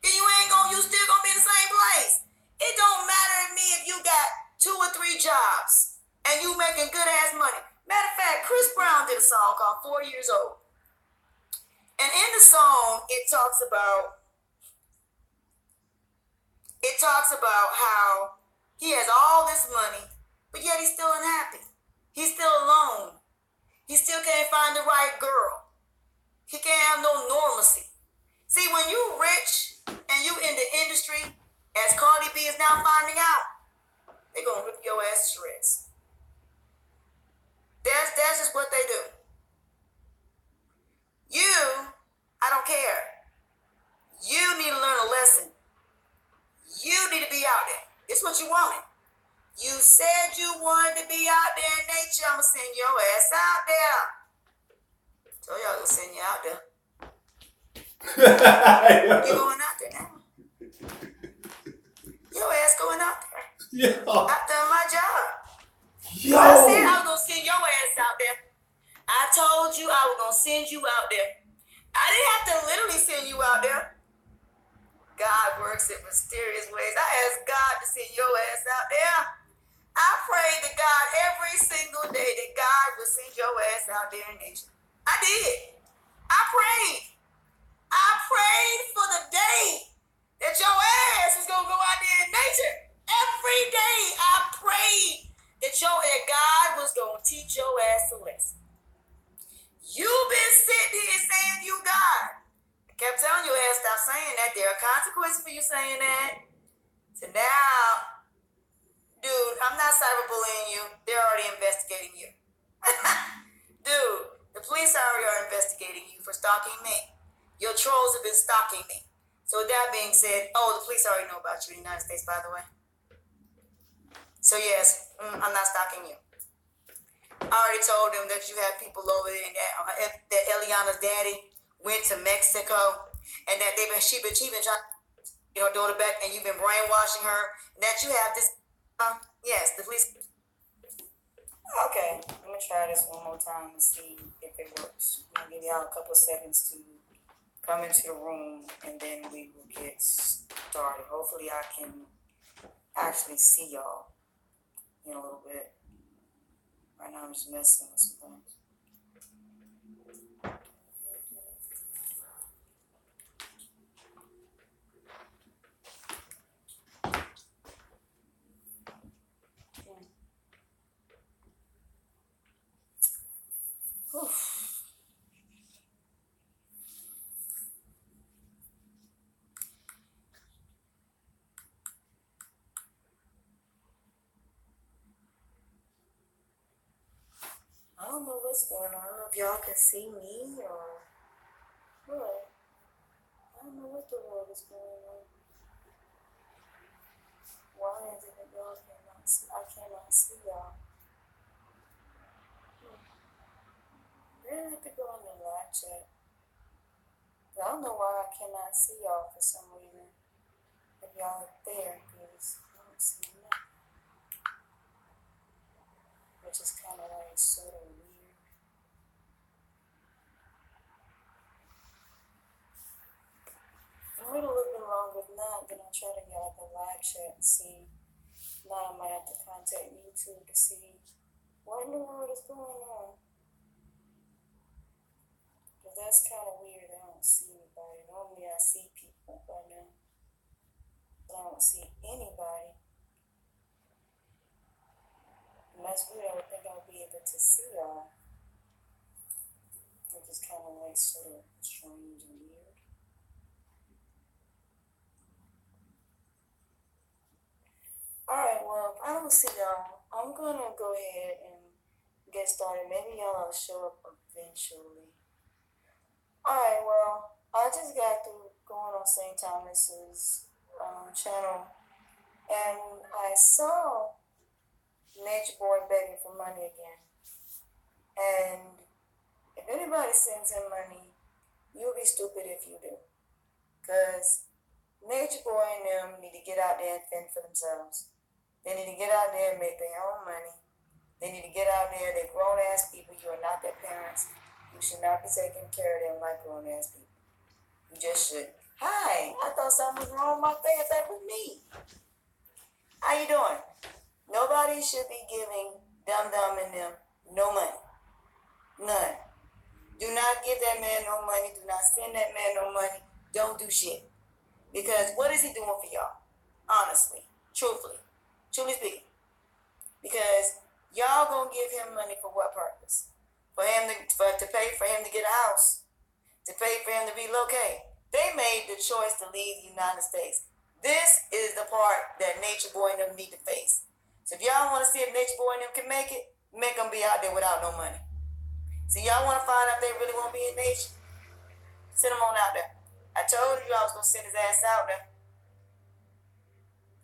then you still gonna be in the same place. It don't matter to me if you got 2 or 3 jobs and you making good ass money. Matter of fact, Chris Brown did a song called 4 Years Old. And in the song, it talks about how he has all this money, but yet he's still unhappy. He's still alone. He still can't find the right girl. He can't have no normalcy. See, when you rich and you in the industry, as Cardi B is now finding out, they're going to rip your ass to shreds. That's just what they do. You what you wanted. You said you wanted to be out there in nature. I'm going to send your ass out there. Told y'all going to send you out there. You going out there now. Your ass going out there. Yo. I've done my job. Yo. I said I was going to send your ass out there. I told you I was going to send you out there. I didn't have to literally send you out there. God works in mysterious ways. I asked God to send your ass out there. I prayed to God every single day that God would send your ass out there in nature. I did. I prayed. I prayed for the day that your ass was going to go out there in nature. Every day I prayed that God was going to teach your ass a lesson. You've been sitting here saying you God. I kept telling your ass, stop saying that. There are consequences for you saying that. So now, dude, I'm not cyberbullying you. They're already investigating you. Dude, the police already are investigating you for stalking me. Your trolls have been stalking me. So with that being said, the police already know about you in the United States, by the way. So yes, I'm not stalking you. I already told them that you have people over there and that Eliana's daddy went to Mexico and that she been trying to get her daughter back and you've been brainwashing her. And that you have this, yes, the police. Okay, let me try this one more time and see if it works. I'm gonna give y'all a couple of seconds to come into the room and then we will get started. Hopefully I can actually see y'all in a little bit. Right now I'm just messing with some things. I don't know what's going on. I don't know if y'all can see me or what. I don't know what the world is going on. Why is it that y'all cannot see? I cannot see y'all. Maybe I have to go in the live chat. I don't know why I cannot see y'all for some reason. If y'all are there, because I don't see nothing. Which is kind of like sort of weird. I'm wait a little bit longer. If not, then I'll try to get out the live chat and see. Now I might have to contact YouTube to see what in the world is going on. Because that's kind of weird. I don't see anybody. Normally I see people by now. But I don't see anybody. And that's weird. I would think I would be able to see y'all. Which is kind of like sort of strange and weird. Alright, well, if I don't see y'all, I'm gonna go ahead and get started. Maybe y'all will show up eventually. Alright, well, I just got through going on St. Thomas's channel, and I saw Nature Boy begging for money again. And if anybody sends him money, you'll be stupid if you do. Because Nature Boy and them need to get out there and fend for themselves. They need to get out there and make their own money. They need to get out there. They're grown-ass people. You are not their parents. You should not be taking care of them like grown-ass people. You just should. Hi, I thought something was wrong with my face. That was me. How you doing? Nobody should be giving Dum-Dum and them no money. None. Do not give that man no money. Do not send that man no money. Don't do shit. Because what is he doing for y'all? Honestly. Truthfully speaking. Because y'all gonna give him money for what purpose? For him to pay for him to get a house, to pay for him to relocate. They made the choice to leave the United States. This is the part that Nature Boy and them need to face. So if y'all want to see if Nature Boy and them can make it, make them be out there without no money. So y'all want to find out if they really want to be in nature? Send them on out there. I told you I was gonna send his ass out there.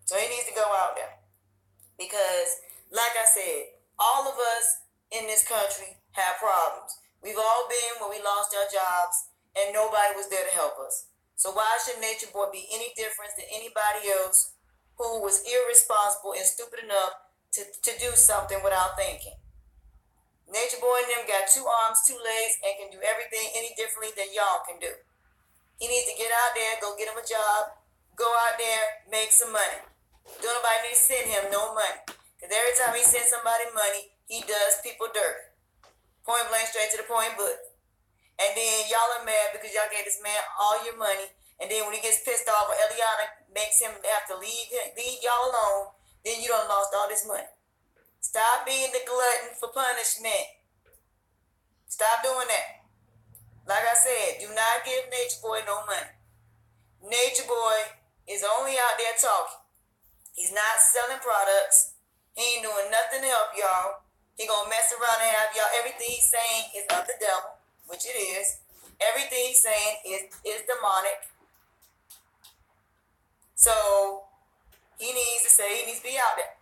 So he needs to go out there. Because, like I said, all of us in this country have problems. We've all been where we lost our jobs and nobody was there to help us. So why should Nature Boy be any different than anybody else who was irresponsible and stupid enough to do something without thinking? Nature Boy and them got 2 arms, 2 legs, and can do everything any differently than y'all can do. He needs to get out there, go get him a job, go out there, make some money. Don't nobody need to send him no money. Because every time he sends somebody money, he does people dirt. Point blank, straight to the point, but. And then y'all are mad because y'all gave this man all your money. And then when he gets pissed off or Eliana makes him have to leave y'all alone, then you done lost all this money. Stop being the glutton for punishment. Stop doing that. Like I said, do not give Nature Boy no money. Nature Boy is only out there talking. He's not selling products. He ain't doing nothing to help y'all. He gonna mess around and have y'all. Everything he's saying is of the devil, which it is. Everything he's saying is demonic. So he needs to be out there.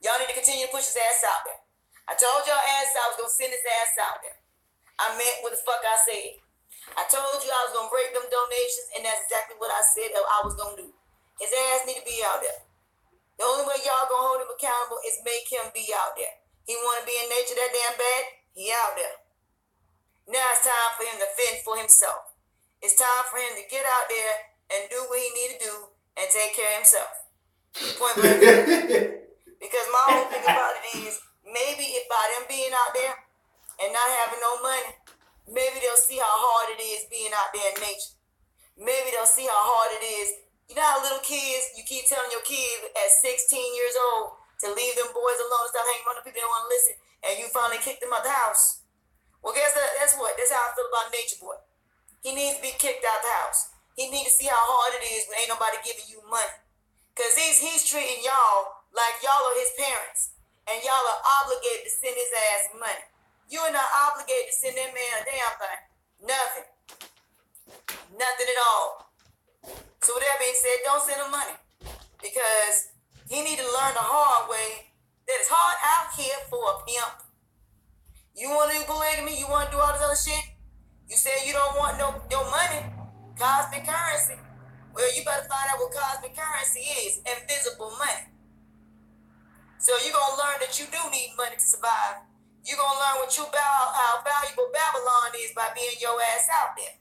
Y'all need to continue to push his ass out there. I told y'all ass I was gonna send his ass out there. I meant what the fuck I said. I told you I was gonna break them donations, and that's exactly what I said I was gonna do. His ass need to be out there. The only way y'all gonna hold him accountable is make him be out there. He wanna be in nature that damn bad, he out there. Now it's time for him to fend for himself. It's time for him to get out there and do what he need to do and take care of himself. Point blank. Because my whole thing about it is, maybe if by them being out there and not having no money, maybe they'll see how hard it is being out there in nature. Maybe they'll see how hard it is. You know how little kids, you keep telling your kids at 16 years old to leave them boys alone, stop hanging around the people that don't want to listen, and you finally kick them out the house. Well, guess that, that's how I feel about Nature Boy. He needs to be kicked out the house. He needs to see how hard it is when ain't nobody giving you money. Because he's treating y'all like y'all are his parents, and y'all are obligated to send his ass money. You are not obligated to send that man a damn thing. Nothing. Nothing at all. So with that being said, don't send him money. Because he need to learn the hard way that it's hard out here for a pimp. You want to do polygamy, you want to do all this other shit, you say you don't want no money, cosmic currency. Well, you better find out what cosmic currency is, invisible money. So you're going to learn that you do need money to survive. You're going to learn how valuable Babylon is by being your ass out there.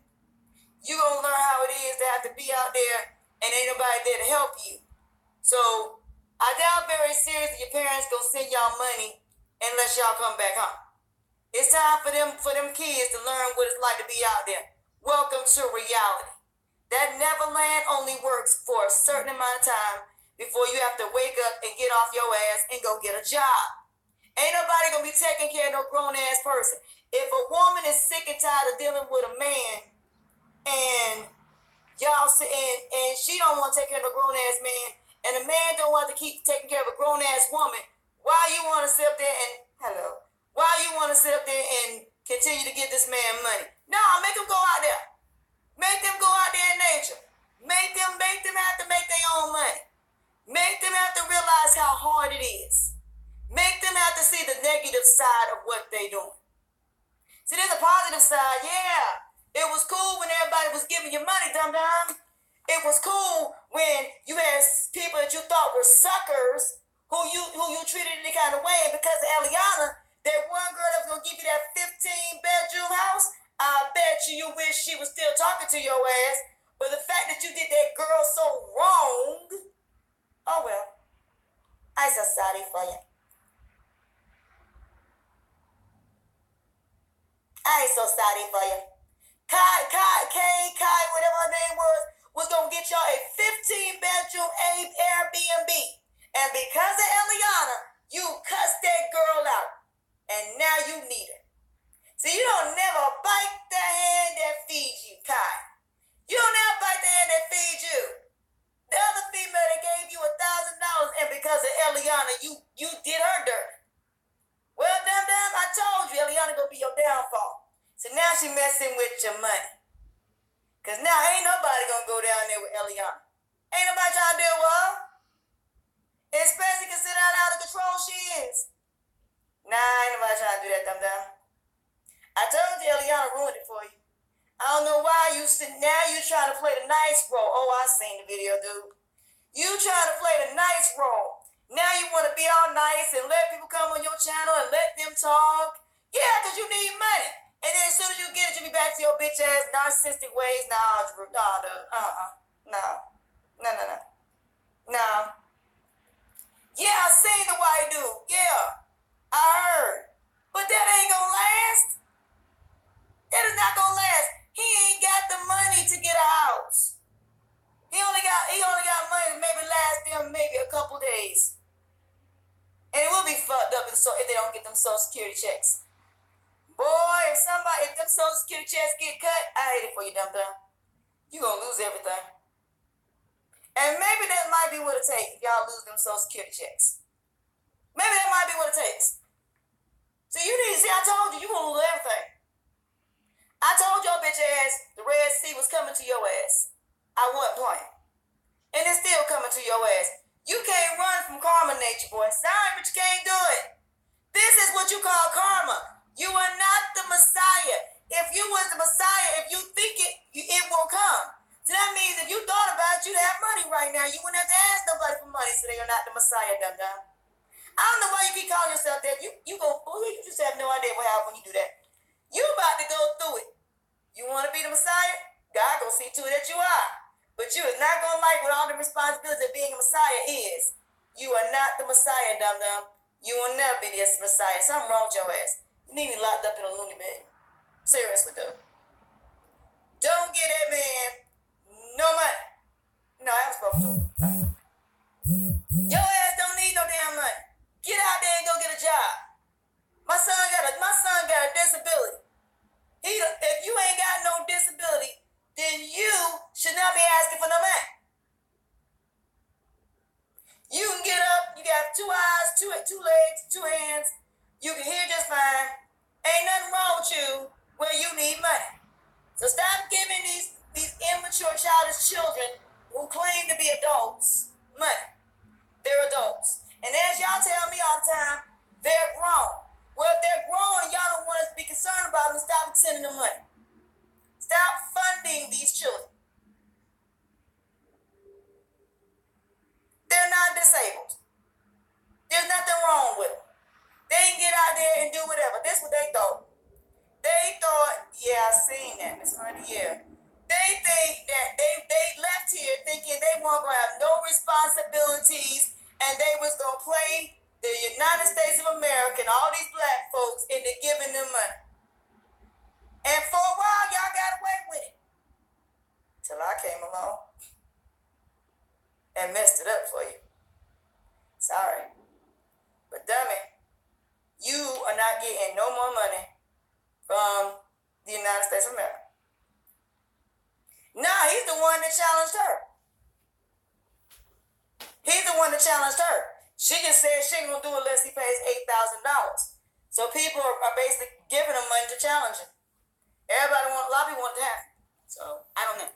You're going to learn how it is to have to be out there and ain't nobody there to help you. So I doubt very seriously your parents going to send y'all money unless y'all come back home. It's time for them kids to learn what it's like to be out there. Welcome to reality. That Neverland only works for a certain amount of time before you have to wake up and get off your ass and go get a job. Ain't nobody gonna be taking care of no grown ass person. If a woman is sick and tired of dealing with a man and and she don't want to take care of no grown ass man, and the man don't want to keep taking care of a grown ass woman, why you want to sit up there and Why you want to sit up there and continue to give this man money? No, make them go out there. Make them go out there in nature. Make them have to make their own money. Make them have to realize how hard it is. Make them have to see the negative side of what they're doing. See, there's a positive side, yeah. It was cool when everybody was giving you money, dum-dum. It was cool when you had people that you thought were suckers who you treated any kind of way. And because of Eliana, that one girl that was going to give you that 15-bedroom house, I bet you wish she was still talking to your ass. But the fact that you did that girl so wrong, oh well. I'm so sorry for you. I ain't so sorry for you. Kai, whatever her name was going to get y'all a 15-bedroom Airbnb. And because of Eliana, you cussed that girl out. And now you need her. See, you don't never bite the hand that feeds you, Kai. You don't ever bite the hand that feeds you. The other female that gave you $1,000, and because of Eliana, you did her dirt. Well, dum-dum, I told you, Eliana gonna be your downfall. So now she messing with your money. Because now ain't nobody gonna go down there with Eliana. Ain't nobody trying to deal with her. Especially considering how out of control she is. Nah, ain't nobody trying to do that, dumb. I told you, Eliana ruined it for you. I don't know why now you trying to play the nice role. Oh, I seen the video, dude. You trying to play the nice role. Now you want to be all nice and let people come on your channel and let them talk. Yeah, because you need money. And then as soon as you get it, you be back to your bitch ass narcissistic ways. Nah, dude. No. Yeah, I seen the white dude. Yeah, I heard. But that ain't gonna last. That is not gonna last. He ain't got the money to get a house. He only got money to maybe last them maybe a couple days. And it will be fucked up if they don't get them Social Security checks. Boy, if them Social Security checks get cut, I hate it for you, dumb. You gonna lose everything. And maybe that might be what it takes if y'all lose them Social Security checks. Maybe that might be what it takes. So you need to see, I told you gonna lose everything. I told your bitch ass the Red Sea was coming to your ass. I wasn't playing. And it's still coming to your ass. You can't run from karma nature, boy. Sorry, but you can't do it. This is what you call karma. You are not the Messiah. If you was the Messiah, if you think it will come. So that means if you thought about it, you'd have money right now. You wouldn't have to ask nobody for money, so you're not the Messiah, dumb. I don't know why you keep calling yourself that. You just have no idea what happens when you do that. You about to go through it. You want to be the Messiah? God gonna see to it that you are. But you is not gonna like what all the responsibilities of being a Messiah is. You are not the Messiah, dumb. You will never be the Messiah. Something wrong with your ass. You need to be locked up in a loony bin. Seriously, dude. Don't get that man no money. No, I was supposed to. Your ass don't need no damn money. Get out there and go get a job. My son got a disability. If you ain't got no disability, then you should not be asking for no money. You can get up, you got 2 eyes, 2 legs, 2 hands, you can hear just fine. Ain't nothing wrong with you where you need money. So stop giving these immature childish children who claim to be adults money. They're adults. And as y'all tell me all the time, they're grown. Well, if they're grown and y'all don't want us to be concerned about them, stop sending them money. Stop funding these children. They're not disabled. There's nothing wrong with them. They can get out there and do whatever. That's what they thought. They thought, yeah, I seen that, Miss Honey, yeah. They think that they left here thinking they weren't going to have no responsibilities and they was going to play the United States of America and all these black folks into giving them money. And for a while, y'all got away with it. Till I came along and messed it up for you. Sorry. But dummy, you are not getting no more money from the United States of America. Nah, he's the one that challenged her. He's the one that challenged her. She just said she ain't gonna do it unless he pays $8,000. So people are basically giving him money to challenge him. A lot of people want to have it. So I don't know.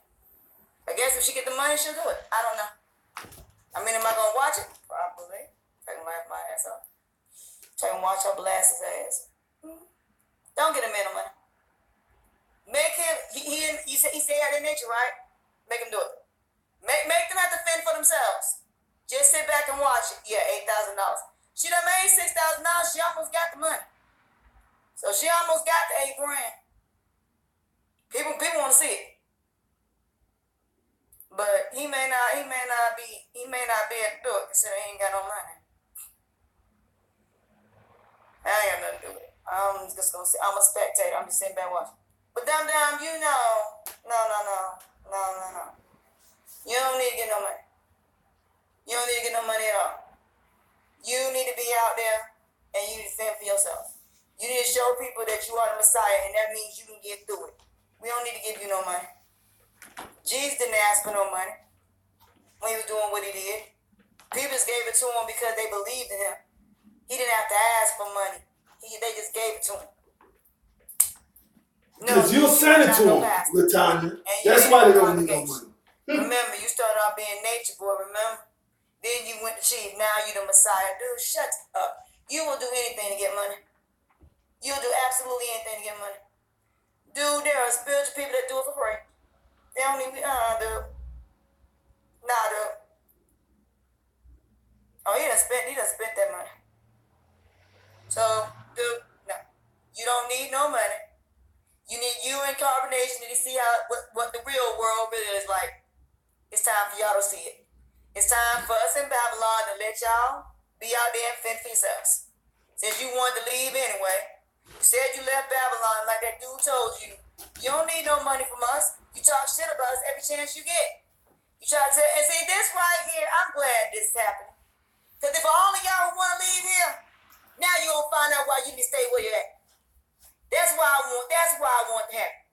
I guess if she get the money, she'll do it. I don't know. I mean, am I gonna watch it? Probably. I can laugh my ass off. So I can watch her blast his ass. Don't get him in no money. Make him. He said he had their nature, right? Make him do it. Make them have to fend for themselves. Just sit back and watch it. Yeah, $8,000. She done made $6,000. She almost got the money. So she almost got the $8,000. People want to see it. But he may not be able to do it considering he ain't got no money. I ain't got nothing to do with it. I'm just gonna say I'm a spectator. I'm just sitting back watching. But dumb, you know. No. You don't need to get no money. You don't need to get no money at all. You need to be out there and you need to fend for yourself. You need to show people that you are the Messiah, and that means you can get through it. We don't need to give you no money. Jesus didn't ask for no money when he was doing what he did. People just gave it to him because they believed in him. He didn't have to ask for money. They just gave it to him. Because you sent it to him, Latonya. That's why they don't need no money. Remember, you started off being nature boy, remember? Then you went to chief. Now you the Messiah. Dude, shut up. You will do anything to get money. You'll do absolutely anything to get money. Dude, there are spiritual people that do it for free. They don't even, dude. Nah, dude. Oh, he done spent that money. So, dude, no. You don't need no money. You need you and Carbonation to see what the real world really is like. It's time for y'all to see it. It's time for us in Babylon to let y'all be out there and fend for yourselves. Since you wanted to leave anyway, you said you left Babylon like that dude told you. You don't need no money from us. You talk shit about us every chance you get. You try to tell, and see this right here, I'm glad this happened. Because if all of y'all who want to leave here, now you gonna find out why you need to stay where you're at. That's why I want to happen.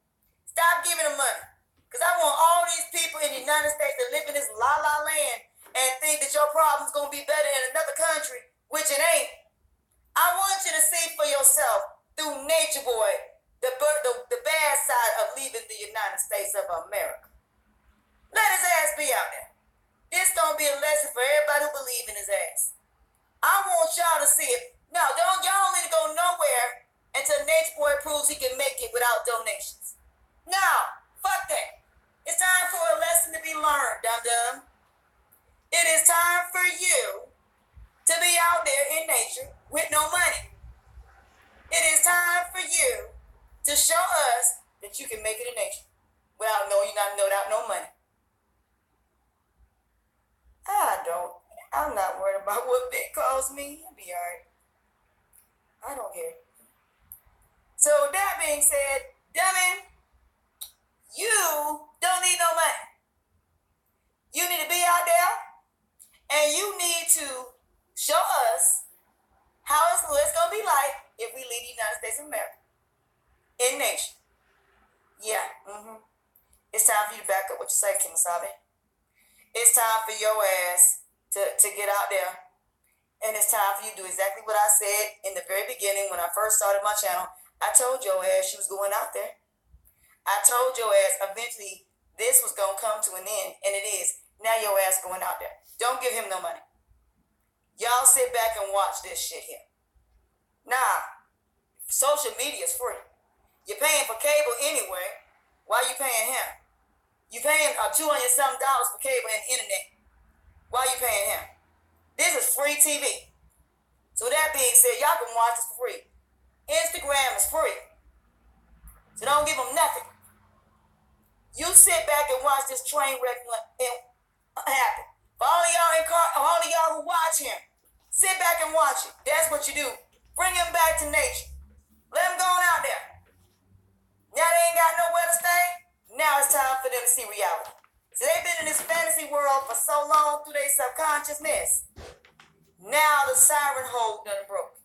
Stop giving them money. Because I want all these people in the United States to live in this la-la land and think that your problem's gonna be better in another country, which it ain't. I want you to see for yourself through Nature Boy the bad side of leaving the United States of America. Let his ass be out there. This gonna be a lesson for everybody who believe in his ass. I want y'all to see it. No, y'all don't need to go nowhere until Nature Boy proves he can make it without donations. No, fuck that. It's time for a lesson to be learned, dum-dum. It is time for you to be out there in nature with no money. It is time for you to show us that you can make it in nature without no money. I'm not worried about what Vic calls me. I'll be all right. I don't care. So that being said, dummy, you don't need no money. You need to be out there and you need to show us what it's going to be like if we leave the United States of America in nation. Yeah, It's time for you to back up what you say, Kimasabi. It's time for your ass to get out there. And it's time for you to do exactly what I said in the very beginning when I first started my channel. I told your ass she was going out there. I told your ass eventually this was going to come to an end, and it is. Now your ass going out there. Don't give him no money. Y'all sit back and watch this shit here. Nah, social media is free. You're paying for cable anyway. Why you paying him? You paying $200-something for cable and internet. Why you paying him? This is free TV. So that being said, y'all can watch this for free. Instagram is free. So don't give them nothing. You sit back and watch this train wreck happen. For all of y'all who watch him, sit back and watch it. That's what you do. Bring him back to nature. Let him go on out there. Now they ain't got nowhere to stay. Now it's time for them to see reality. So they've been in this fantasy world for so long through their subconsciousness. Now the siren hole done broke.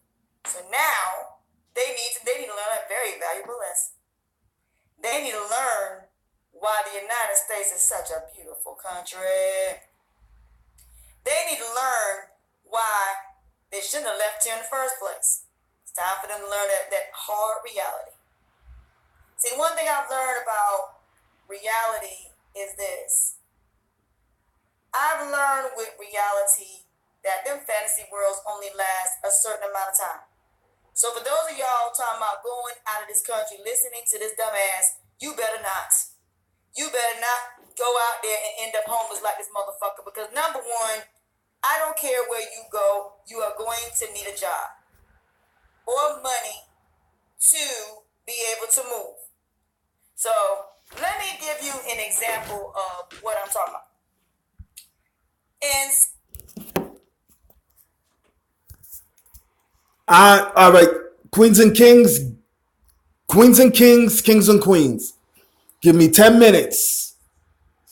So now they need to learn a very valuable lesson. They need to learn why the United States is such a beautiful country. They need to learn why they shouldn't have left here in the first place. It's time for them to learn that hard reality. See, one thing I've learned about reality is this. I've learned with reality that them fantasy worlds only last a certain amount of time. So for those of y'all talking about going out of this country, listening to this dumbass, you better not. You better not go out there and end up homeless like this motherfucker. Because number one, I don't care where you go, you are going to need a job or money to be able to move. So let me give you an example of what I'm talking about. All right, queens and kings, kings and queens. Give me 10 minutes.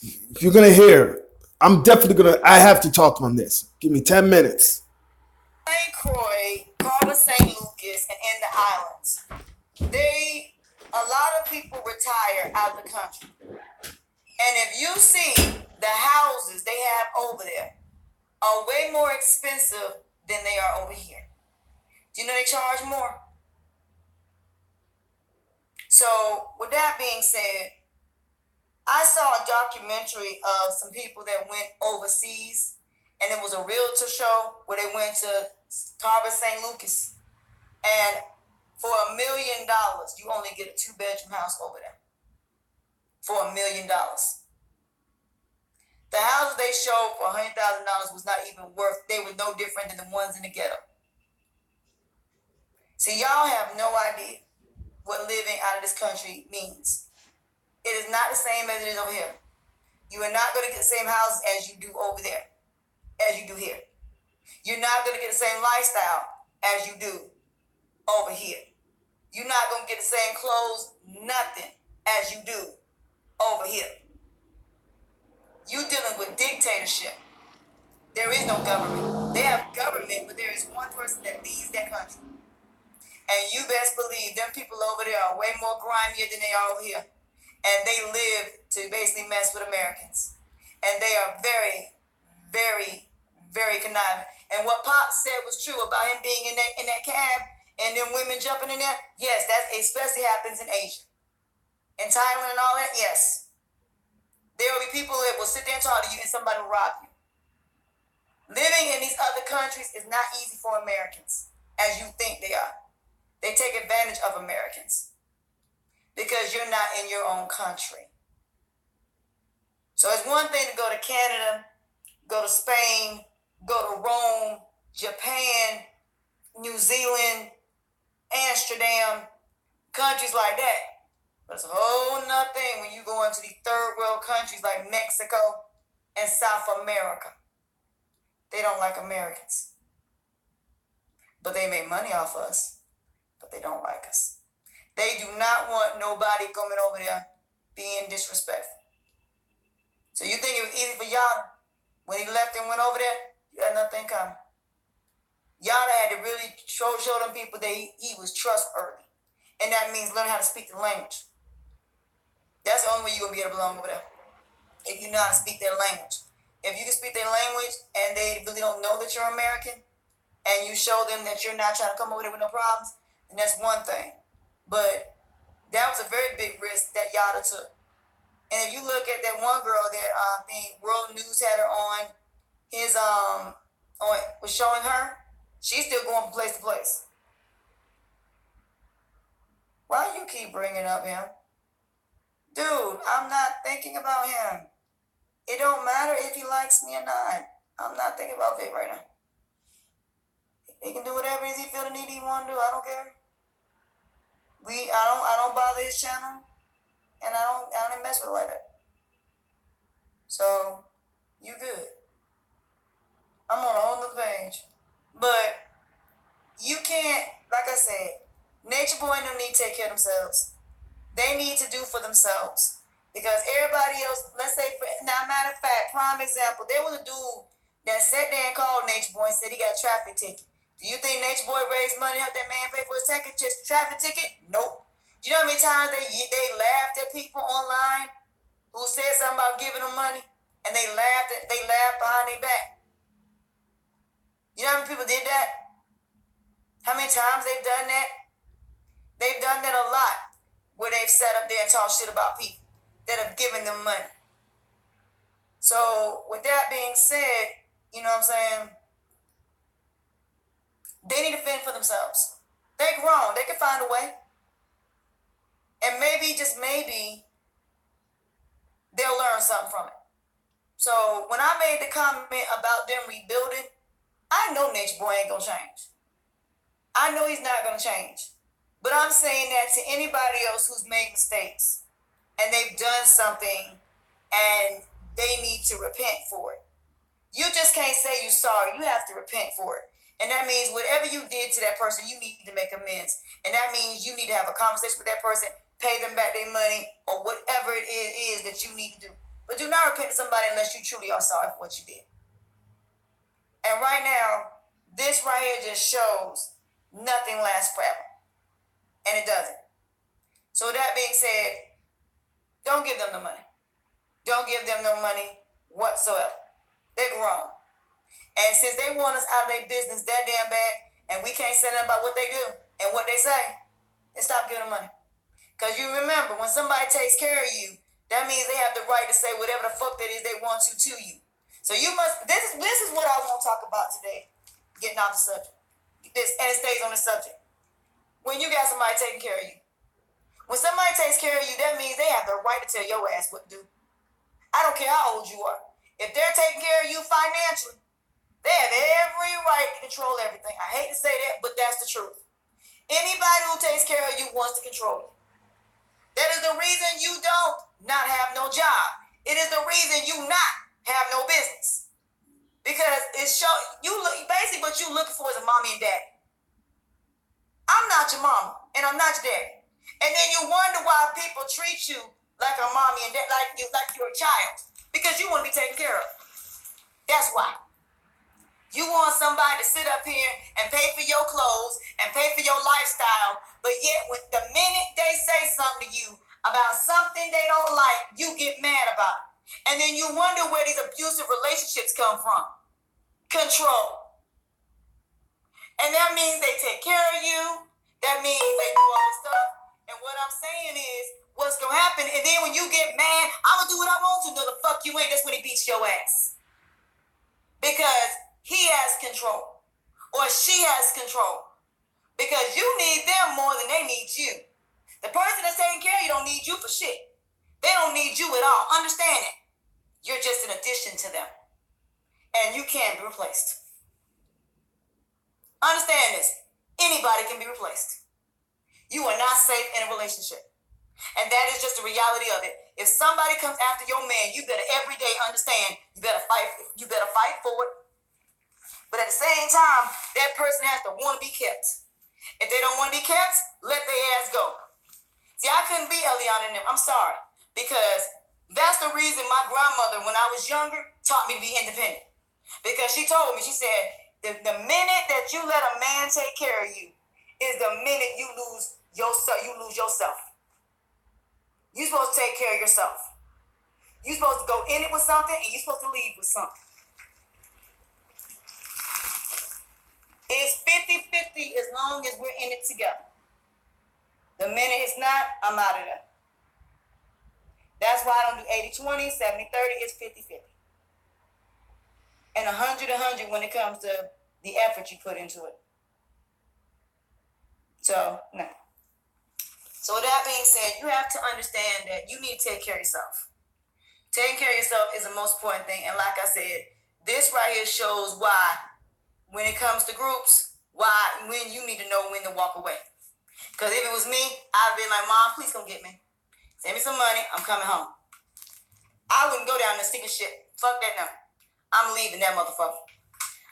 If you're going to hear, I have to talk on this. Give me 10 minutes. St. Croix, Carver, St. Lucas, and in the islands, a lot of people retire out of the country. And if you see the houses they have over there are way more expensive than they are over here. Do you know they charge more? So with that being said, I saw a documentary of some people that went overseas and it was a realtor show where they went to Carbon St. Lucas, and for $1 million, you only get a 2-bedroom house over there. For $1 million. The houses they showed for $100,000 was not even worth, they were no different than the ones in the ghetto. See, y'all have no idea what living out of this country means. It is not the same as it is over here. You are not going to get the same houses as you do over there, as you do here. You're not going to get the same lifestyle as you do over here. You're not going to get the same clothes, nothing, as you do over here. You're dealing with dictatorship. There is no government. They have government, but there is one person that leads that country. And you best believe them people over there are way more grimier than they are over here. And they live to basically mess with Americans. And they are very, very, very conniving. And what Pop said was true about him being in that cab and them women jumping in there. Yes, that especially happens in Asia. In Thailand and all that, yes. There will be people that will sit there and talk to you and somebody will rob you. Living in these other countries is not easy for Americans, as you think they are. They take advantage of Americans because you're not in your own country. So it's one thing to go to Canada, go to Spain, go to Rome, Japan, New Zealand, Amsterdam, countries like that. But it's a whole nother thing when you go into these third world countries like Mexico and South America. They don't like Americans. But they make money off us. But they don't like us. They do not want nobody coming over there being disrespectful. So you think it was easy for Yada when he left and went over there? You had nothing coming. Yada had to really show them people that he was trustworthy. And that means learn how to speak the language. That's the only way you're going to be able to belong over there. If you know how to speak their language. If you can speak their language and they really don't know that you're American and you show them that you're not trying to come over there with no problems, then that's one thing. But that was a very big risk that Yada took. And if you look at that one girl that I think World News had her on his was showing her, she's still going from place to place. Why do you keep bringing up him? Dude, I'm not thinking about him. It don't matter if he likes me or not. I'm not thinking about Vic right now. He can do whatever it is he feel the need he want to do. I don't care. I don't bother his channel, and I don't mess with it like that. So you good. I'm on a whole nother page. But you can't, like I said, Nature Boy and them need to take care of themselves. They need to do for themselves. Because everybody else, let's say, now matter of fact, prime example, there was a dude that sat there and called Nature Boy and said he got a traffic ticket. Do you think Nature Boy raised money to help that man pay for his traffic ticket? Nope. Do you know how many times they laughed at people online who said something about giving them money? And they laughed behind their back. You know how many people did that? How many times they've done that? They've done that a lot, where they've sat up there and talked shit about people that have given them money. So with that being said, you know what I'm saying? They need to fend for themselves. They're grown. They can find a way. And maybe, just maybe, they'll learn something from it. So when I made the comment about them rebuilding, I know Nature Boy ain't gonna change. I know he's not gonna change. But I'm saying that to anybody else who's made mistakes and they've done something and they need to repent for it. You just can't say you're sorry. You have to repent for it. And that means whatever you did to that person, you need to make amends. And that means you need to have a conversation with that person, pay them back their money, or whatever it is that you need to do. But do not repent to somebody unless you truly are sorry for what you did. And right now, this right here just shows nothing lasts forever. And it doesn't. So that being said, don't give them the money. Don't give them no money whatsoever. They're grown. And since they want us out of their business that damn bad, and we can't say nothing about what they do and what they say, then stop giving them money. Because you remember, when somebody takes care of you, that means they have the right to say whatever the fuck that is they want to you. So you must, this is what I want to talk about today, getting off the subject. And it stays on the subject. When you got somebody taking care of you. When somebody takes care of you, that means they have the right to tell your ass what to do. I don't care how old you are. If they're taking care of you financially, they have every right to control everything. I hate to say that, but that's the truth. Anybody who takes care of you wants to control you. That is the reason you don't not have no job. It is the reason you not have no business. Because it shows you look basically what you looking for is a mommy and daddy. I'm not your mama, and I'm not your daddy. And then you wonder why people treat you like a mommy and dad, like you're a child, because you want to be taken care of. That's why. You want somebody to sit up here and pay for your clothes and pay for your lifestyle, but yet when the minute they say something to you about something they don't like, you get mad about it. And then you wonder where these abusive relationships come from. Control. And that means they take care of you. That means they do all this stuff. And what I'm saying is, what's going to happen, and then when you get mad, I'm going to do what I want to. No, the fuck you ain't. That's when he beats your ass. Because he has control. Or she has control. Because you need them more than they need you. The person that's taking care of you don't need you for shit. They don't need you at all. Understand it. You're just an addition to them. And you can't be replaced. Understand this. Anybody can be replaced. You are not safe in a relationship. And that is just the reality of it. If somebody comes after your man, you better every day understand, you better fight for it. But at the same time, that person has to want to be kept. If they don't want to be kept, let their ass go. See, I couldn't be Eliana and them. I'm sorry. Because that's the reason my grandmother, when I was younger, taught me to be independent. Because she told me, she said, the minute that you let a man take care of you is the minute you lose yourself. You're supposed to take care of yourself. You're supposed to go in it with something and you're supposed to leave with something. It's 50-50 as long as we're in it together. The minute it's not, I'm out of there. That's why I don't do 80-20, 70-30, it's 50-50. And 100-100 when it comes to the effort you put into it. So, no. So with that being said, you have to understand that you need to take care of yourself. Taking care of yourself is the most important thing. And like I said, this right here shows why, when it comes to groups, when you need to know when to walk away. Because if it was me, I'd be like, Mom, please come get me. Send me some money. I'm coming home. I wouldn't go down the sinking shit. Fuck that now. I'm leaving that motherfucker.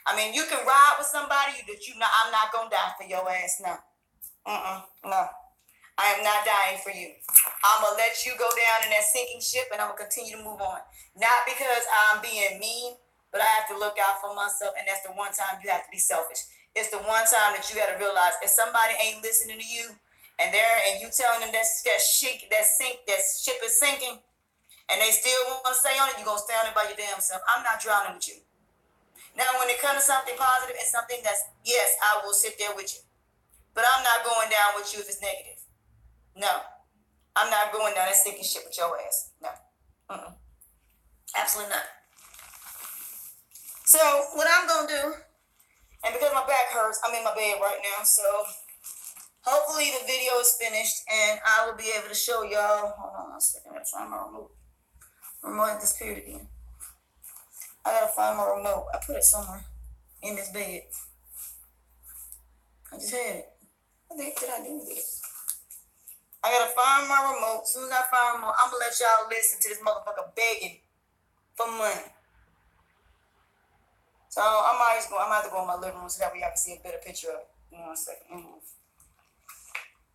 I mean, you can ride with somebody that I'm not going to die for your ass now. No. I am not dying for you. I'm going to let you go down in that sinking ship and I'm going to continue to move on. Not because I'm being mean, but I have to look out for myself, and that's the one time you have to be selfish. It's the one time that you got to realize if somebody ain't listening to you and you telling them that ship is sinking and they still want to stay on it, you're going to stay on it by your damn self. I'm not drowning with you. Now, when it comes to something positive and something that's, yes, I will sit there with you. But I'm not going down with you if it's negative. No. I'm not going down that sinking ship with your ass. No. Absolutely not. So, what I'm going to do, and because my back hurts, I'm in my bed right now, so hopefully the video is finished and I will be able to show y'all. Hold on a second. I'm trying my remote. Remote disappeared again. I gotta find my remote. I put it somewhere in this bed. I just had it. What the heck did I do with it? I gotta find my remote. As soon as I find my remote, I'm gonna let y'all listen to this motherfucker begging for money. So I'm have to go in my living room so that way y'all can see a better picture of it. Give me 1 second.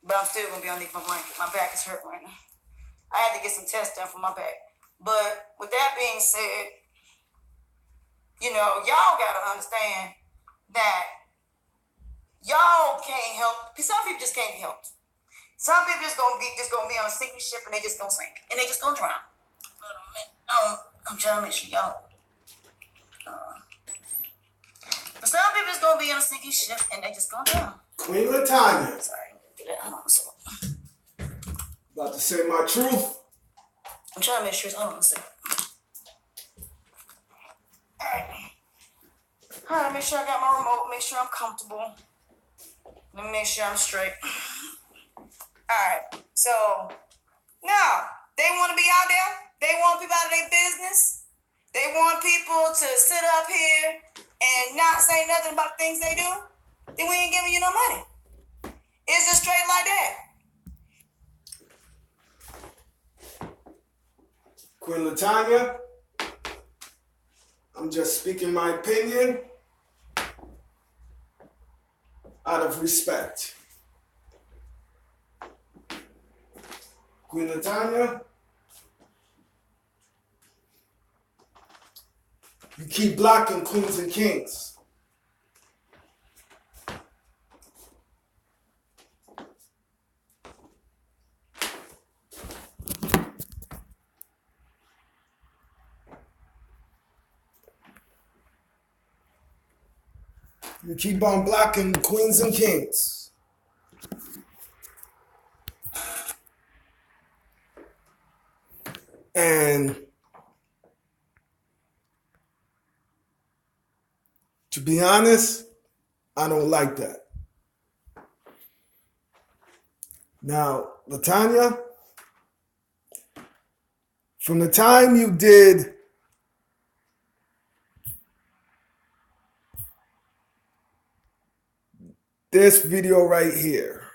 But I'm still gonna be underneath my blanket. My back is hurt right now. I had to get some tests done for my back. But with that being said, y'all gotta understand that y'all can't help. Some people just can't be helped. Some people just gonna be on a sinking ship and they just gonna sink and they just gonna drown. I'm trying to make sure y'all. But some people just gonna be on a sinking ship and they just gonna drown. Queen Latonya. Sorry, do that. Hold on a second. About to say my truth. I'm trying to make sure. Hold on a second. All right, make sure I got my remote. Make sure I'm comfortable. Let me make sure I'm straight. All right. So now they want to be out there. They want people out of their business. They want people to sit up here and not say nothing about the things they do. Then we ain't giving you no money. It's just straight like that. Queen Latonya, I'm just speaking my opinion out of respect. Queen Latonya, you keep blocking queens and kings. You keep on blocking queens and kings. And to be honest, I don't like that. Now, Latonya, from the time you did this video right here,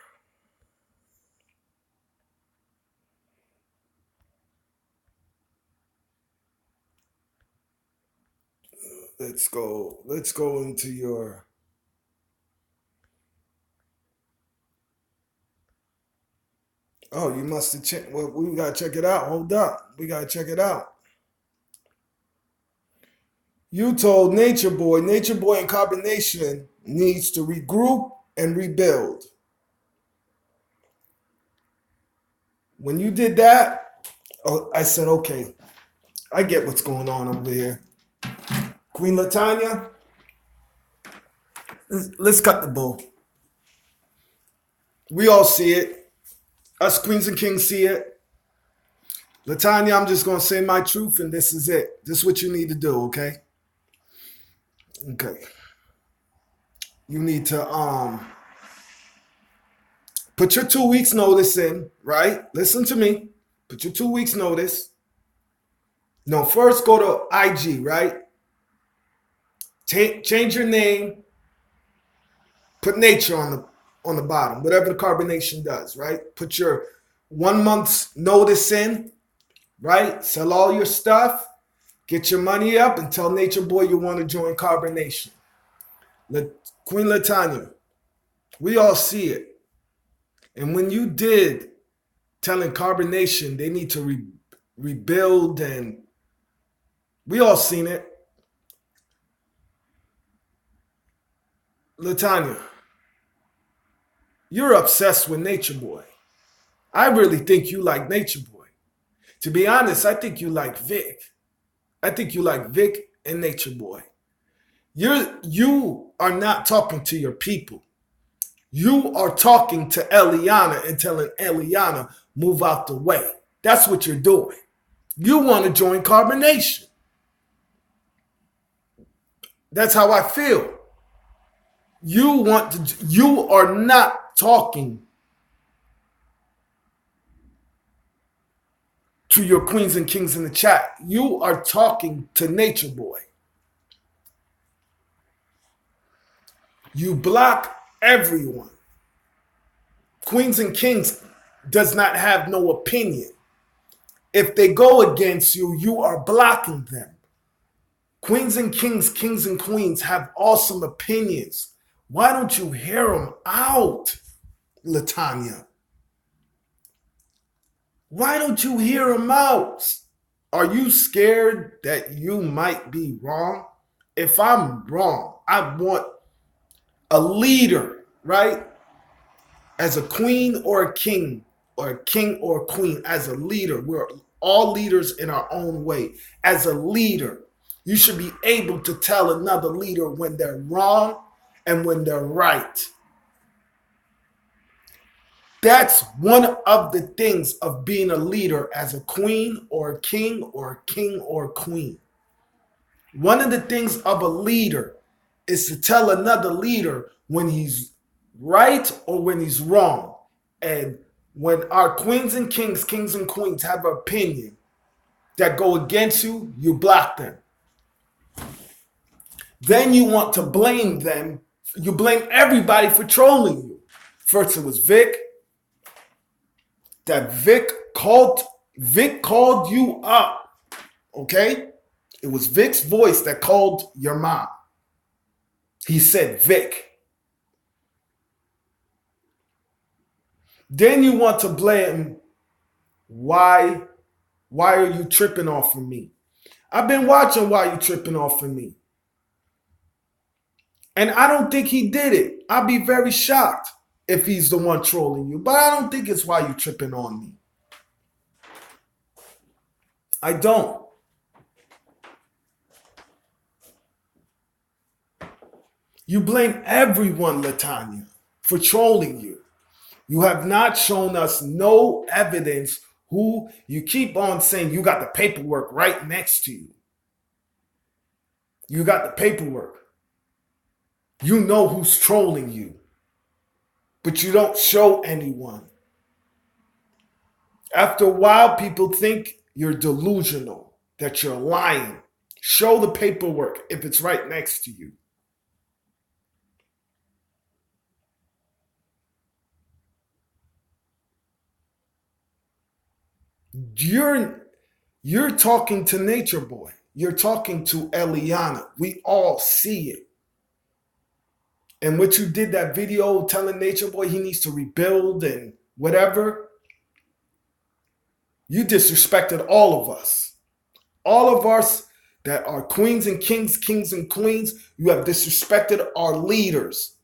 let's go into your you must have checked. Well, we gotta check it out. Hold up. We gotta check it out. You told Nature Boy and Carbonation needs to regroup and rebuild. When you did that, I said, okay, I get what's going on over here. Queen Latonya, let's cut the bull. We all see it. Us queens and kings see it. Latonya, I'm just going to say my truth, and this is it. This is what you need to do, okay? Okay. You need to put your 2 weeks notice in, right? Listen to me. Put your 2 weeks notice. No, first go to IG, right? Change your name. Put nature on the bottom, whatever the Carbonation does, right? Put your 1 month's notice in, right? Sell all your stuff. Get your money up and tell Nature Boy you want to join Carbonation. Queen Latonya, we all see it. And when you did telling Carbonation they need to rebuild, and we all seen it. Latonya, you're obsessed with Nature Boy. I really think you like Nature Boy. To be honest, I think you like Vic. I think you like Vic and Nature Boy. You are not talking to your people. You are talking to Eliana and telling Eliana, move out the way. That's what you're doing. You want to join Carbonation. That's how I feel. You are not talking to your queens and kings in the chat. You are talking to Nature Boy. You block everyone. Queens and kings does not have no opinion. If they go against you, you are blocking them. Queens and kings, kings and queens have awesome opinions. Why don't you hear them out, Latonya? Why don't you hear them out? Are you scared that you might be wrong? If I'm wrong, I want a leader, right? As a queen or a king or a queen, as a leader. We're all leaders in our own way. As a leader, you should be able to tell another leader when they're wrong and when they're right. That's one of the things of being a leader as a queen or a king or a queen. One of the things of a leader is to tell another leader when he's right or when he's wrong. And when our queens and queens have an opinion that go against you, you block them. Then you want to blame them. You blame everybody for trolling you. First it was Vic. That Vic called you up. Okay? It was Vic's voice that called your mom. He said, Vic. Then you want to blame, why are you tripping off of me? I've been watching why you tripping off of me. And I don't think he did it. I'd be very shocked if he's the one trolling you. But I don't think it's why you tripping on me. I don't. You blame everyone, Latonya, for trolling you. You have not shown us no evidence who you keep on saying you got the paperwork right next to you. You got the paperwork. You know who's trolling you, but you don't show anyone. After a while, people think you're delusional, that you're lying. Show the paperwork if it's right next to you. You're talking to Nature Boy. You're talking to Eliana. We all see it. And what you did that video telling Nature Boy he needs to rebuild and whatever, you disrespected all of us. All of us that are queens and kings and queens, you have disrespected our leaders.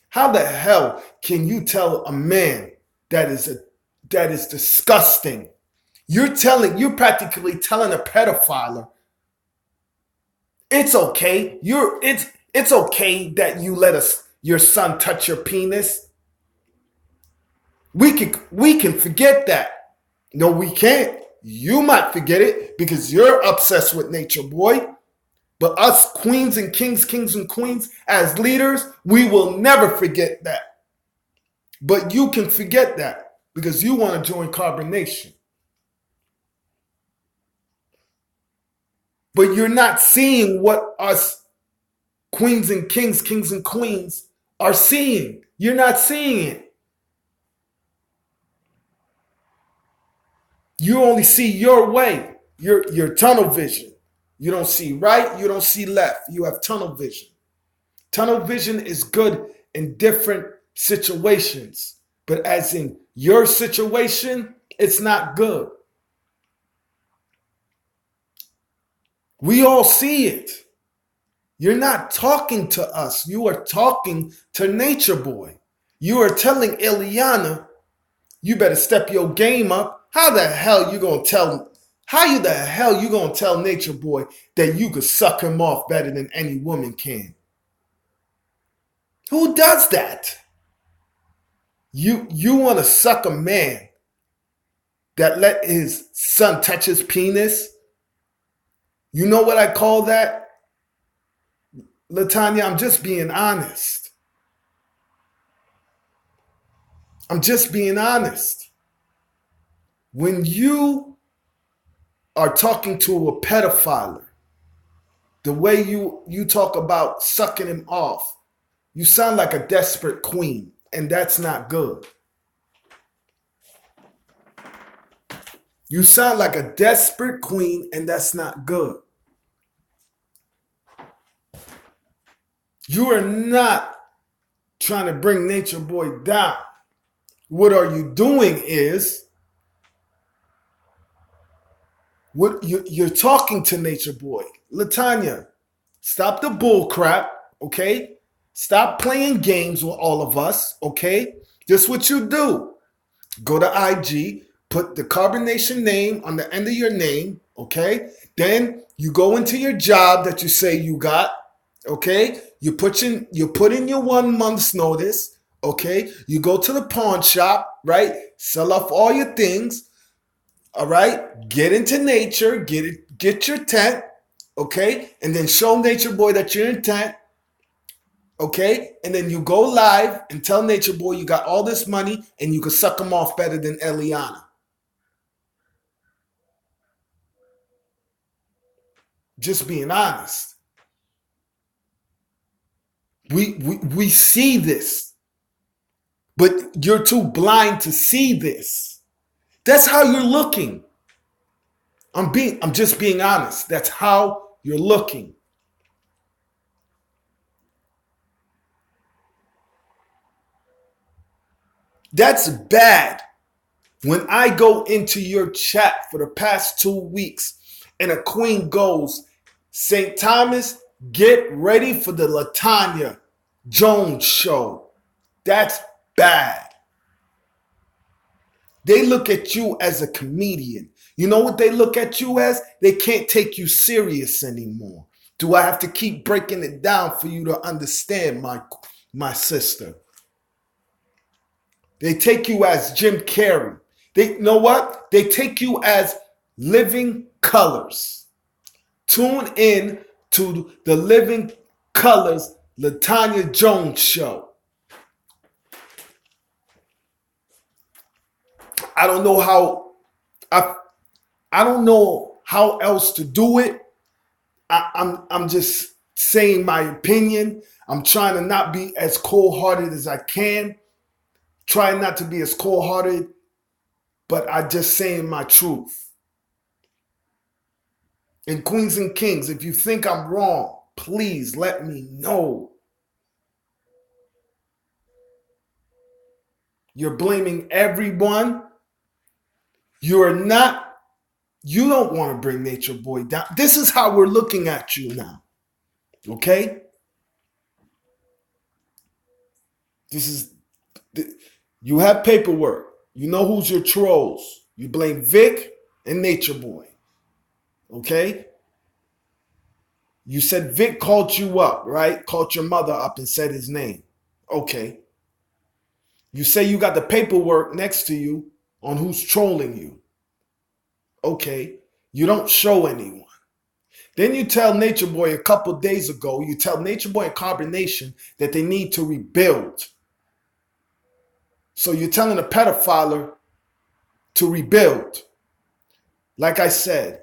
How the hell can you tell a man that is disgusting? You're practically telling a pedophile, it's okay. It's okay that you let your son touch your penis. We can forget that. No, we can't. You might forget it because you're obsessed with Nature Boy. But us queens and kings and queens as leaders, we will never forget that. But you can forget that because you want to join Carbonation. But you're not seeing what us queens and kings and queens are seeing. You're not seeing it. You only see your way, your tunnel vision. You don't see right, you don't see left. You have tunnel vision. Tunnel vision is good in different situations. But as in your situation, it's not good. We all see it. You're not talking to us. You are talking to Nature Boy. You are telling Ileana, you better step your game up. How the hell you gonna tell Nature Boy that you could suck him off better than any woman can? Who does that? You want to suck a man that let his son touch his penis? You know what I call that? Latonya, I'm just being honest. I'm just being honest. When you are talking to a pedophile, the way you talk about sucking him off, you sound like a desperate queen, and that's not good. You sound like a desperate queen, and that's not good. You are not trying to bring Nature Boy down. What are you doing is, you're talking to Nature Boy. Latonya, stop the bull crap, okay? Stop playing games with all of us, okay? This is what you do. Go to IG, put the Carbonation name on the end of your name, okay? Then you go into your job that you say you got, okay? You put in your 1 month's notice, okay? You go to the pawn shop, right? Sell off all your things, all right? Get into nature, get your tent, okay? And then show Nature Boy that you're in tent. Okay? And then you go live and tell Nature Boy you got all this money and you can suck him off better than Eliana. Just being honest. We see this. But you're too blind to see this. That's how you're looking. I'm just being honest. That's how you're looking. That's bad. When I go into your chat for the past 2 weeks and a queen goes, St. Thomas, get ready for the Latonya Jones show. That's bad. They look at you as a comedian. You know what they look at you as? They can't take you serious anymore. Do I have to keep breaking it down for you to understand, my sister? They take you as Jim Carrey. They know what? They take you as Living Colors. Tune in to the Living Colors Latonya Jones show. I don't know how I don't know how else to do it. I'm just saying my opinion. I'm trying to not be as cold-hearted as I can. Trying not to be as cold-hearted, but I just saying my truth. And Queens and Kings, if you think I'm wrong, please let me know. You're blaming everyone. You don't want to bring Nature Boy down. This is how we're looking at you now. Okay? You have paperwork. You know who's your trolls. You blame Vic and Nature Boy. Okay? You said Vic called you up, right? Called your mother up and said his name. Okay. You say you got the paperwork next to you on who's trolling you. Okay. You don't show anyone. Then you tell Nature Boy a couple days ago, you tell Nature Boy and Carbonation that they need to rebuild. So you're telling a pedophile to rebuild. Like I said,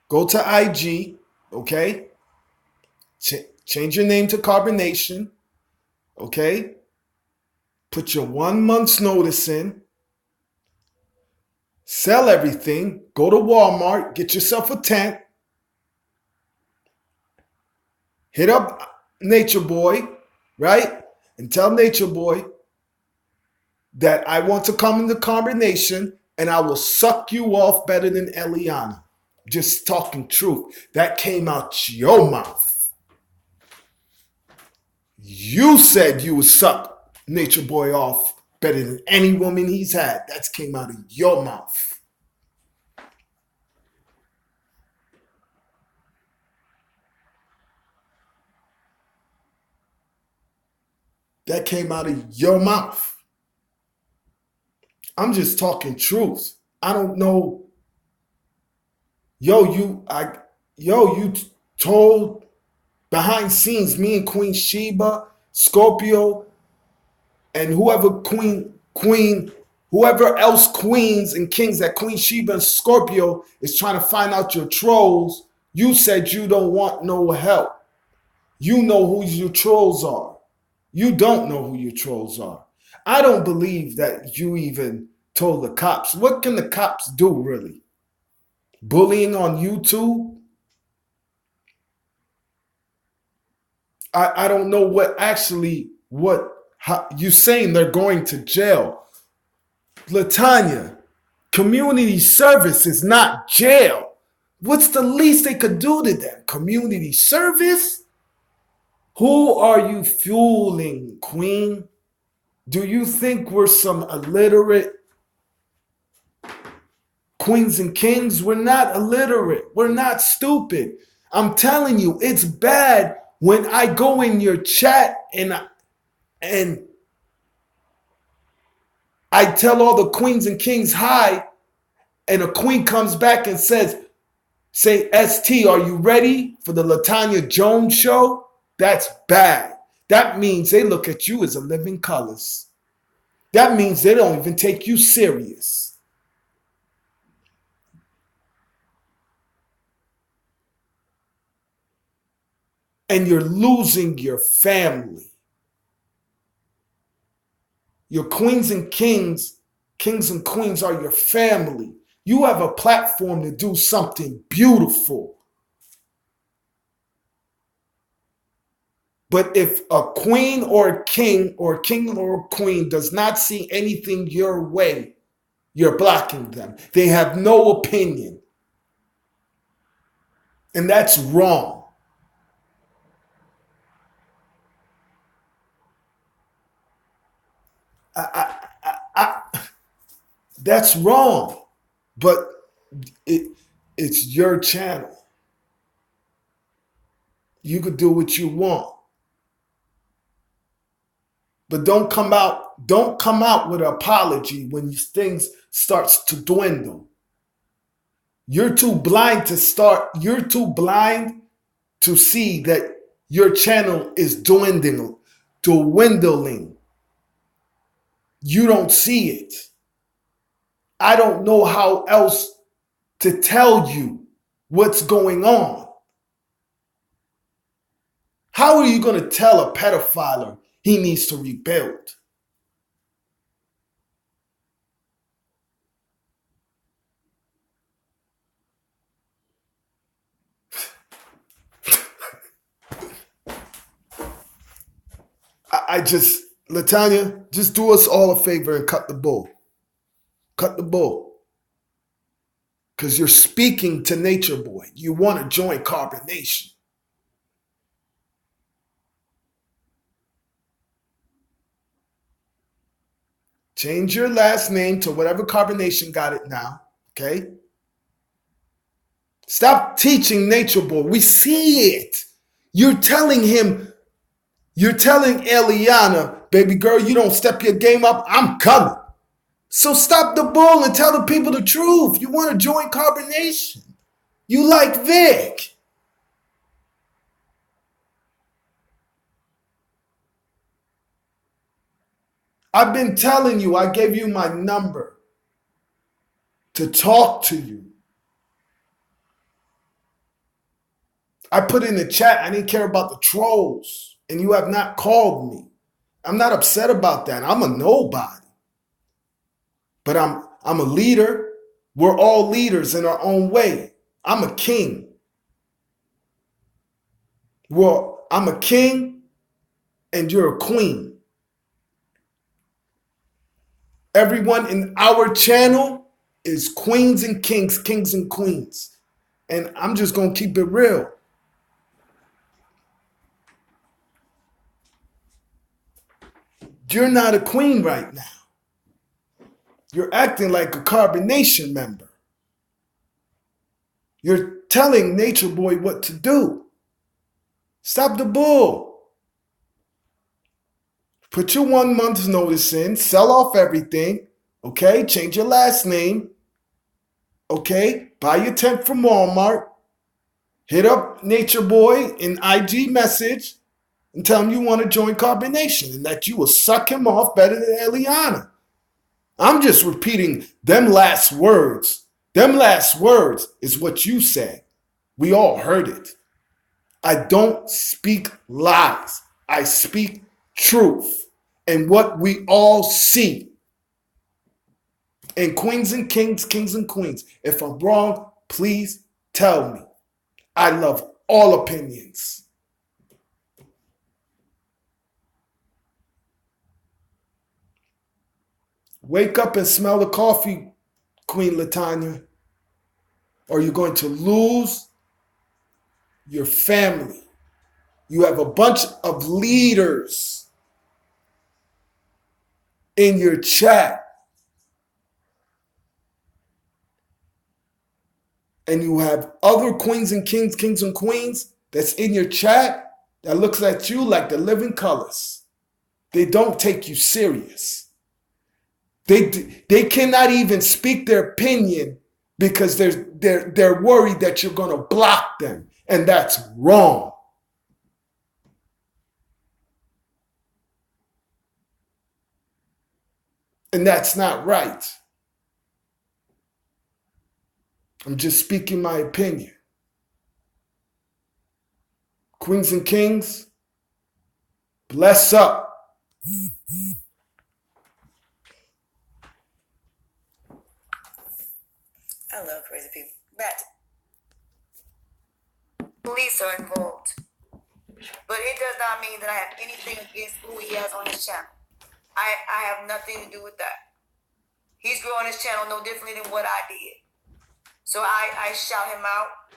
go to IG, okay? Change your name to Carbonation, okay? Put your 1 month's notice in. Sell everything. Go to Walmart. Get yourself a tent. Hit up Nature Boy, right? And tell Nature Boy that I want to come into Carbonation and I will suck you off better than Eliana. Just talking truth. That came out your mouth. You said you would suck Nature Boy off better than any woman he's had. That came out of your mouth. That came out of your mouth. I'm just talking truth. I don't know. You told behind scenes, me and Queen Sheba, Scorpio, and whoever else queens and kings that Queen Sheba and Scorpio is trying to find out your trolls. You said you don't want no help. You know who your trolls are. You don't know who your trolls are. I don't believe that you even told the cops. What can the cops do, really? Bullying on YouTube? I don't know how you saying they're going to jail. Latonya, community service is not jail. What's the least they could do to them? Community service? Who are you fooling, Queen? Do you think we're some illiterate queens and kings? We're not illiterate. We're not stupid. I'm telling you, it's bad when I go in your chat and I tell all the queens and kings hi, and a queen comes back and says, say, ST, are you ready for the Latonya Jones show? That's bad. That means they look at you as a living colors. That means they don't even take you serious. And you're losing your family. Your queens and kings and queens are your family. You have a platform to do something beautiful. But if a queen or a king or a queen does not see anything your way, you're blocking them. They have no opinion. And that's wrong. That's wrong. But it's your channel. You could do what you want. But don't come out with an apology when things starts to dwindle. You're too blind to see that your channel is dwindling. You don't see it. I don't know how else to tell you what's going on. How are you going to tell a pedophile he needs to rebuild? Latonya, just do us all a favor and cut the bull. Cut the bull. Because you're speaking to Nature Boy. You want to join Carbonation. Change your last name to whatever Carbonation got it now. Okay? Stop teaching Nature Boy. We see it. You're telling Eliana, baby girl, you don't step your game up, I'm coming. So stop the bull and tell the people the truth. You want to join Carbonation. You like Vic. I've been telling you, I gave you my number to talk to you. I put in the chat, I didn't care about the trolls, and you have not called me. I'm not upset about that. I'm a nobody. But I'm a leader. We're all leaders in our own way. I'm a king. Well, I'm a king and you're a queen. Everyone in our channel is queens and kings and queens. And I'm just going to keep it real. You're not a queen right now. You're acting like a Carbonation member. You're telling Nature Boy what to do. Stop the bull. Put your 1 month's notice in. Sell off everything. Okay? Change your last name. Okay? Buy your tent from Walmart. Hit up Nature Boy in IG message and tell him you want to join Carbonation and that you will suck him off better than Eliana. I'm just repeating them last words. Them last words is what you said. We all heard it. I don't speak lies. I speak truth and what we all see. And queens and kings and queens, if I'm wrong, please tell me. I love all opinions. Wake up and smell the coffee, Queen Latonya, or you're going to lose your family. You have a bunch of leaders in your chat. And you have other queens and kings and queens that's in your chat that looks at you like the living colors. They don't take you serious. They cannot even speak their opinion because they're worried that you're going to block them. And that's wrong. And that's not right. I'm just speaking my opinion. Queens and kings, bless up. I love crazy people. But police are involved. But it does not mean that I have anything against who he has on his channel. I have nothing to do with that. He's growing his channel no differently than what I did. So I shout him out.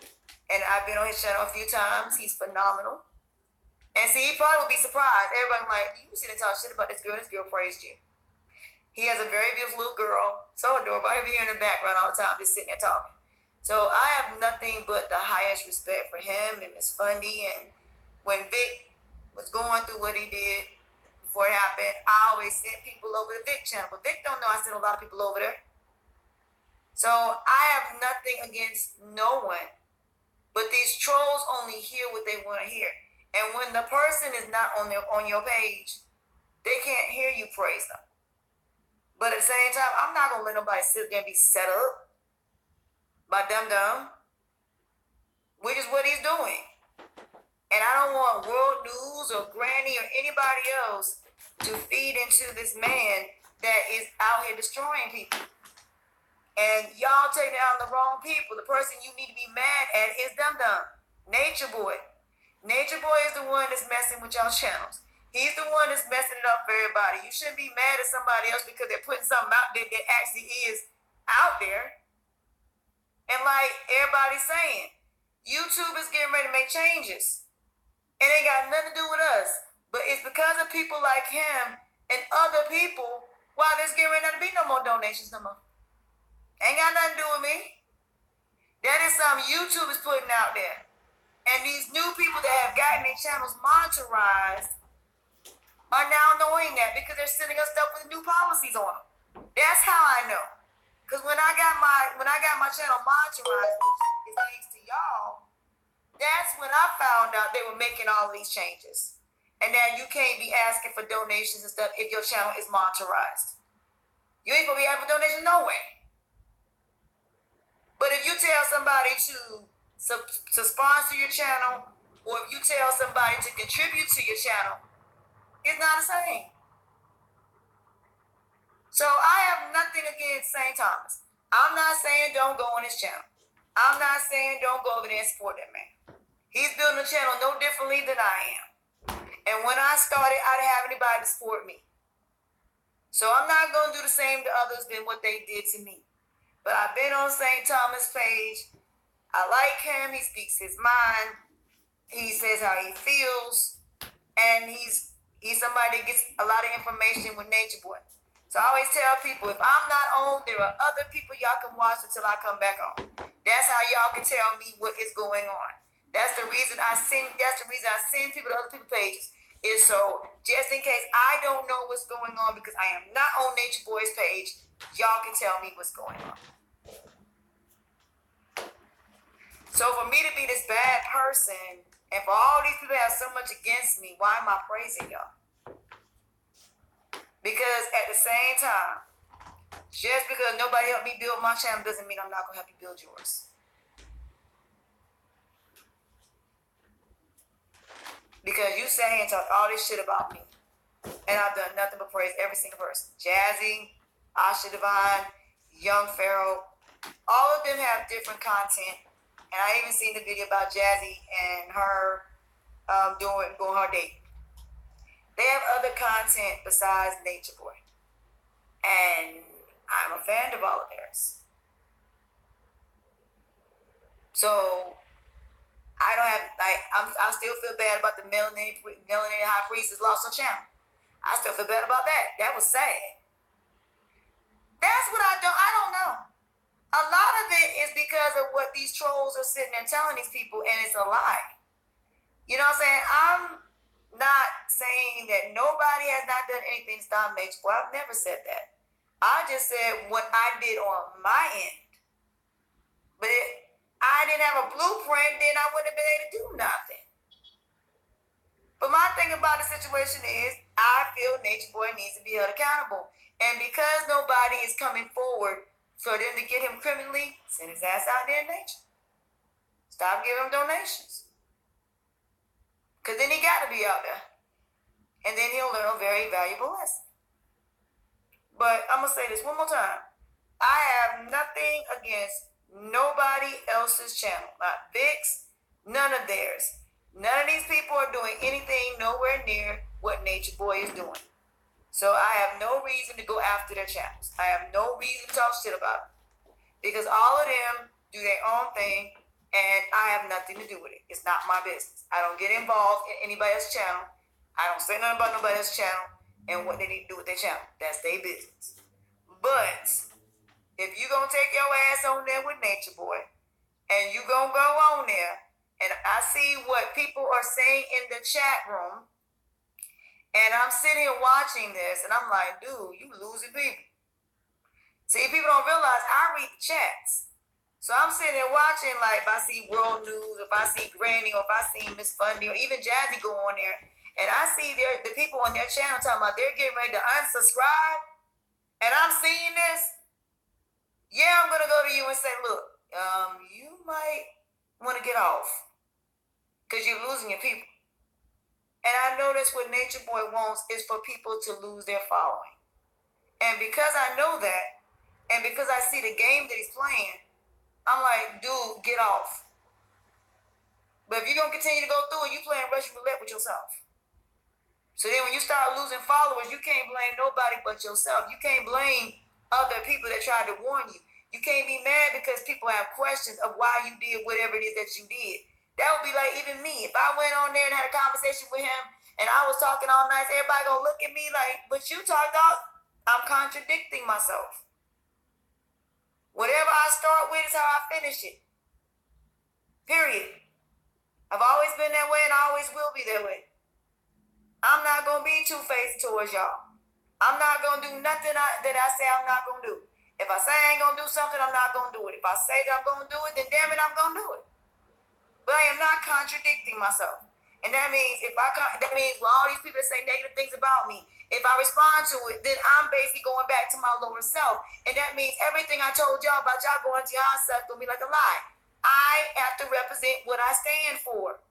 And I've been on his channel a few times. He's phenomenal. And see, he probably will be surprised. Everybody like, you sitting talk shit about this girl praised you. He has a very beautiful little girl. So adorable. I hear her in the background all the time, just sitting there talking. So I have nothing but the highest respect for him and Miss Fundy. And when Vic was going through what he did before it happened, I always sent people over to Vic channel. But Vic don't know I sent a lot of people over there. So I have nothing against no one. But these trolls only hear what they want to hear. And when the person is not on your page, they can't hear you praise them. But at the same time, I'm not going to let nobody sit there and be set up by dum-dum, which is what he's doing. And I don't want World News or Granny or anybody else to feed into this man that is out here destroying people. And y'all taking out the wrong people. The person you need to be mad at is dum-dum, Nature Boy. Nature Boy is the one that's messing with y'all channels. He's the one that's messing it up for everybody. You shouldn't be mad at somebody else because they're putting something out there that actually is out there. And like everybody's saying, YouTube is getting ready to make changes. It ain't got nothing to do with us. But it's because of people like him and other people why there's getting ready not to be no more donations no more. Ain't got nothing to do with me. That is something YouTube is putting out there. And these new people that have gotten their channels monetized are now knowing that because they're sending us stuff with new policies on them. That's how I know. Because when I got my channel monetized, it's thanks to y'all, that's when I found out they were making all these changes. And now you can't be asking for donations and stuff if your channel is monetized. You ain't gonna be asking for donations no way. But if you tell somebody to sponsor your channel, or if you tell somebody to contribute to your channel, it's not the same. So I have nothing against St. Thomas. I'm not saying don't go on his channel. I'm not saying don't go over there and support that man. He's building a channel no differently than I am. And when I started, I didn't have anybody to support me. So I'm not going to do the same to others than what they did to me. But I've been on St. Thomas' page. I like him. He speaks his mind. He says how he feels. And he's somebody that gets a lot of information with Nature Boy. So I always tell people, if I'm not on, there are other people y'all can watch until I come back on. That's how y'all can tell me what is going on. That's the reason I send people to other people's pages. Is so just in case I don't know what's going on because I am not on Nature Boy's page, y'all can tell me what's going on. So for me to be this bad person, and for all these people to have so much against me, why am I praising y'all? Because at the same time, just because nobody helped me build my channel doesn't mean I'm not going to help you build yours. Because you sat here and talked all this shit about me. And I've done nothing but praise every single person. Jazzy, Asha Divine, Young Pharaoh, all of them have different content. And I even seen the video about Jazzy and her going her date. They have other content besides Nature Boy. And I'm a fan of all of theirs. So I don't have, I still feel bad about the melanated high priestess lost her channel. I still feel bad about that. That was sad. That's what I don't know. A lot of it is because of what these trolls are sitting there telling these people, and it's a lie. You know what I'm saying? I'm not saying that nobody has not done anything to stop Nature Boy. I've never said that. I just said what I did on my end. But if I didn't have a blueprint, then I wouldn't have been able to do nothing. But my thing about the situation is, I feel Nature Boy needs to be held accountable. And because nobody is coming forward for them to get him criminally, send his ass out there in nature. Stop giving him donations. Because then he got to be out there. And then he'll learn a very valuable lesson. But I'm going to say this one more time. I have nothing against nobody else's channel. Not Vic's, none of theirs. None of these people are doing anything nowhere near what Nature Boy is doing. So I have no reason to go after their channels. I have no reason to talk shit about them. Because all of them do their own thing, and I have nothing to do with it. It's not my business. I don't get involved in anybody else's channel. I don't say nothing about nobody else's channel and what they need to do with their channel. That's their business. But if you gonna take your ass on there with Nature Boy, and you gonna go on there, and I see what people are saying in the chat room, and I'm sitting here watching this, and I'm like, dude, you losing people. See, people don't realize I read the chats. So I'm sitting there watching, like, if I see World News, if I see Granny, or if I see Miss Fundy, or even Jazzy go on there, and I see the people on their channel talking about they're getting ready to unsubscribe, and I'm seeing this, yeah, I'm going to go to you and say, look, you might want to get off because you're losing your people. And I know that's what Nature Boy wants, is for people to lose their following. And because I know that, and because I see the game that he's playing, I'm like, dude, get off. But if you're going to continue to go through it, you're playing Russian roulette with yourself. So then when you start losing followers, you can't blame nobody but yourself. You can't blame other people that tried to warn you. You can't be mad because people have questions of why you did whatever it is that you did. That would be like even me. If I went on there and had a conversation with him and I was talking all nice, everybody gonna look at me like, but you talked out. I'm contradicting myself. Whatever I start with is how I finish it. Period. I've always been that way and I always will be that way. I'm not gonna be two-faced towards y'all. I'm not gonna do nothing that I say I'm not gonna do. If I say I ain't gonna do something, I'm not gonna do it. If I say that I'm gonna do it, then damn it, I'm gonna do it. But I am not contradicting myself. And that means when all these people say negative things about me, if I respond to it, then I'm basically going back to my lower self. And that means everything I told y'all about y'all going to y'all self gonna be like a lie. I have to represent what I stand for.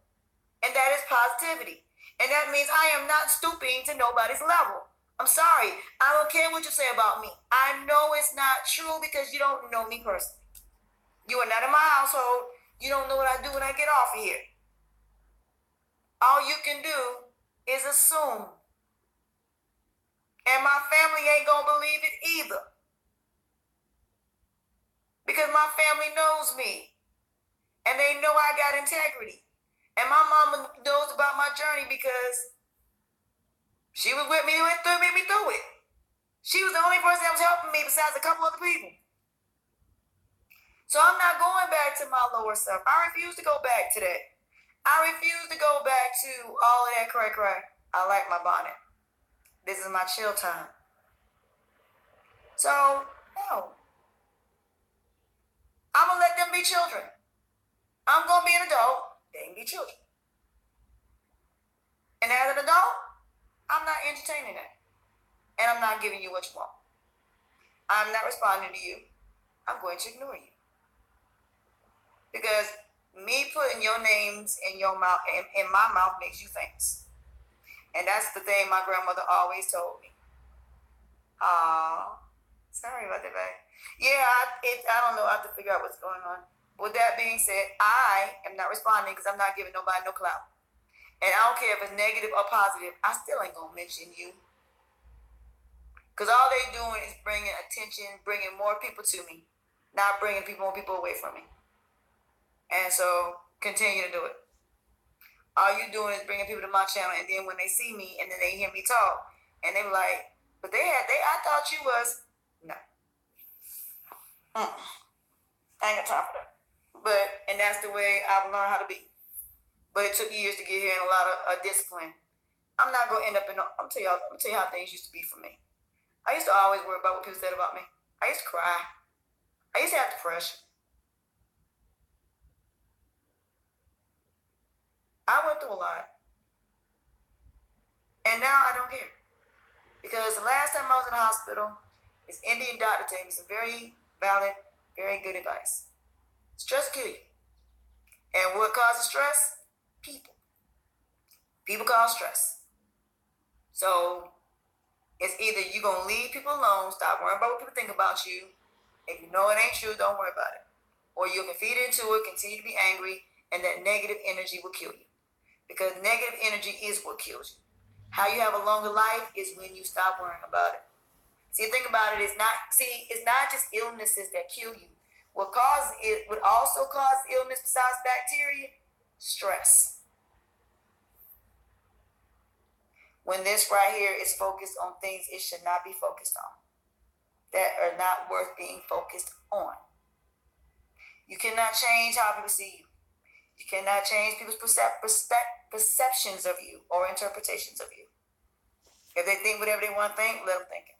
And that is positivity. And that means I am not stooping to nobody's level. I'm sorry. I don't care what you say about me. I know it's not true because you don't know me personally. You are not in my household. You don't know what I do when I get off of here. All you can do is assume. And my family ain't gonna believe it either. Because my family knows me. And they know I got integrity. And my mama knows about my journey because she was with me, went through it. She was the only person that was helping me besides a couple other people. So I'm not going back to my lower self. I refuse to go back to that. I refuse to go back to all of that cray. I like my bonnet. This is my chill time. So, no. I'm going to let them be children. I'm going to be an adult. They can be children. And as an adult, I'm not entertaining that. And I'm not giving you what you want. I'm not responding to you. I'm going to ignore you. Because me putting your names in your mouth, in my mouth, makes you famous. And that's the thing my grandmother always told me. Sorry about that, babe. Yeah, I don't know. I have to figure out what's going on. With that being said, I am not responding because I'm not giving nobody no clout. And I don't care if it's negative or positive. I still ain't gonna mention you. Because all they doing is bringing attention, bringing more people to me, not bringing more people away from me. And so, continue to do it. All you doing is bringing people to my channel, and then when they see me, and then they hear me talk, and they be like, but I thought you was, no. I ain't got time for that. And that's the way I've learned how to be. But it took years to get here and a lot of discipline. I'm not going to end up in, I'm tell you how things used to be for me. I used to always worry about what people said about me. I used to cry. I used to have depression. I went through a lot. now I don't care. Because the last time I was in the hospital, this Indian doctor gave me some very valid, very good advice. Stress will kill you. And what causes stress? People. People cause stress. So it's either you're going to leave people alone, stop worrying about what people think about you. If you know it ain't true, don't worry about it. Or you can feed into it, continue to be angry, and that negative energy will kill you. Because negative energy is what kills you. How you have a longer life is when you stop worrying about it. See, think about it, it's not just illnesses that kill you. What also cause illness besides bacteria? Stress. When this right here is focused on things it should not be focused on, that are not worth being focused on. You cannot change how people see you. You cannot change people's perceptions of you or interpretations of you. If they think whatever they want to think, let them think it.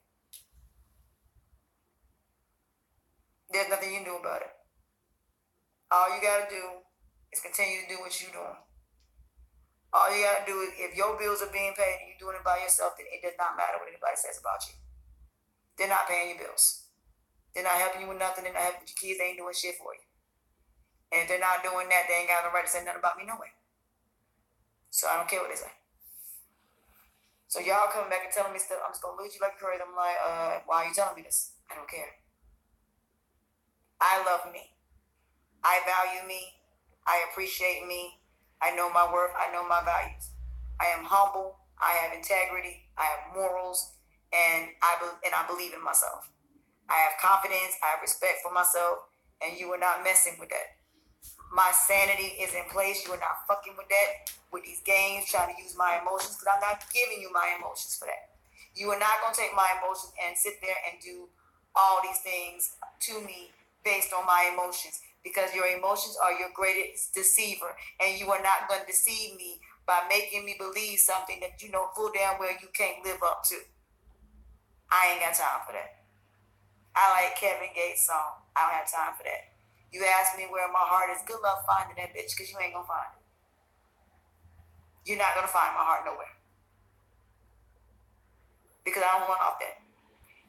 There's nothing you can do about it. All you got to do is continue to do what you're doing. All you got to do is, if your bills are being paid and you're doing it by yourself, then it does not matter what anybody says about you. They're not paying your bills. They're not helping you with nothing. They're not helping your kids. They ain't doing shit for you. And if they're not doing that, they ain't got no right to say nothing about me no way. So I don't care what they say. So y'all coming back and telling me stuff, I'm just going to look at you like crazy. I'm like, why are you telling me this? I don't care. I love me. I value me. I appreciate me. I know my worth. I know my values. I am humble. I have integrity. I have morals. And I believe in myself. I have confidence. I have respect for myself. And you are not messing with that. My sanity is in place. You are not fucking with that, with these games, trying to use my emotions, because I'm not giving you my emotions for that. You are not going to take my emotions and sit there and do all these things to me based on my emotions, because your emotions are your greatest deceiver, and you are not going to deceive me by making me believe something that you know full damn well you can't live up to. I ain't got time for that. I like Kevin Gates' song. I don't have time for that. You ask me where my heart is, good luck finding that bitch, because you ain't going to find it. You're not going to find my heart nowhere. Because I don't want off that.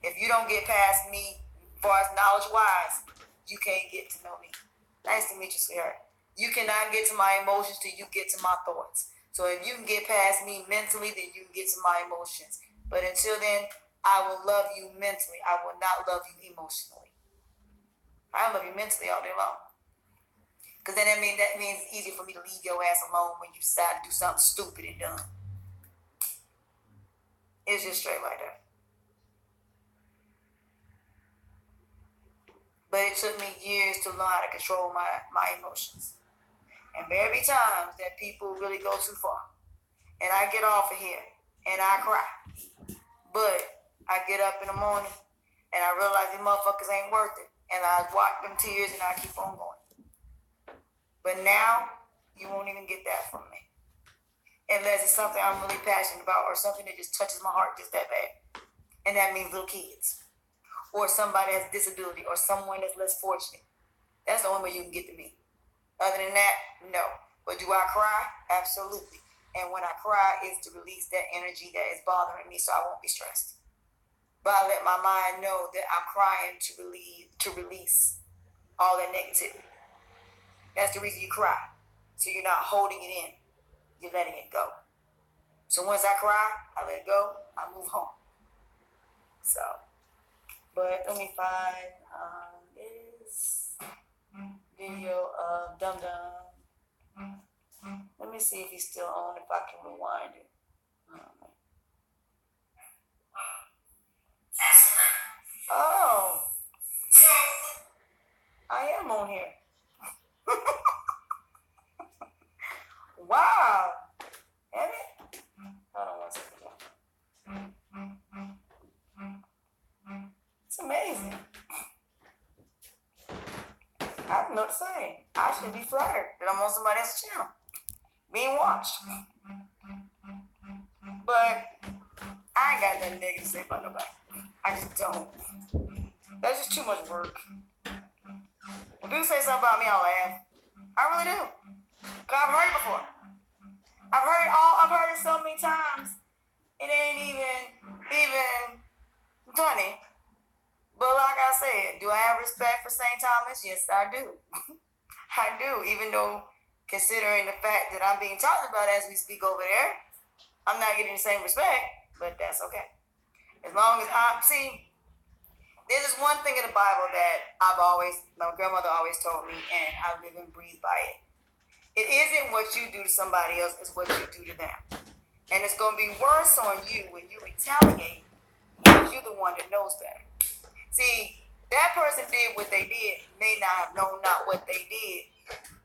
If you don't get past me, as far as knowledge-wise, you can't get to know me. Nice to meet you, sweetheart. You cannot get to my emotions till you get to my thoughts. So if you can get past me mentally, then you can get to my emotions. But until then, I will love you mentally. I will not love you emotionally. I love you mentally all day long. Because then that means it's easier for me to leave your ass alone when you decide to do something stupid and dumb. It's just straight like that. But it took me years to learn how to control my emotions. And there be times that people really go too far. And I get off of here and I cry. But I get up in the morning and I realize these motherfuckers ain't worth it. And I wipe them tears and I keep on going. But now, you won't even get that from me. Unless it's something I'm really passionate about or something that just touches my heart just that bad. And that means little kids. Or somebody has a disability or someone that's less fortunate. That's the only way you can get to me. Other than that, no. But do I cry? Absolutely. And when I cry, it's to release that energy that is bothering me so I won't be stressed. But I let my mind know that I'm crying to release all that negativity. That's the reason you cry. So you're not holding it in. You're letting it go. So once I cry, I let it go, I move home. So, but let me find this video of Dum Dum. Let me see if he's still on, if I can rewind it. Oh, I am on here. Wow. Have it? Hold on one second. It's amazing. I don't know the same. I should be flattered that I'm on somebody else's channel, being watched. But I ain't got nothing negative to say about nobody. I just don't. That's just too much work. When people say something about me, I laugh. I really do. Because I've heard it before. I've heard it so many times It ain't even funny. But like I said, do I have respect for St. Thomas? Yes, I do. I do, even though considering the fact that I'm being talked about as we speak over there, I'm not getting the same respect, but that's okay. As long as there's this one thing in the Bible that my grandmother always told me, and I live and breathe by it. It isn't what you do to somebody else, it's what you do to them. And it's going to be worse on you when you retaliate because you're the one that knows better. See, that person did what they did, may not have known not what they did.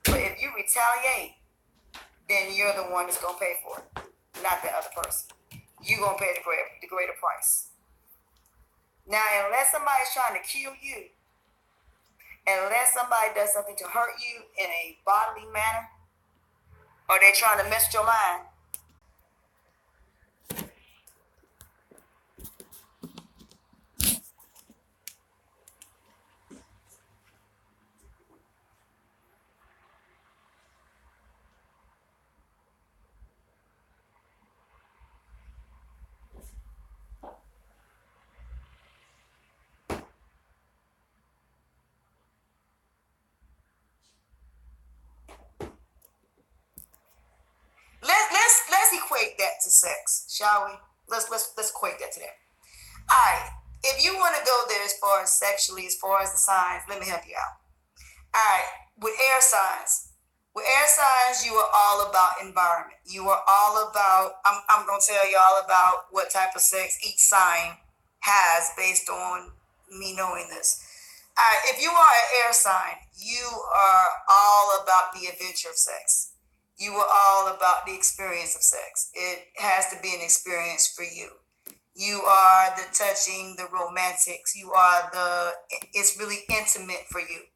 But if you retaliate, then you're the one that's going to pay for it, not the other person. You're going to pay the greater price. Now, unless somebody's trying to kill you, unless somebody does something to hurt you in a bodily manner, or they're trying to mess with your mind, let's equate that to sex, shall we? Let's equate that to that. All right. If you want to go there as far as sexually, as far as the signs, let me help you out. All right. With air signs, you are all about environment. You are all about. I'm gonna tell you all about what type of sex each sign has based on me knowing this. All right. If you are an air sign, you are all about the adventure of sex. You are all about the experience of sex. It has to be an experience for you. You are the touching, the romantics. It's really intimate for you.